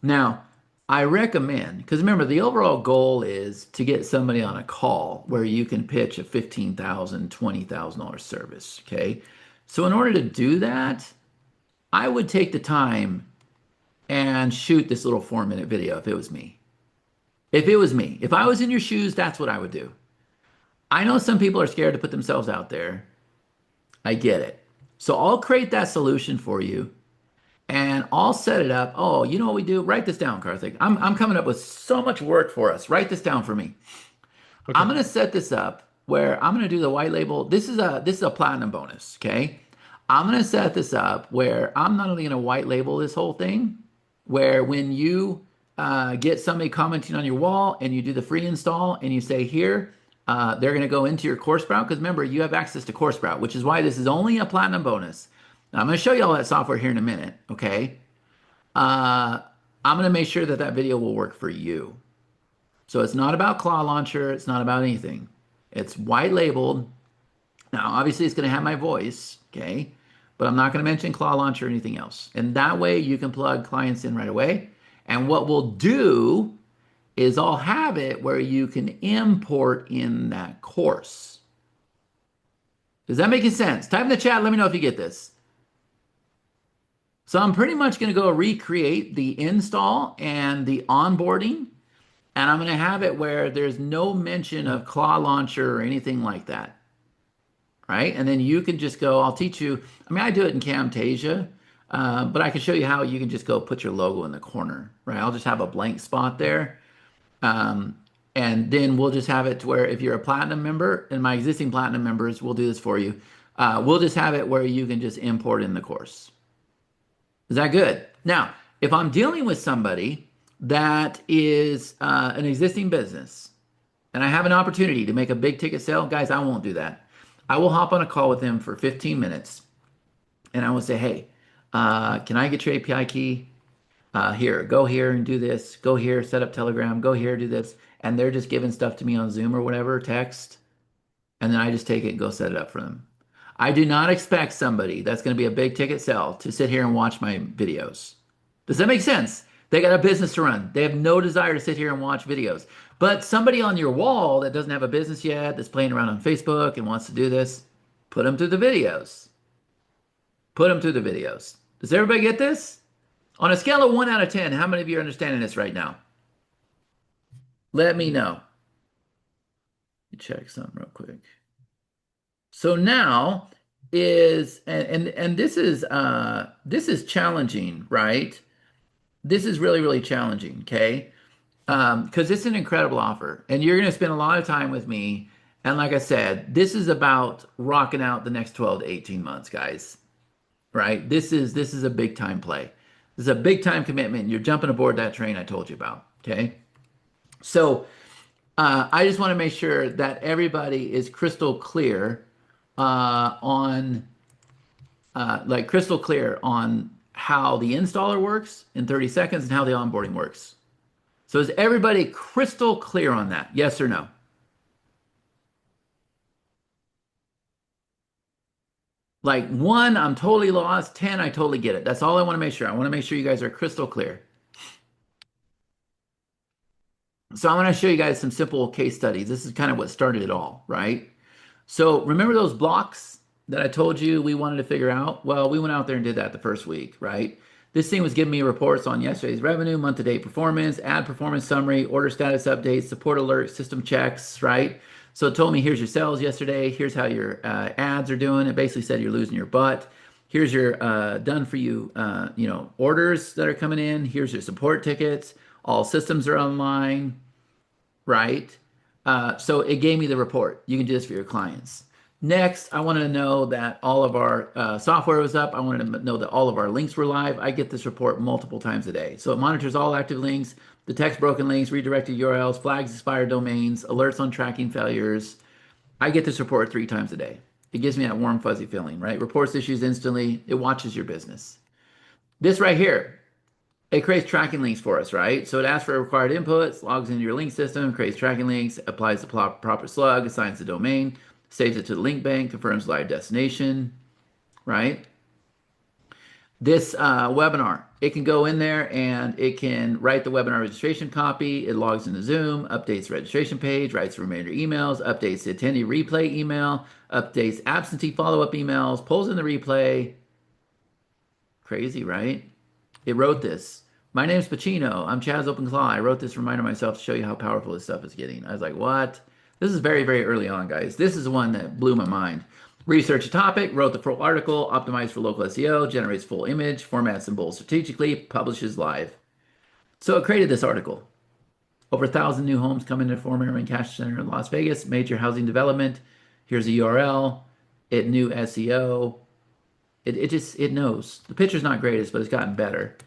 Now, I recommend, because remember, the overall goal is to get somebody on a call where you can pitch a $15,000, $20,000 service. Okay. So, in order to do that, I would take the time and shoot this little 4-minute video if it was me. If it was me, if I was in your shoes, that's what I would do. I know some people are scared to put themselves out there. I get it. So I'll create that solution for you and I'll set it up. Oh, you know what we do? Write this down, Karthik. I'm coming up with so much work for us. Write this down for me. I'm Okay. going to set this up where I'm going to do the white label. This is a platinum bonus, okay? I'm going to set this up where I'm not only going to white label this whole thing, where when you get somebody commenting on your wall and you do the free install and you say here, they're going to go into your course sprout because remember you have access to course sprout, which is why this is only a platinum bonus. Now, I'm going to show you all that software here in a minute, okay? Uh, I'm going to make sure that that video will work for you. So it's not about Claw Launcher. It's not about anything. It's white labeled. Now, obviously, it's going to have my voice, okay? But I'm not going to mention Claw Launcher or anything else. And that way, you can plug clients in right away. And what we'll do is I'll have it where you can import in that course. Does that make sense? Type in the chat. Let me know if you get this. So I'm pretty much going to go recreate the install and the onboarding. And I'm going to have it where there's no mention of Claw Launcher or anything like that. Right? And then you can just go, I'll teach you. I mean, I do it in Camtasia, but I can show you how you can just go put your logo in the corner, right? I'll just have a blank spot there. And then we'll just have it to where if you're a platinum member, and my existing platinum members will do this for you. We'll just have it where you can just import in the course. Is that good? Now, if I'm dealing with somebody that is an existing business and I have an opportunity to make a big ticket sale, guys, I won't do that. I will hop on a call with them for 15 minutes and I will say, hey, can I get your API key? Here, go here and do this. Go here, set up Telegram. Go here, do this. And they're just giving stuff to me on Zoom or whatever, text. And then I just take it and go set it up for them. I do not expect somebody that's going to be a big ticket sell to sit here and watch my videos. Does that make sense? They got a business to run. They have no desire to sit here and watch videos. But somebody on your wall that doesn't have a business yet, that's playing around on Facebook and wants to do this, put them through the videos. Put them through the videos. Does everybody get this? On a scale of 1 out of 10, how many of you are understanding this right now? Let me know. Let me check something real quick. So now is and this is challenging, right? This is really, really challenging, okay? Because it's an incredible offer, and you're going to spend a lot of time with me. And like I said, this is about rocking out the next 12 to 18 months, guys. Right? This is a big time play. This is a big time commitment. You're jumping aboard that train I told you about. Okay. So I just want to make sure that everybody is crystal clear on like crystal clear on how the installer works in 30 seconds and how the onboarding works. So is everybody crystal clear on that? Yes or no? Like 1, I'm totally lost. 10, I totally get it. That's all I want to make sure. I want to make sure you guys are crystal clear. So I want to show you guys some simple case studies. This is kind of what started it all, right? So remember those blocks that I told you we wanted to figure out? Well, we went out there and did that the first week, right? This thing was giving me reports on yesterday's revenue, month-to-date performance, ad performance summary, order status updates, support alerts, system checks, right? So it told me here's your sales yesterday, here's how your ads are doing. It basically said you're losing your butt. Here's your done for you, orders that are coming in. Here's your support tickets. All systems are online, right? So it gave me the report. You can do this for your clients. Next, I wanted to know that all of our software was up. I wanted to know that all of our links were live. I get this report multiple times a day. So it monitors all active links, detects broken links, redirected URLs, flags expired domains, alerts on tracking failures. I get this report 3 times a day. It gives me that warm, fuzzy feeling, right? Reports issues instantly. It watches your business. This right here, it creates tracking links for us, right? So it asks for required inputs, logs into your link system, creates tracking links, applies the proper slug, assigns the domain, saves it to the link bank, confirms live destination, right? This webinar, it can go in there and it can write the webinar registration copy. It logs into Zoom, updates the registration page, writes reminder emails, updates the attendee replay email, updates absentee follow-up emails, pulls in the replay. Crazy, right? It wrote this. My name's Pacino. I'm Chaz OpenClaw. I wrote this reminder myself to show you how powerful this stuff is getting. I was like, what? This is very, very early on, guys. This is the one that blew my mind. Research a topic, wrote the full article, optimized for local SEO, generates full image, formats and bold strategically, publishes live. So it created this article. Over 1,000 new homes come into former Main Cash Center in Las Vegas, major housing development. Here's a URL. It knew SEO. It knows. The picture's not greatest, but it's gotten better.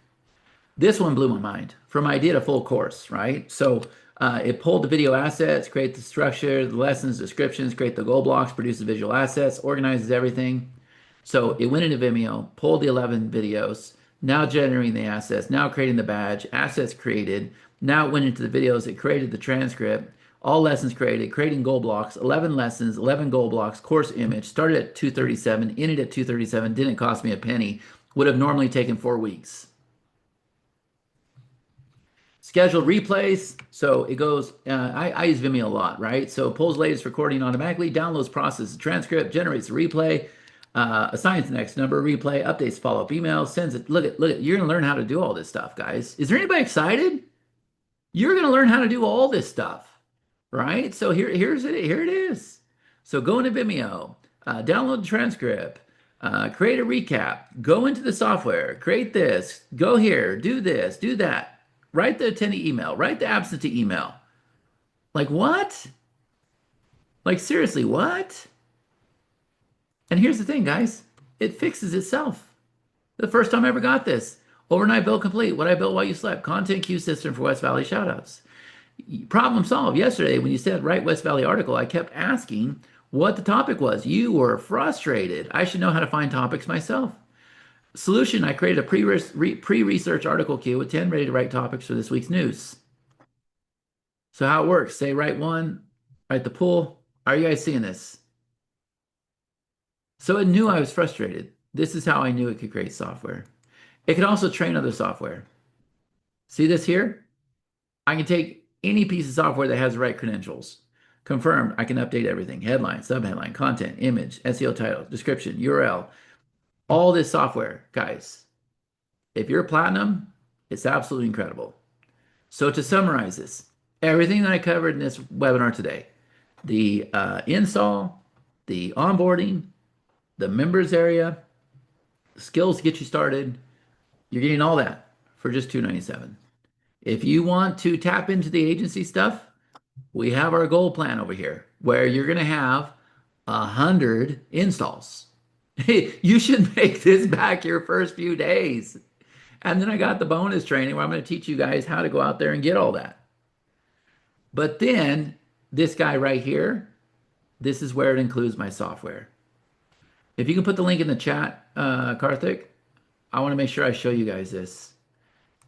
This one blew my mind. From idea to full course, right? So it pulled the video assets, create the structure, the lessons, descriptions, create the goal blocks, produce the visual assets, organizes everything. So it went into Vimeo, pulled the 11 videos, now generating the assets, now creating the badge, assets created. Now it went into the videos, it created the transcript, all lessons created, creating goal blocks, 11 lessons, 11 goal blocks, course image, started at 237, ended at 237, didn't cost me a penny, would have normally taken 4 weeks. Scheduled replays. So it goes, I use Vimeo a lot, right? So it pulls latest recording automatically, downloads, processes the transcript, generates a replay, assigns the next number, replay, updates follow-up emails, sends it. Look at, you're going to learn how to do all this stuff, guys. Is there anybody excited? You're going to learn how to do all this stuff, right? So here it is. So go into Vimeo, download the transcript, create a recap, go into the software, create this, go here, do this, do that. Write the attendee email, write the absentee email. Like what? Like seriously, what? And here's the thing, guys, it fixes itself. The first time I ever got this. Overnight build complete. What I built while you slept. Content queue system for West Valley shoutouts. Problem solved. Yesterday, when you said write West Valley article, I kept asking what the topic was. You were frustrated. I should know how to find topics myself. Solution, I created a pre-research article queue with 10 ready to write topics for this week's news. So how it works, say write one, write the pool. Are you guys seeing this? So it knew I was frustrated. This is how I knew it could create software. It can also train other software. See this here? I can take any piece of software that has the right credentials. Confirmed, I can update everything. Headline, subheadline, content, image, SEO title, description, URL. All this software, guys. If you're platinum, it's absolutely incredible. So to summarize this, everything that I covered in this webinar today, the install, the onboarding, the members area, the skills to get you started, you're getting all that for just $297. If you want to tap into the agency stuff, we have our gold plan over here where you're going to have 100 installs. You should make this back your first few days. And then I got the bonus training where I'm going to teach you guys how to go out there and get all that. But then this guy right here, this is where it includes my software. If you can put the link in the chat, Karthik, I want to make sure I show you guys this.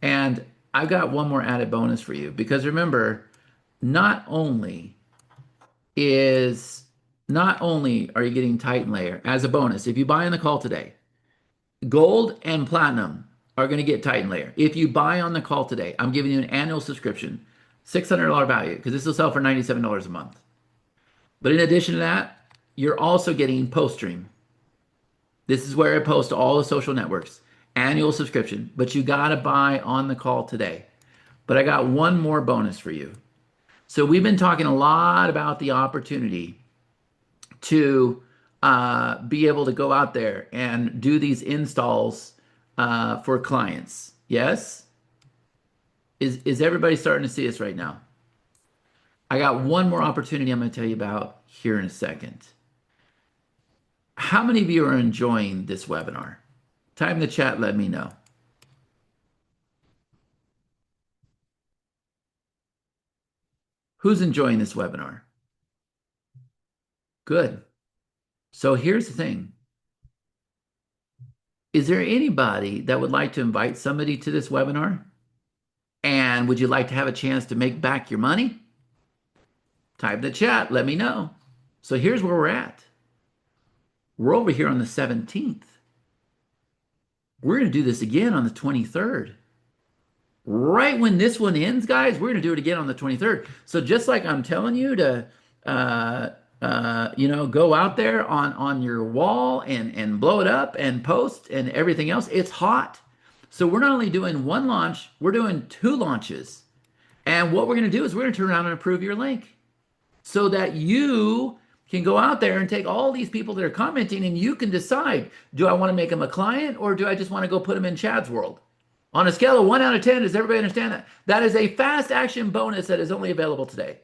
And I've got one more added bonus for you because remember, not only is not only are you getting Titan Layer as a bonus, if you buy on the call today, Gold and Platinum are going to get Titan Layer. If you buy on the call today, I'm giving you an annual subscription, $600 value, because this will sell for $97 a month. But in addition to that, you're also getting Post Stream. This is where I post to all the social networks, annual subscription, but you got to buy on the call today. But I got one more bonus for you. So we've been talking a lot about the opportunity to be able to go out there and do these installs for clients. Yes? Is everybody starting to see us right now? I got one more opportunity I'm going to tell you about here in a second. How many of you are enjoying this webinar? Type in the chat, let me know. Who's enjoying this webinar? Good. So here's the thing. Is there anybody that would like to invite somebody to this webinar? And would you like to have a chance to make back your money? Type in the chat, let me know. So here's where we're at. We're over here on the 17th. We're going to do this again on the 23rd. Right when this one ends, guys, we're going to do it again on the 23rd. So just like I'm telling you to, go out there on your wall and blow it up and post and everything else, it's hot. So we're not only doing one launch, we're doing two launches. And what we're going to do is we're going to turn around and approve your link so that you can go out there and take all these people that are commenting and you can decide, do I want to make them a client or do I just want to go put them in Chad's world? On a scale of 1 out of 10, does everybody understand that? That is a fast action bonus that is only available today.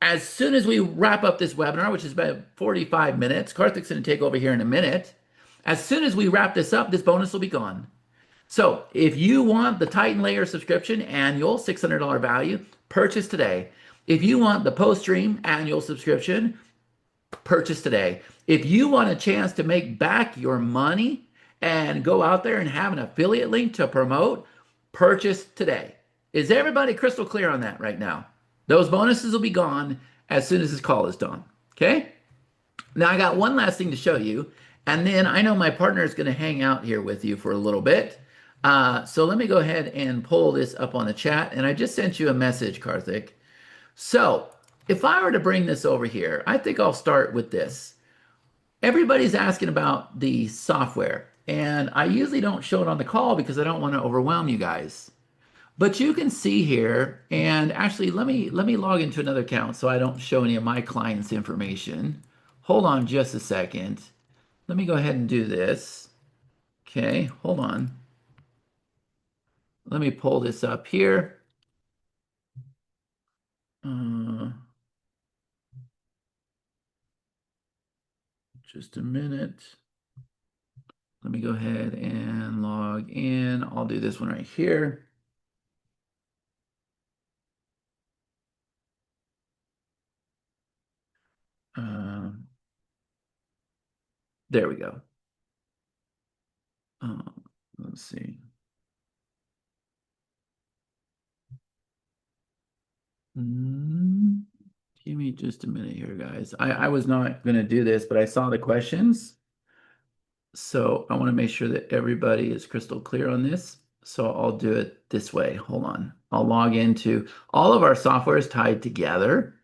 As soon as we wrap up this webinar, which is about 45 minutes, Karthik's going to take over here in a minute. As soon as we wrap this up, this bonus will be gone. So if you want the Titan Layer subscription annual, $600 value, purchase today. If you want the Post Stream annual subscription, purchase today. If you want a chance to make back your money and go out there and have an affiliate link to promote, purchase today. Is everybody crystal clear on that right now? Those bonuses will be gone as soon as this call is done. Okay? Now I got one last thing to show you, and then I know my partner is going to hang out here with you for a little bit. So let me go ahead and pull this up on the chat, and I just sent you a message, Karthik. So if I were to bring this over here, I think I'll start with this. Everybody's asking about the software, and I usually don't show it on the call because I don't want to overwhelm you guys. But you can see here, and actually let me log into another account so I don't show any of my clients' information. Hold on just a second. Let me go ahead and do this. Okay, hold on. Let me pull this up here. Just a minute. Let me go ahead and log in. I'll do this one right here. Um, there we go. Let's see. Mm, Give me just a minute here, guys. I was not going to do this, but I saw the questions. So I want to make sure that everybody is crystal clear on this. So I'll do it this way. Hold on. I'll log into all of our software is tied together.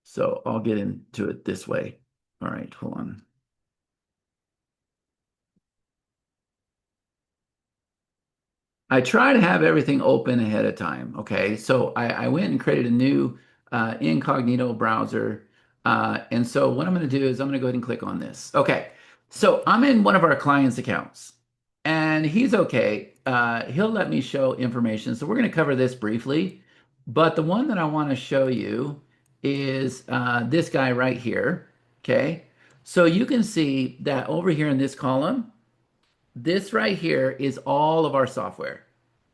So I'll get into it this way. All right, hold on. I try to have everything open ahead of time. Okay. So I went and created a new incognito browser. And so what I'm going to do is I'm going to go ahead and click on this. Okay. So I'm in one of our clients' accounts and he's okay. He'll let me show information. So we're going to cover this briefly. But the one that I want to show you is this guy right here. Okay. So you can see that over here in this column, this right here is all of our software.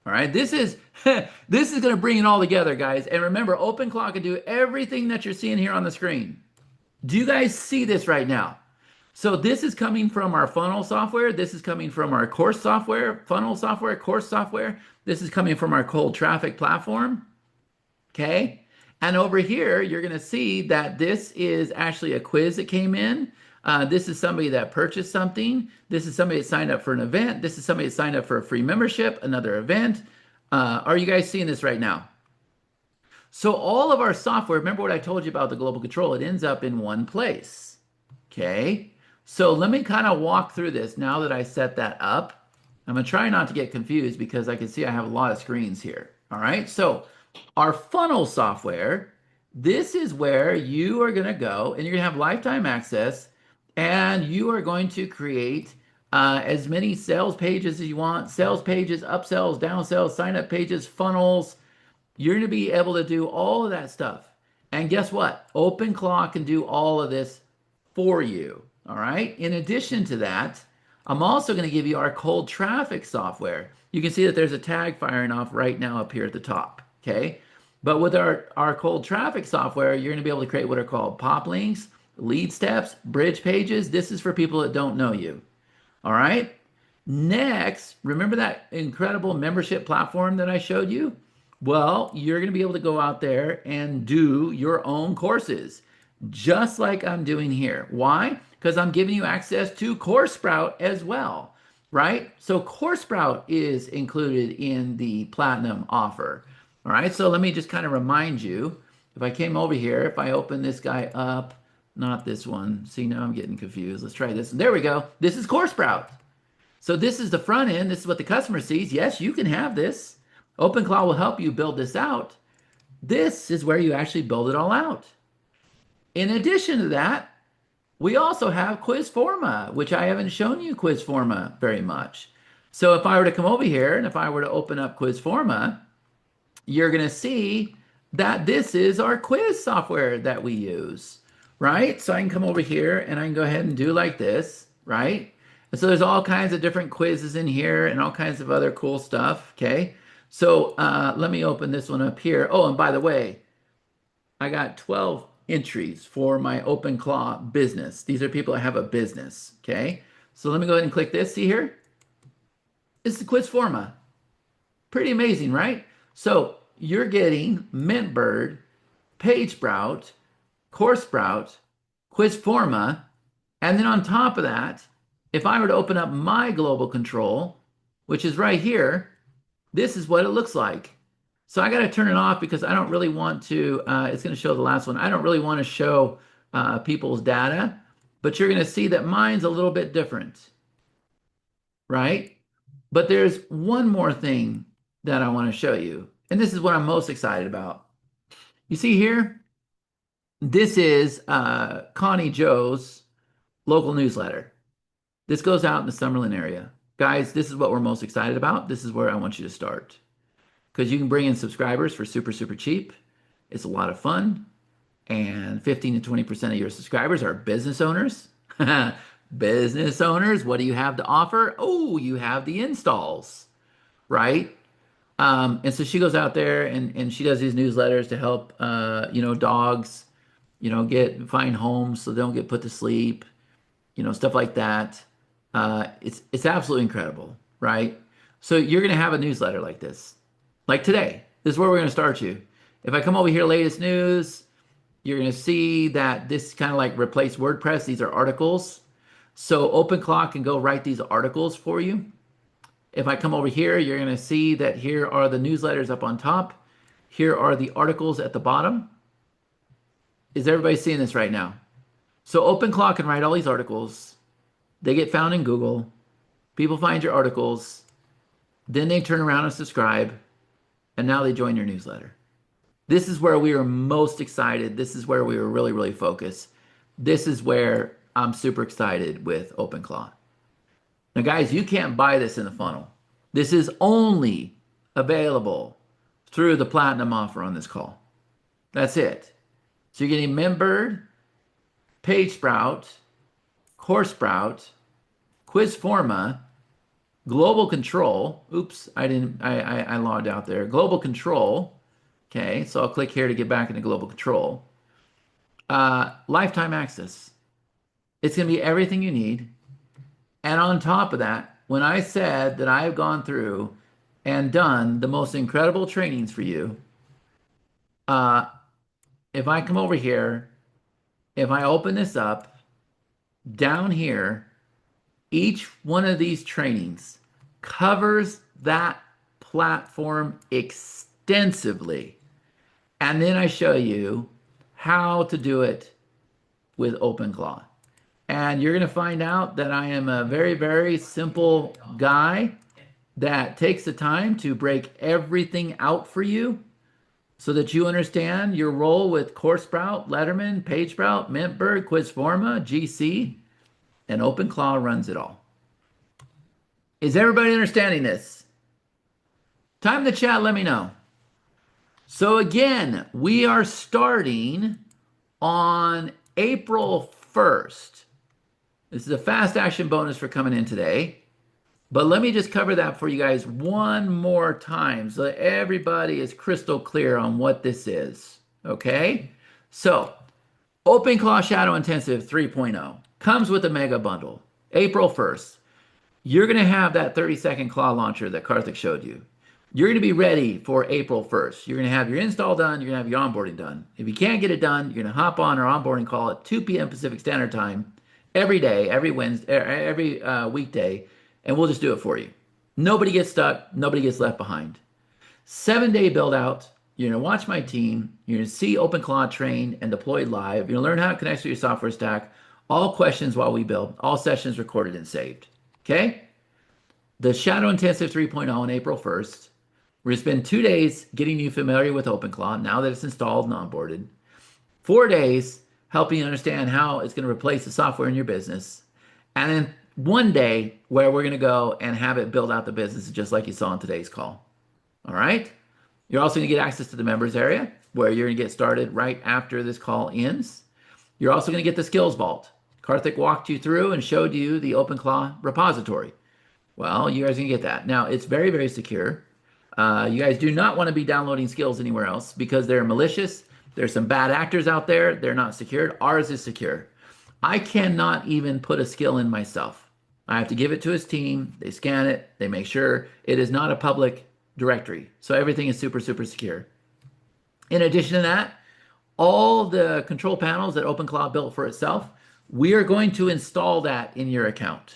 All right, this is this is going to bring it all together, guys. And remember, OpenClaw can do everything that you're seeing here on the screen. Do you guys see this right now? So this is coming from our funnel software. This is coming from our course software, funnel software, course software. This is coming from our cold traffic platform. Okay. And over here, you're going to see that this is actually a quiz that came in. This is somebody that purchased something. This is somebody that signed up for an event. This is somebody that signed up for a free membership, another event. Are you guys seeing this right now? So all of our software, remember what I told you about the global control, it ends up in one place. Okay. So let me kind of walk through this now that I set that up. I'm going to try not to get confused because I can see I have a lot of screens here. All right. So our funnel software, this is where you are going to go and you're going to have lifetime access and you are going to create as many sales pages as you want, sales pages, upsells, downsells, sign up pages, funnels. You're going to be able to do all of that stuff. And guess what? OpenClaw can do all of this for you. All right. In addition to that, I'm also going to give you our cold traffic software. You can see that there's a tag firing off right now up here at the top. Okay. But with our cold traffic software, you're going to be able to create what are called pop links, lead steps, bridge pages. This is for people that don't know you. All right. Next, remember that incredible membership platform that I showed you? Well, you're going to be able to go out there and do your own courses, just like I'm doing here. Why? Because I'm giving you access to CourseSprout as well, right? So CourseSprout is included in the Platinum offer. All right, so let me just kind of remind you, if I came over here, if I open this guy up, not this one. See, now I'm getting confused. Let's try this. There we go. This is CourseSprout. So this is the front end. This is what the customer sees. Yes, you can have this. OpenClaw will help you build this out. This is where you actually build it all out. In addition to that, we also have Quizforma, which I haven't shown you Quizforma very much. So if I were to come over here and if I were to open up Quizforma, you're going to see that this is our quiz software that we use, right? So I can come over here and I can go ahead and do like this, right? And so there's all kinds of different quizzes in here and all kinds of other cool stuff, okay? So let me open this one up here. Oh, and by the way, I got 12 entries for my OpenClaw business. These are people that have a business, okay? So let me go ahead and click this. See here? It's the Quizforma. Pretty amazing, right? So you're getting Mintbird, PageSprout, CourseSprout, Quizforma, and then on top of that, if I were to open up my global control, which is right here, this is what it looks like. So I got to turn it off because I don't really want to, it's going to show the last one. I don't really want to show people's data, but you're going to see that mine's a little bit different, right? But there's one more thing that I want to show you. And this is what I'm most excited about. You see here, this is Connie Joe's local newsletter. This goes out in the Summerlin area. Guys, this is what we're most excited about. This is where I want you to start because you can bring in subscribers for super, super cheap. It's a lot of fun. And 15 to 20% of your subscribers are business owners. Business owners, what do you have to offer? Oh, you have the installs, right? And so she goes out there and she does these newsletters to help, dogs, find homes so they don't get put to sleep, stuff like that. It's absolutely incredible, right? So you're gonna have a newsletter like this, like today. This is where we're gonna start you. If I come over here, latest news, you're gonna see that this kind of like replace WordPress. These are articles. So OpenClaw can go write these articles for you. If I come over here, you're gonna see that here are the newsletters up on top. Here are the articles at the bottom. Is everybody seeing this right now? So OpenClaw can write all these articles. They get found in Google. People find your articles. Then they turn around and subscribe. And now they join your newsletter. This is where we are most excited. This is where we were really, really focused. This is where I'm super excited with OpenClaw. Now, guys, you can't buy this in the funnel. This is only available through the platinum offer on this call. That's it. So you're getting Membird, PageSprout, CourseSprout, QuizForma, Global Control. Oops, I logged out there. Global Control. Okay, so I'll click here to get back into Global Control. Lifetime access. It's going to be everything you need. And on top of that, when I said that I've gone through and done the most incredible trainings for you, uh, if I come over here, if I open this up, down here, each one of these trainings covers that platform extensively. And then I show you how to do it with OpenClaw. And you're going to find out that I am a very, very simple guy that takes the time to break everything out for you so that you understand your role with CourseSprout, Letterman, PageSprout, Mintberg, QuizForma, GC, and OpenClaw runs it all. Is everybody understanding this? Time in the chat, let me know. So again, we are starting on April 1st. This is a fast action bonus for coming in today. But let me just cover that for you guys one more time so that everybody is crystal clear on what this is. Okay? So, OpenClaw Shadow Intensive 3.0 comes with a mega bundle. April 1st. You're going to have that 30-second claw launcher that Karthik showed you. You're going to be ready for April 1st. You're going to have your install done. You're going to have your onboarding done. If you can't get it done, you're going to hop on our onboarding call at 2 p.m. Pacific Standard Time every day, every Wednesday, every weekday, and we'll just do it for you. Nobody gets stuck. Nobody gets left behind. 7-day build out. You're going to watch my team. You're going to see OpenClaw trained and deployed live. You're going to learn how it connects to your software stack. All questions while we build. All sessions recorded and saved. Okay? The Shadow Intensive 3.0 on April 1st. We're going to spend 2 days getting you familiar with OpenClaw now that it's installed and onboarded. 4 days helping you understand how it's going to replace the software in your business. And then 1 day where we're going to go and have it build out the business just like you saw in today's call. All right? You're also going to get access to the members area where you're going to get started right after this call ends. You're also going to get the skills vault. Karthik walked you through and showed you the OpenClaw repository. Well, you guys can get that. Now, it's very, very secure. You guys do not want to be downloading skills anywhere else because they're malicious. There's some bad actors out there. They're not secured. Ours is secure. I cannot even put a skill in myself. I have to give it to his team. They scan it. They make sure it is not a public directory. So everything is super, super secure. In addition to that, all the control panels that OpenClaw built for itself, we are going to install that in your account.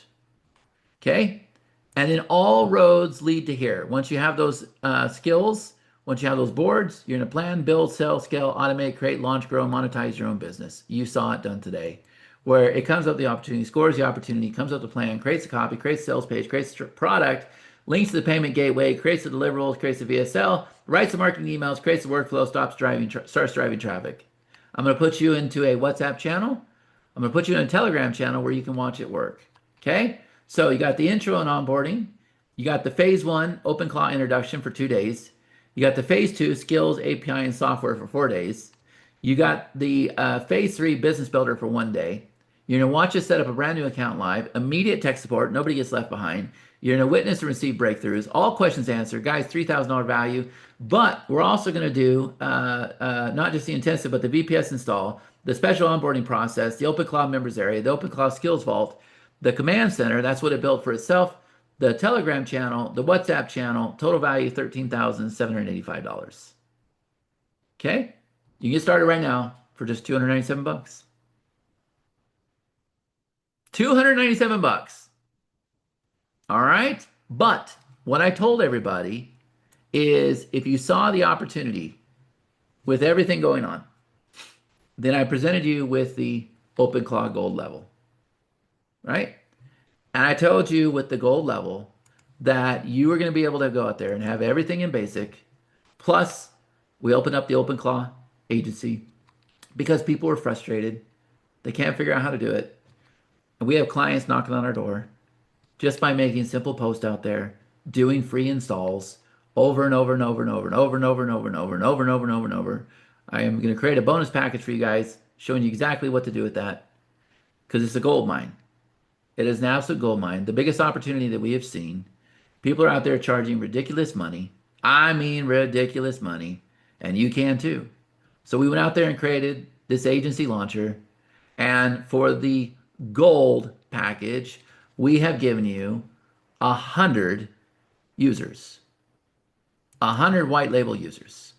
Okay? And then all roads lead to here. Once you have those skills, once you have those boards, you're going to plan, build, sell, scale, automate, create, launch, grow, monetize your own business. You saw it done today, where it comes up the opportunity, scores the opportunity, comes up the plan, creates a copy, creates a sales page, creates a product, links to the payment gateway, creates the deliverables, creates the VSL, writes the marketing emails, creates the workflow, starts driving traffic. I'm going to put you into a WhatsApp channel. I'm going to put you in a Telegram channel where you can watch it work. Okay? So you got the intro and onboarding. You got the phase 1 OpenClaw introduction for 2 days. You got the phase 2 skills, API, and software for 4 days. You got the phase three business builder for 1 day. You're going to watch us set up a brand new account live, immediate tech support, nobody gets left behind. You're going to witness and receive breakthroughs, all questions answered. Guys, $3,000 value. But we're also going to do not just the intensive, but the VPS install, the special onboarding process, the OpenClaw members area, the OpenClaw skills vault, the command center. That's what it built for itself. The Telegram channel, the WhatsApp channel, total value $13,785. Okay? You can get started right now for just 297 bucks. 297 bucks. All right? But what I told everybody is if you saw the opportunity with everything going on, then I presented you with the OpenClaw gold level, right? And I told you with the gold level that you were going to be able to go out there and have everything in basic. Plus, we opened up the OpenClaw agency because people were frustrated. They can't figure out how to do it. And we have clients knocking on our door just by making simple posts out there, doing free installs over and over and over and over and over and over and over and over and over and over and over and over. I am going to create a bonus package for you guys showing you exactly what to do with that because it's a gold mine. It is an absolute gold mine. The biggest opportunity that we have seen. People are out there charging ridiculous money. I mean, ridiculous money. And you can too. So we went out there and created this agency launcher. And for the gold package, we have given you 100 users, 100 white label users.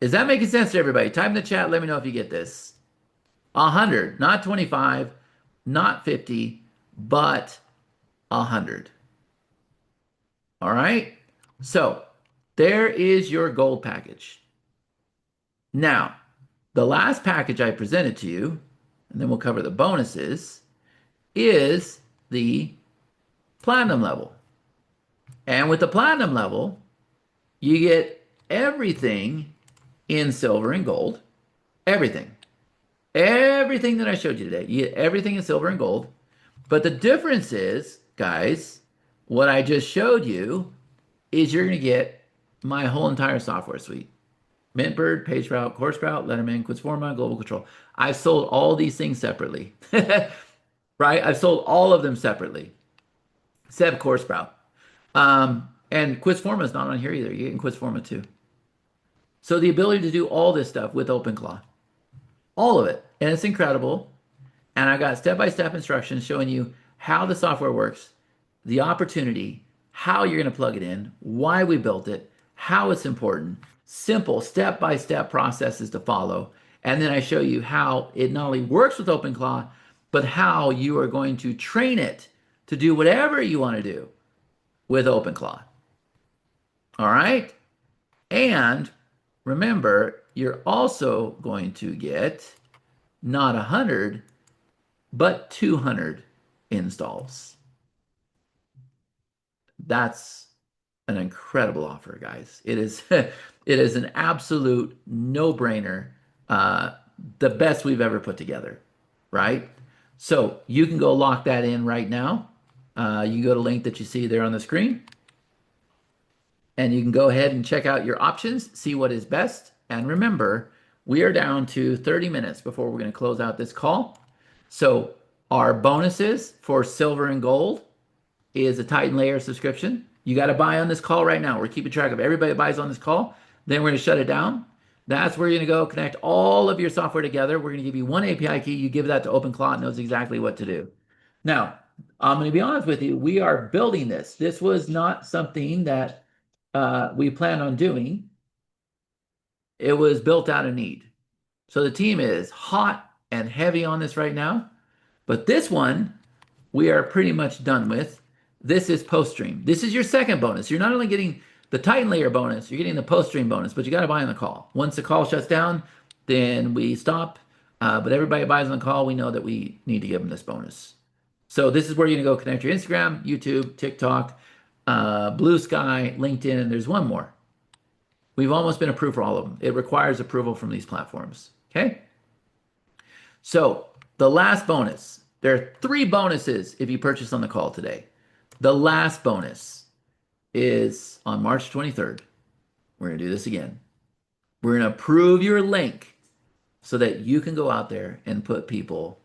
Is that making sense to everybody? Type in the chat. Let me know if you get this. 100, not 25, not 50, but 100. All right. So there is your gold package. Now, the last package I presented to you, and then we'll cover the bonuses, is the platinum level. And with the platinum level, you get everything in silver and gold. Everything. Everything that I showed you today. You get everything in silver and gold. But the difference is, guys, what I just showed you is you're going to get my whole entire software suite. Mintbird, PageSprout, CoreSprout, Letterman, Quizforma, Global Control. I've sold all these things separately, right? I've sold all of them separately, except CoreSprout. And Quizforma is not on here either. You get Quizforma too. So the ability to do all this stuff with OpenClaw, all of it, and it's incredible. And I got step-by-step instructions showing you how the software works, the opportunity, how you're going to plug it in, why we built it, how it's important, simple step-by-step processes to follow. And then I show you how it not only works with OpenClaw, but how you are going to train it to do whatever you want to do with OpenClaw. All right? And remember, you're also going to get not 100, but 200 installs. That's an incredible offer, guys. It is it is an absolute no-brainer, the best we've ever put together, right? So you can go lock that in right now. You can go to the link that you see there on the screen, and you can go ahead and check out your options, see what is best. And remember, we are down to 30 minutes before we're going to close out this call. So our bonuses for silver and gold is a Titan Layer subscription. You got to buy on this call right now. We're keeping track of everybody that buys on this call. Then we're going to shut it down. That's where you're going to go connect all of your software together. We're going to give you one API key. You give that to OpenClaw. It knows exactly what to do. Now, I'm going to be honest with you. We are building this. This was not something that we planned on doing. It was built out of need. So the team is hot and heavy on this right now. But this one, we are pretty much done with. This is post-stream. This is your second bonus. You're not only getting the Titan Layer bonus, you're getting the post-stream bonus, but you got to buy on the call. Once the call shuts down, then we stop. But everybody buys on the call. We know that we need to give them this bonus. So this is where you're going to go connect your Instagram, YouTube, TikTok, Blue Sky, LinkedIn, and there's one more. We've almost been approved for all of them. It requires approval from these platforms. Okay? So the last bonus, there are 3 bonuses if you purchase on the call today. The last bonus is on March 23rd. We're going to do this again. We're going to approve your link so that you can go out there and put people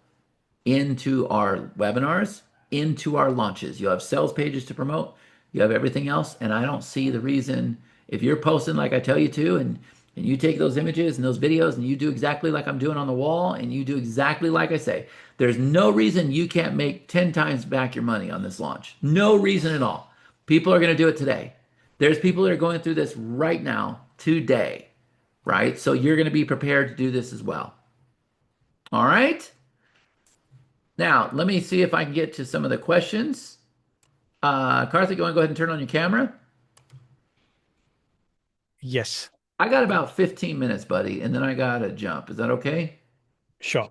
into our webinars, into our launches. You have sales pages to promote, you have everything else, and I don't see the reason if you're posting like I tell you to, and you take those images and those videos and you do exactly like I'm doing on the wall and you do exactly like I say, there's no reason you can't make 10 times back your money on this launch. No reason at all. People are going to do it today. There's people that are going through this right now, today, right? So you're going to be prepared to do this as well. All right? Now, let me see if I can get to some of the questions. Karthik, you want to go ahead and turn on your camera? Yes, I got about 15 minutes, buddy, and then I got to jump. Is that okay? sure.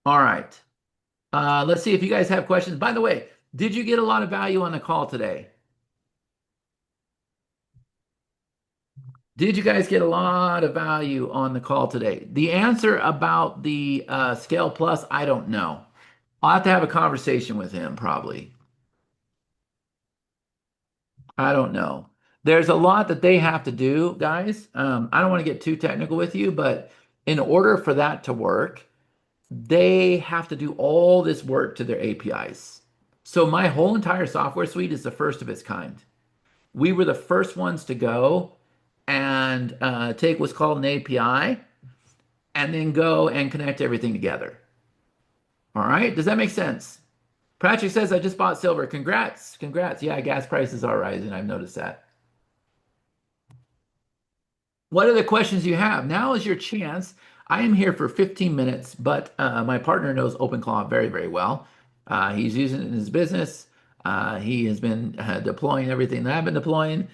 All right. Let's see if you guys have questions. By the way, did you get a lot of value on the call today? Did you guys get a lot of value on the call today? The answer about the Scale Plus, I don't know. I'll have to have a conversation with him probably. I don't know. There's a lot that they have to do, guys. I don't want to get too technical with you, but in order for that to work, they have to do all this work to their APIs. So my whole entire software suite is the first of its kind. We were the first ones to go and take what's called an API and then go and connect everything together. All right, does that make sense? Patrick says, I just bought silver. Congrats. Congrats. Yeah, gas prices are rising. I've noticed that. What are the questions you have? Now is your chance. I am here for 15 minutes, but my partner knows OpenClaw very, very well. He's using it in his business. He has been deploying everything that I've been deploying.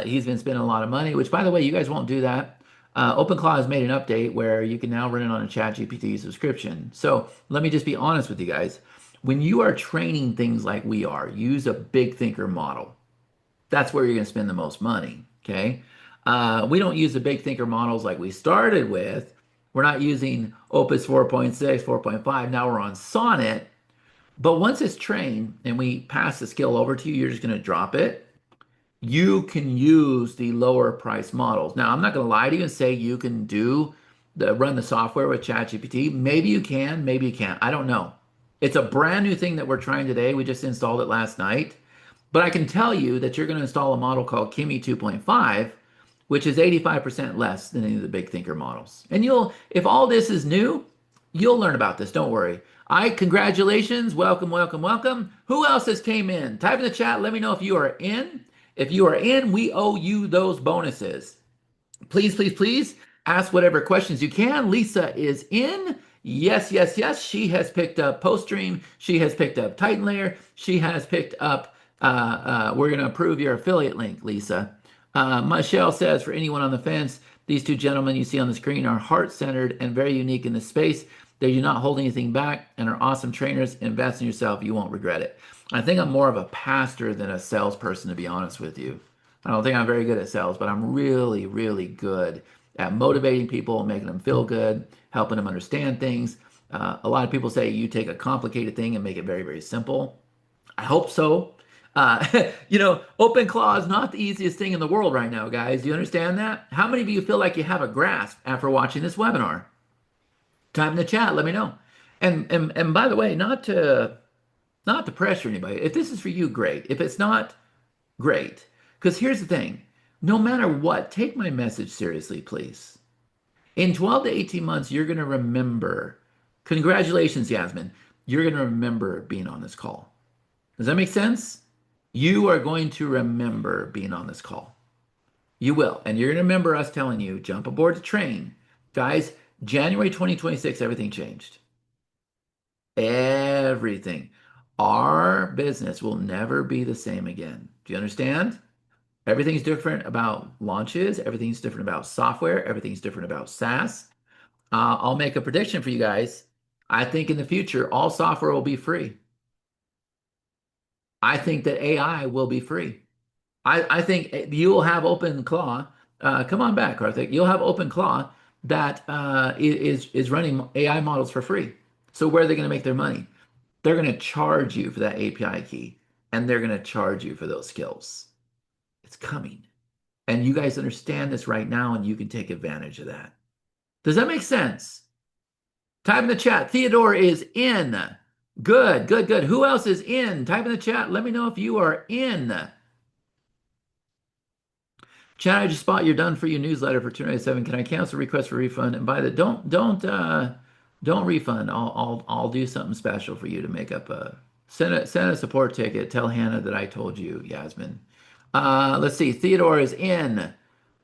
He's been spending a lot of money, which, by the way, you guys won't do that. OpenClaw has made an update where you can now run it on a ChatGPT subscription. So let me just be honest with you guys. When you are training things like we are, use a big thinker model. That's where you're going to spend the most money. Okay. We don't use the big thinker models like we started with. We're not using Opus 4.6, 4.5. Now we're on Sonnet. But once it's trained and we pass the skill over to you, you're just going to drop it. You can use the lower price models. Now, I'm not going to lie to you and say you can run the software with ChatGPT. Maybe you can, maybe you can't. I don't know. It's a brand new thing that we're trying today. We just installed it last night. But I can tell you that you're going to install a model called Kimi 2.5, which is 85% less than any of the big thinker models. And if all this is new, you'll learn about this. Don't worry. Congratulations. Welcome, welcome, welcome. Who else has came in? Type in the chat. Let me know if you are in. If you are in, we owe you those bonuses. Please, please, please ask whatever questions you can. Lisa is in. Yes, yes, yes. She has picked up PostStream. She has picked up Titan Layer. She has picked up, we're going to approve your affiliate link, Lisa. Michelle says, for anyone on the fence, these two gentlemen you see on the screen are heart-centered and very unique in this space. They do not hold anything back and are awesome trainers. Invest in yourself. You won't regret it. I think I'm more of a pastor than a salesperson, to be honest with you. I don't think I'm very good at sales, but I'm really, really good at motivating people, making them feel good, helping them understand things. A lot of people say you take a complicated thing and make it very, very simple. I hope so. Uh, OpenClaw is not the easiest thing in the world right now, guys. Do you understand that? How many of you feel like you have a grasp after watching this webinar? Type in the chat, let me know. And by the way, not to pressure anybody. If this is for you, great. If it's not, great. Because here's the thing, no matter what, take my message seriously, please. In 12 to 18 months, you're going to remember. Congratulations, Yasmin. You're going to remember being on this call. Does that make sense? You are going to remember being on this call. You will. And you're going to remember us telling you, jump aboard the train. Guys, January 2026, everything changed. Everything. Our business will never be the same again. Do you understand? Everything's different about launches. Everything's different about software. Everything's different about SaaS. I'll make a prediction for you guys. I think in the future, all software will be free. I think that AI will be free. I think you'll have OpenClaw. Come on back, Karthik. You'll have OpenClaw that is running AI models for free. So where are they going to make their money? They're going to charge you for that API key, and they're going to charge you for those skills. It's coming. And you guys understand this right now, and you can take advantage of that. Does that make sense? Type in the chat. Theodore is in. Good, good, good. Who else is in? Type in the chat. Let me know if you are in. Chad, I just bought your done for you newsletter for 297. Can I cancel request for refund? And by the don't refund. I'll do something special for you to make up a send a support ticket. Tell Hannah that I told you, Yasmin. Let's see. Theodore is in.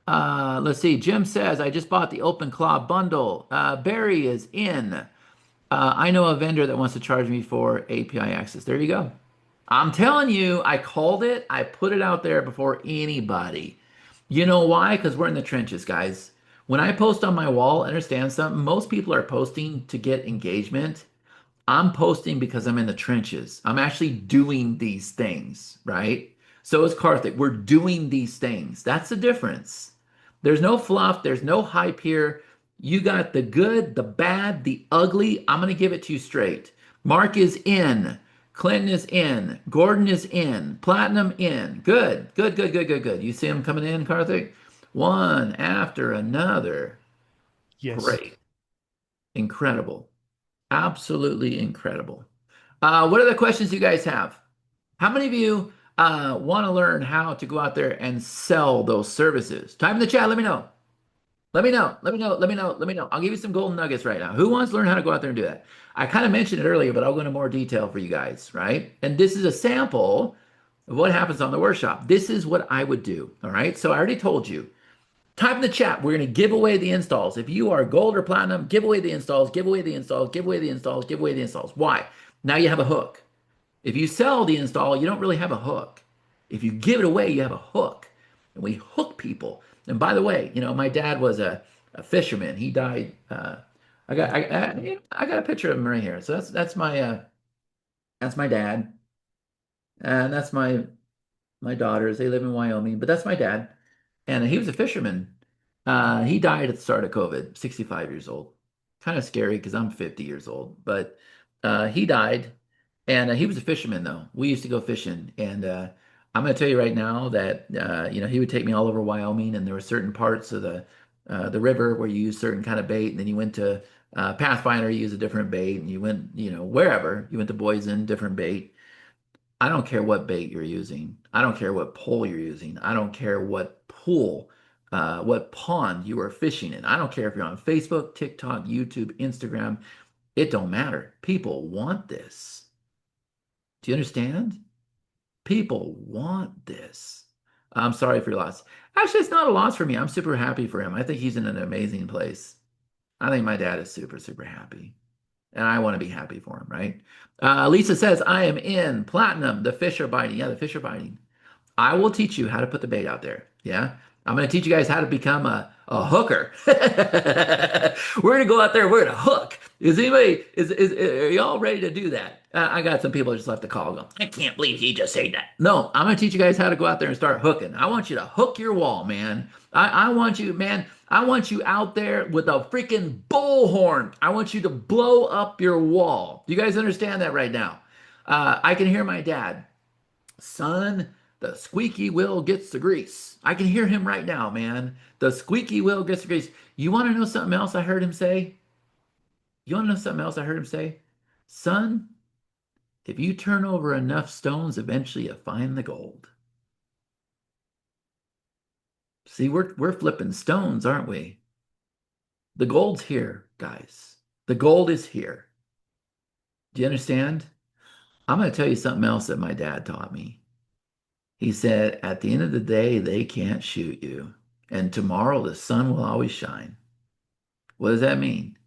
Let's see. Jim says I just bought the OpenClaw bundle. Barry is in. I know a vendor that wants to charge me for API access. There you go. I'm telling you, I called it. I put it out there before anybody. You know why? Because we're in the trenches, guys. When I post on my wall, understand something. Most people are posting to get engagement. I'm posting because I'm in the trenches. I'm actually doing these things, right? So is Karthik. We're doing these things. That's the difference. There's no fluff, there's no hype here. You got the good, the bad, the ugly. I'm going to give it to you straight. Mark is in. Clinton is in. Gordon is in. Platinum in. Good, good, good, good, good, good. You see them coming in, Karthik? One after another. Yes. Great. Incredible. Absolutely incredible. What other questions do you guys have? How many of you want to learn how to go out there and sell those services? Type in the chat. Let me know. Let me know. Let me know. Let me know. Let me know. I'll give you some golden nuggets right now. Who wants to learn how to go out there and do that? I kind of mentioned it earlier, but I'll go into more detail for you guys, right? And this is a sample of what happens on the workshop. This is what I would do. All right. So I already told you. Type in the chat. We're going to give away the installs. If you are gold or platinum, give away the installs, give away the installs, give away the installs, give away the installs. Why? Now you have a hook. If you sell the install, you don't really have a hook. If you give it away, you have a hook. And we hook people. And by the way, my dad was a fisherman. He died. I got a picture of him right here. So that's my dad, and that's my daughters. They live in Wyoming, but that's my dad. And he was a fisherman. He died at the start of COVID, 65 years old. Kind of scary because I'm 50 years old, but he died. And he was a fisherman, though. We used to go fishing. And I'm going to tell you right now that, he would take me all over Wyoming, and there were certain parts of the river where you use certain kind of bait. And then you went to Pathfinder, you use a different bait. And you went, wherever. You went to Boysen, different bait. I don't care what bait you're using. I don't care what pole you're using. I don't care what pool, what pond you are fishing in. I don't care if you're on Facebook, TikTok, YouTube, Instagram. It don't matter. People want this. Do you understand? People want this. I'm sorry for your loss. Actually, it's not a loss for me. I'm super happy for him. I think he's in an amazing place. I think my dad is super, super happy. And I want to be happy for him, right? Lisa says, I am in platinum. The fish are biting. Yeah, the fish are biting. I will teach you how to put the bait out there. Yeah. I'm going to teach you guys how to become a hooker. We're going to go out there. We're going to hook. Are y'all ready to do that? I got some people just left the call going, I can't believe he just said that. No, I'm going to teach you guys how to go out there and start hooking. I want you to hook your wall, man. I want you, man. I want you out there with a freaking bullhorn. I want you to blow up your wall. Do you guys understand that right now? I can hear my dad. Son, the squeaky wheel gets the grease. I can hear him right now, man. The squeaky wheel gets the grease. You want to know something else I heard him say? You want to know something else I heard him say? Son, if you turn over enough stones, eventually you find the gold. See, we're flipping stones, aren't we? The gold's here, guys. The gold is here. Do you understand? I'm going to tell you something else that my dad taught me. He said, at the end of the day, they can't shoot you. And tomorrow the sun will always shine. What does that mean?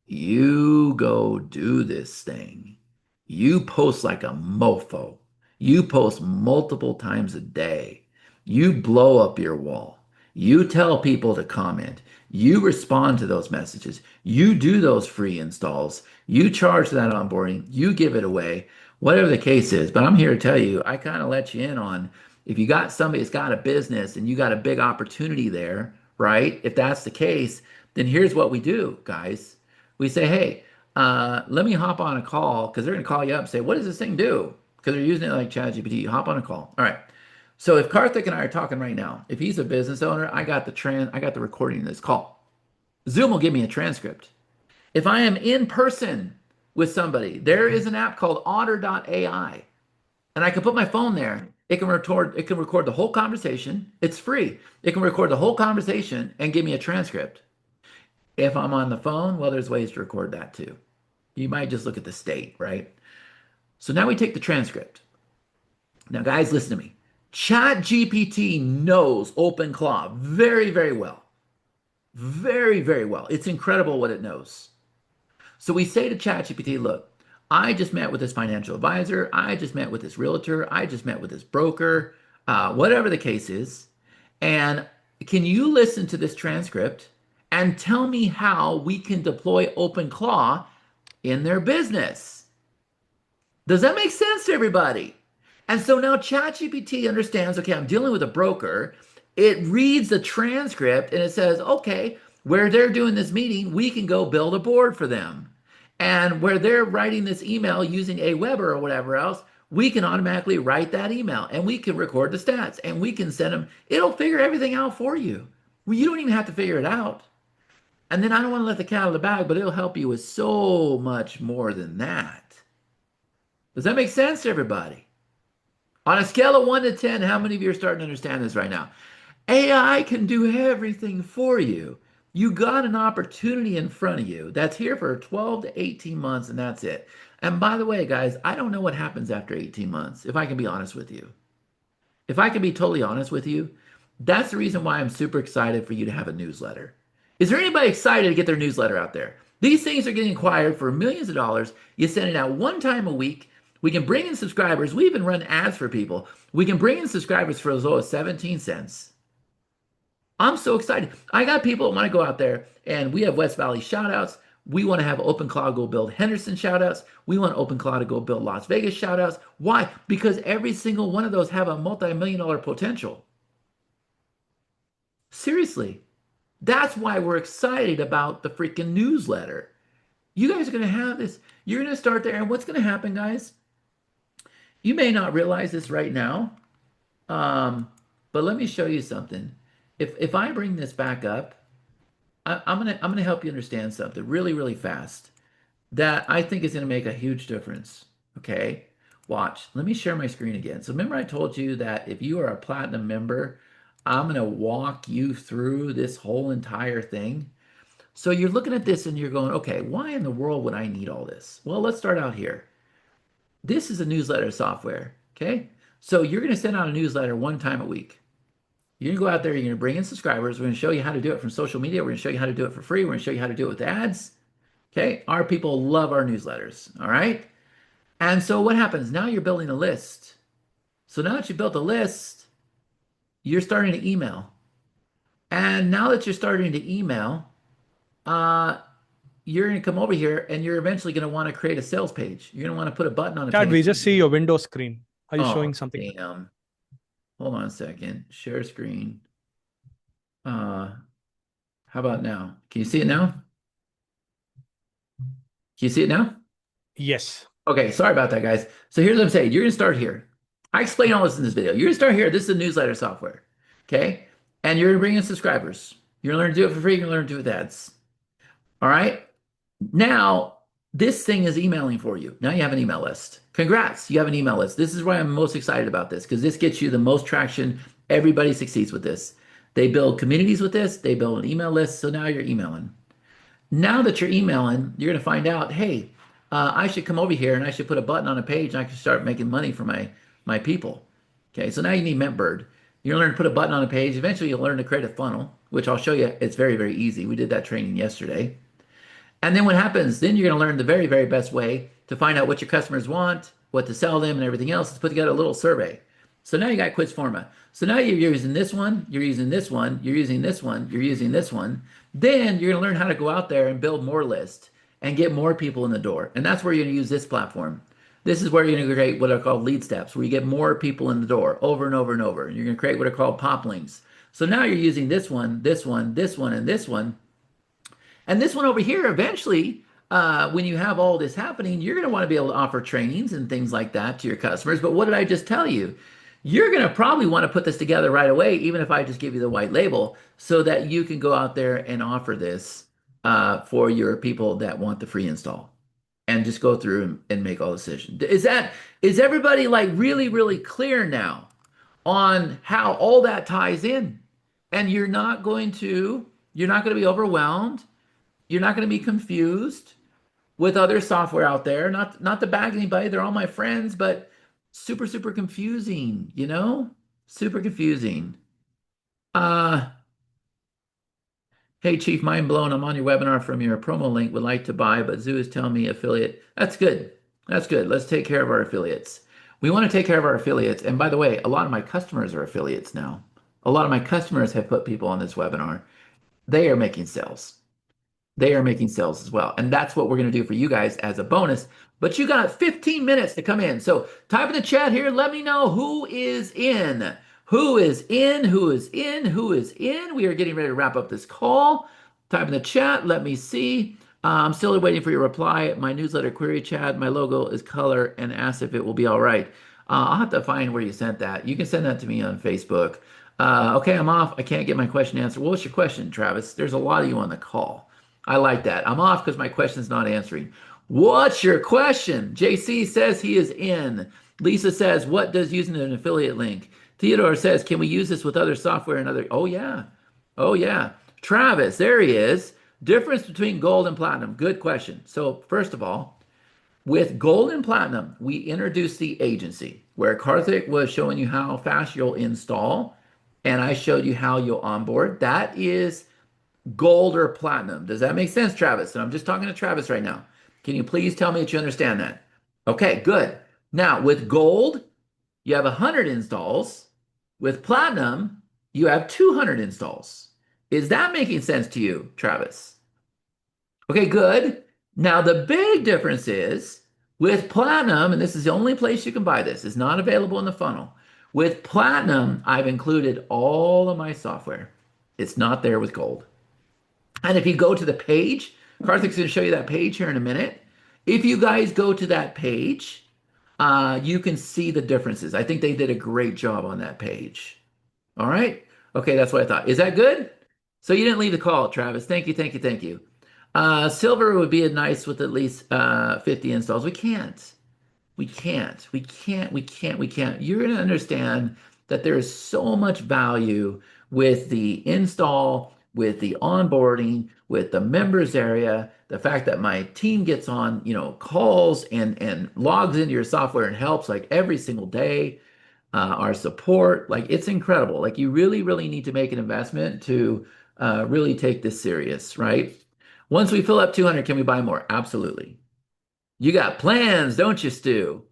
You go do this thing. You post like a mofo. You post multiple times a day. You blow up your wall. You tell people to comment. You respond to those messages. You do those free installs. You charge that onboarding. You give it away, whatever the case is. But I'm here to tell you, I kind of let you in on if you got somebody that's got a business and you got a big opportunity there, right? If that's the case, then here's what we do, guys. We say, hey, let me hop on a call because they're going to call you up and say, what does this thing do? Because they're using it like ChatGPT. Hop on a call. All right. So if Karthik and I are talking right now, if he's a business owner, I got the recording of this call. Zoom will give me a transcript. If I am in person with somebody, there is an app called Otter.ai, and I can put my phone there. It can record the whole conversation. It's free. It can record the whole conversation and give me a transcript. If I'm on the phone, well, there's ways to record that too. You might just look at the state, right? So now we take the transcript. Now, guys, listen to me. ChatGPT knows OpenClaw very, very well. Very, very well. It's incredible what it knows. So we say to ChatGPT, look, I just met with this financial advisor. I just met with this realtor. I just met with this broker, whatever the case is. And can you listen to this transcript and tell me how we can deploy OpenClaw in their business? Does that make sense to everybody? And so now ChatGPT understands, okay, I'm dealing with a broker. It reads the transcript and it says, okay, where they're doing this meeting, we can go build a board for them. And where they're writing this email using Aweber or whatever else, we can automatically write that email and we can record the stats and we can send them. It'll figure everything out for you. Well, you don't even have to figure it out. And then I don't want to let the cat out of the bag, but it'll help you with so much more than that. Does that make sense to everybody? On a scale of 1 to 10, how many of you are starting to understand this right now? AI can do everything for you. You got an opportunity in front of you that's here for 12 to 18 months, and that's it. And by the way, guys, I don't know what happens after 18 months, if I can be honest with you. If I can be totally honest with you, that's the reason why I'm super excited for you to have a newsletter. Is there anybody excited to get their newsletter out there? These things are getting acquired for millions of dollars. You send it out one time a week. We can bring in subscribers. We even run ads for people. We can bring in subscribers for as low as 17 cents. I'm so excited. I got people that want to go out there, and we have West Valley shoutouts. We want to have OpenClaw go build Henderson shoutouts. We want OpenClaw to go build Las Vegas shoutouts. Why? Because every single one of those have a multi-million dollar potential. Seriously. That's why we're excited about the freaking newsletter. You guys are going to have this. You're going to start there. And what's going to happen, guys? You may not realize this right now, but let me show you something. If I bring this back up, I'm gonna help you understand something really, really fast that I think is gonna make a huge difference. Okay, watch. Let me share my screen again. So remember I told you that if you are a platinum member, I'm gonna walk you through this whole entire thing. So you're looking at this and you're going, okay, why in the world would I need all this? Well, let's start out here. This is a newsletter software. Okay, so you're gonna send out a newsletter one time a week. You're gonna go out there, you're gonna bring in subscribers. We're gonna show you how to do it from social media. We're gonna show you how to do it for free. We're gonna show you how to do it with ads. Okay, our people love our newsletters. All right. And so what happens? Now you're building a list. So now that you built a list, you're starting to email. And now that you're starting to email, uh, you're gonna come over here and you're eventually gonna want to create a sales page. You're gonna want to put a button on a Chad, we page. just see your window screen. Are you Oh, showing something? damn. Hold on a second. Share screen. Uh, how about now? Can you see it now? Can you see it now? Yes. Okay, sorry about that, guys. So here's what I'm saying. You're gonna start here. I explain all this in this video. You're gonna start here. This is a newsletter software. Okay? And you're gonna bring in subscribers. You're gonna learn to do it for free, you're gonna learn to do it with ads. All right. Now, this thing is emailing for you. Now you have an email list. Congrats, you have an email list. This is why I'm most excited about this because this gets you the most traction. Everybody succeeds with this. They build communities with this, they build an email list. So now you're emailing. Now that you're emailing, you're going to find out, hey, I should come over here and I should put a button on a page and I can start making money for my people. Okay, so now you need MentBird. You're going to learn to put a button on a page. Eventually, you'll learn to create a funnel, which I'll show you. It's very, very easy. We did that training yesterday. And then what happens? Then you're going to learn the very, very best way to find out what your customers want, what to sell them, and everything else is put together a little survey. So now you got Quizforma. So now you're using this one, you're using this one, you're using this one, you're using this one. Then you're going to learn how to go out there and build more lists and get more people in the door. And that's where you're going to use this platform. This is where you're going to create what are called lead steps, where you get more people in the door over and over and over. And you're going to create what are called pop links. So now you're using this one, this one, this one, and this one. And this one over here, eventually, when you have all this happening, you're going to want to be able to offer trainings and things like that to your customers. But what did I just tell you? You're going to probably want to put this together right away, even if I just give you the white label, so that you can go out there and offer this for your people that want the free install, and just go through and make all decisions. Is everybody like really, really clear now on how all that ties in? And you're not going to be overwhelmed. You're not going to be confused with other software out there. Not to bag anybody, they're all my friends, but super, super confusing, you know? Super confusing. Uh, hey Chief, mind blown. I'm on your webinar from your promo link. Would like to buy, but Zoo is telling me affiliate. That's good. That's good. Let's take care of our affiliates. We want to take care of our affiliates. And by the way, a lot of my customers are affiliates now. A lot of my customers have put people on this webinar. They are making sales. They are making sales as well. And that's what we're going to do for you guys as a bonus. But you got 15 minutes to come in. So type in the chat here. Let me know who is in. Who is in? Who is in? Who is in? We are getting ready to wrap up this call. Type in the chat. Let me see. I'm still waiting for your reply. My newsletter query, Chad. My logo is color and ask if it will be all right. I'll have to find where you sent that. You can send that to me on Facebook. Okay, I'm off. I can't get my question answered. What's your question, Travis? There's a lot of you on the call. I like that. I'm off because my question's not answering. What's your question? JC says he is in. Lisa says, what does using an affiliate link? Theodore says, can we use this with other software and other? Oh, yeah. Oh, yeah. Travis, there he is. Difference between gold and platinum. Good question. So, first of all, with gold and platinum, we introduced the agency where Karthik was showing you how fast you'll install, and I showed you how you'll onboard. That is gold or platinum. Does that make sense, Travis? And I'm just talking to Travis right now. Can you please tell me that you understand that? Okay, good. Now, with gold, you have 100 installs. With platinum, you have 200 installs. Is that making sense to you, Travis? Okay, good. Now, the big difference is with platinum, and this is the only place you can buy this, it's not available in the funnel. With platinum, I've included all of my software. It's not there with gold. And if you go to the page, Karthik's going to show you that page here in a minute. If you guys go to that page, you can see the differences. I think they did a great job on that page. All right. Okay, that's what I thought. Is that good? So you didn't leave the call, Travis. Thank you, thank you, thank you. Silver would be a nice with at least 50 installs. We can't. We can't. You're going to understand that there is so much value with the install, with the onboarding, with the members area, the fact that my team gets on, calls and logs into your software and helps like every single day. Our support, like it's incredible. Like you really, really need to make an investment to really take this serious, right? Once we fill up 200, can we buy more? Absolutely. You got plans, don't you, Stu?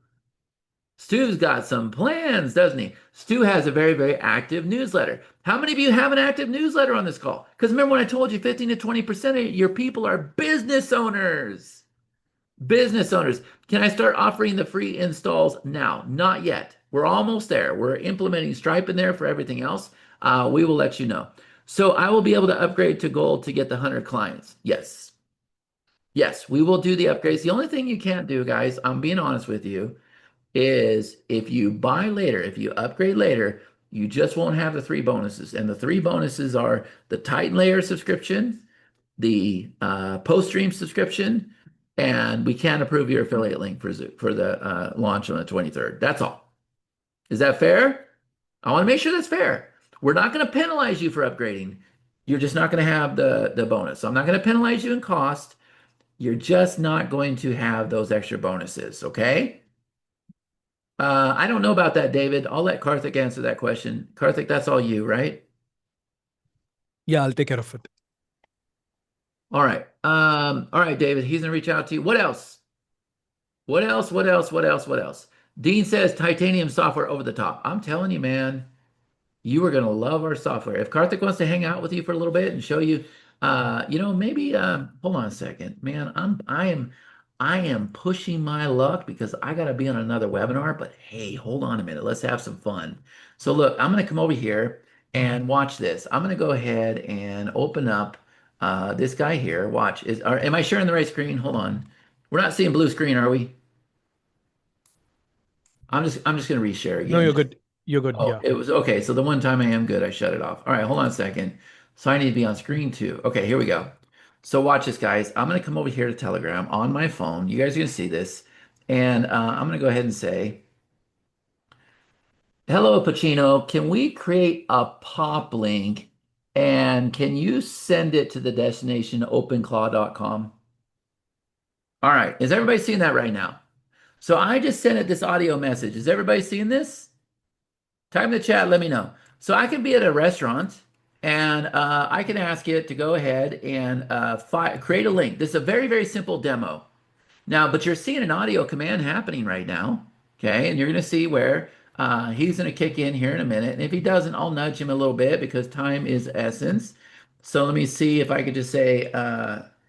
Stu's got some plans, doesn't he? Stu has a very, very active newsletter. How many of you have an active newsletter on this call? Because remember when I told you 15 to 20% of your people are business owners. Business owners. Can I start offering the free installs now? Not yet. We're almost there. We're implementing Stripe in there for everything else. We will let you know. So I will be able to upgrade to gold to get the 100 clients. Yes. Yes, we will do the upgrades. The only thing you can't do, guys, I'm being honest with you, is if you buy later, if you upgrade later, you just won't have the three bonuses. And the three bonuses are the Titan Layer subscription, the post stream subscription, and we can't approve your affiliate link for the launch on the 23rd. That's all. Is that fair? I want to make sure that's fair. We're not going to penalize you for upgrading. You're just not going to have the bonus. So I'm not going to penalize you in cost. You're just not going to have those extra bonuses, okay? I don't know about that, David. I'll let Karthik answer that question. Karthik, that's all you, right? Yeah, I'll take care of it. All right. All right, David. He's gonna reach out to you. What else? What else? What else? What else? What else? Dean says titanium software over the top. I'm telling you, man. You are going to love our software. If Karthik wants to hang out with you for a little bit and show you, maybe hold on a second, man. I am pushing my luck because I got to be on another webinar, but hey, hold on a minute. Let's have some fun. So look, I'm going to come over here and watch this. I'm going to go ahead and open up this guy here. Watch. Am I sharing the right screen? Hold on. We're not seeing blue screen, are we? I'm just going to reshare No, again. you're good. You're good. Oh, Yeah. it was okay. So the one time I am good, I shut it off. All right, hold on a second. So I need to be on screen too. Okay, here we go. So watch this, guys. I'm going to come over here to Telegram on my phone. You guys are going to see this. And I'm going to go ahead and say, hello, Pacino. Can we create a pop link? And can you send it to the destination openclaw.com? All right. Is everybody seeing that right now? So I just sent it this audio message. Is everybody seeing this? Type in the chat, let me know. So I can be at a restaurant and I can ask it to go ahead and create a link. This is a very, very simple demo. Now, but you're seeing an audio command happening right now, okay? And you're going to see where he's going to kick in here in a minute. And if he doesn't, I'll nudge him a little bit because time is essence. So let me see if I could just say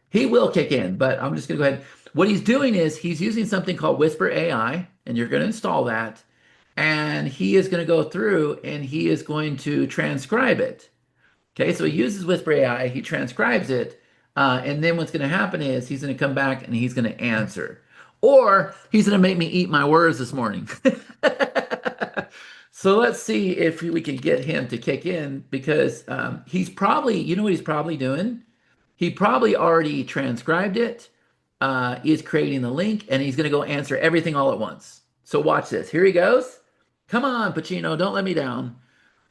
he will kick in, but I'm just going to go ahead. What he's doing is he's using something called Whisper AI, and you're going to install that. And he is going to go through and he is going to transcribe it. Okay, so he uses Whisper AI, he transcribes it, and then what's going to happen is he's going to come back and he's going to answer. Or he's going to make me eat my words this morning. So let's see if we can get him to kick in because he's probably, you know what he's probably doing? He probably already transcribed it, is creating the link, and he's going to go answer everything all at once. So watch this. Here he goes. Come on, Pacino, don't let me down.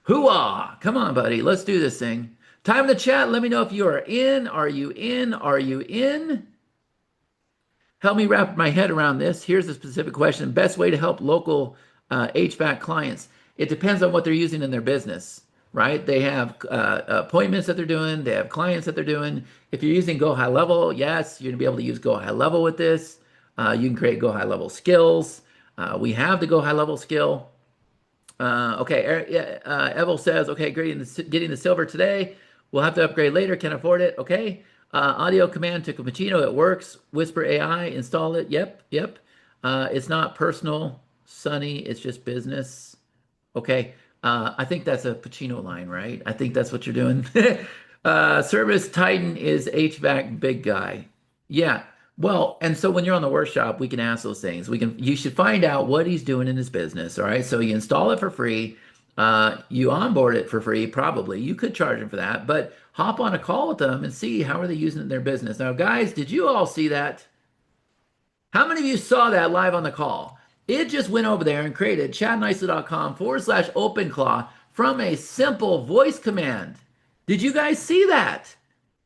Hooah! Come on, buddy. Let's do this thing. Time in the chat. Let me know if you are in. Are you in? Are you in? Help me wrap my head around this. Here's a specific question. Best way to help local HVAC clients. It depends on what they're using in their business, right? They have appointments that they're doing. They have clients that they're doing. If you're using Go High Level, yes, you're going to be able to use Go High Level with this. You can create Go High Level skills. We have the Go High Level skill. Okay, yeah, Evel says, okay, getting the silver today. We'll have to upgrade later. Can afford it. Okay. Audio command to Cappuccino. It works. Whisper AI. Install it. Yep, yep. It's not personal, Sunny. It's just business. Okay. I think that's a Pacino line, right? I think that's what you're doing. Service Titan is HVAC big guy. Yeah. Well, and so when you're on the workshop, we can ask those things. You should find out what he's doing in his business. All right. So you install it for free. You onboard it for free, probably. You could charge him for that, but hop on a call with them and see how are they using it in their business. Now, guys, did you all see that? How many of you saw that live on the call? It just went over there and created chatnicely.com/OpenClaw from a simple voice command. Did you guys see that?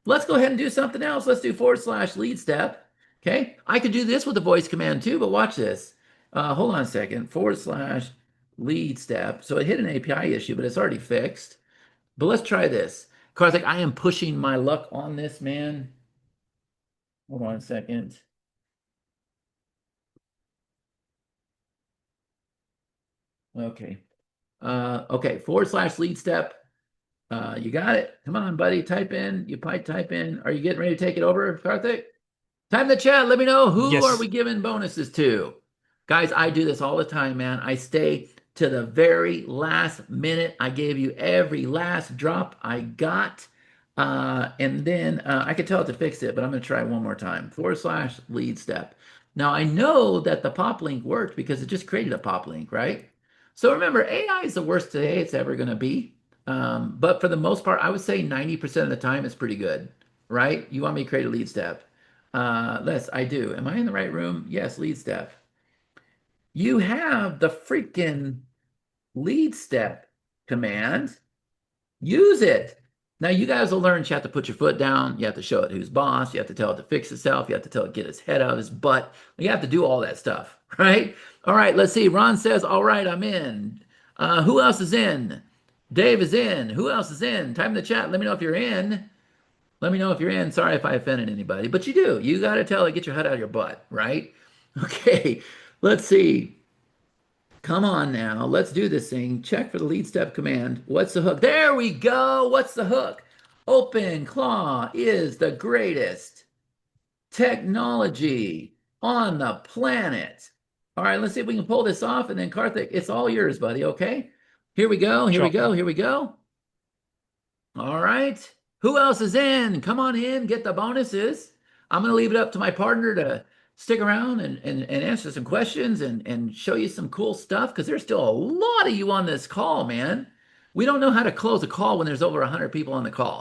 Let's go ahead and do something else. Let's do /lead step. Okay. I could do this with the voice command too, but watch this. Hold on a second. /lead step. So it hit an API issue, but it's already fixed. But let's try this. Karthik, I am pushing my luck on this, man. Hold on a second. Okay. Okay, /lead step. You got it. Come on, buddy. Type in. You might type in. Are you getting ready to take it over, Karthik? Time in the chat. Let me know who are we Yes. giving bonuses to. Guys, I do this all the time, man. I stay to the very last minute. I gave you every last drop I got. And then I could tell it to fix it, but I'm going to try one more time. /lead step. Now I know that the pop link worked because it just created a pop link, right? So remember, AI is the worst today it's ever going to be. But for the most part, I would say 90% of the time it's pretty good, right? You want me to create a lead step? Les, I do. Am I in the right room? Yes, lead step. You have the freaking lead step command. Use it. Now you guys will learn you have to put your foot down. You have to show it who's boss. You have to tell it to fix itself. You have to tell it get its head out of its butt. You have to do all that stuff, right? All right, let's see. Ron says, all right, I'm in. Who else is in? Dave is in. Who else is in? Type in the chat. Let me know if you're in. Let me know if you're in. Sorry if I offended anybody, but you do. You got to tell it, get your head out of your butt, right? Okay, let's see. Come on now. Let's do this thing. Check for the lead step command. What's the hook? There we go. What's the hook? OpenClaw is the greatest technology on the planet. All right, let's see if we can pull this off. And then Karthik, it's all yours, buddy. Okay. Here we go. Here we Sure. go. Here we go. All right. Who else is in? Come on in, get the bonuses. I'm going to leave it up to my partner to stick around and answer some questions and show you some cool stuff because there's still a lot of you on this call, man. We don't know how to close a call when there's over 100 people on the call.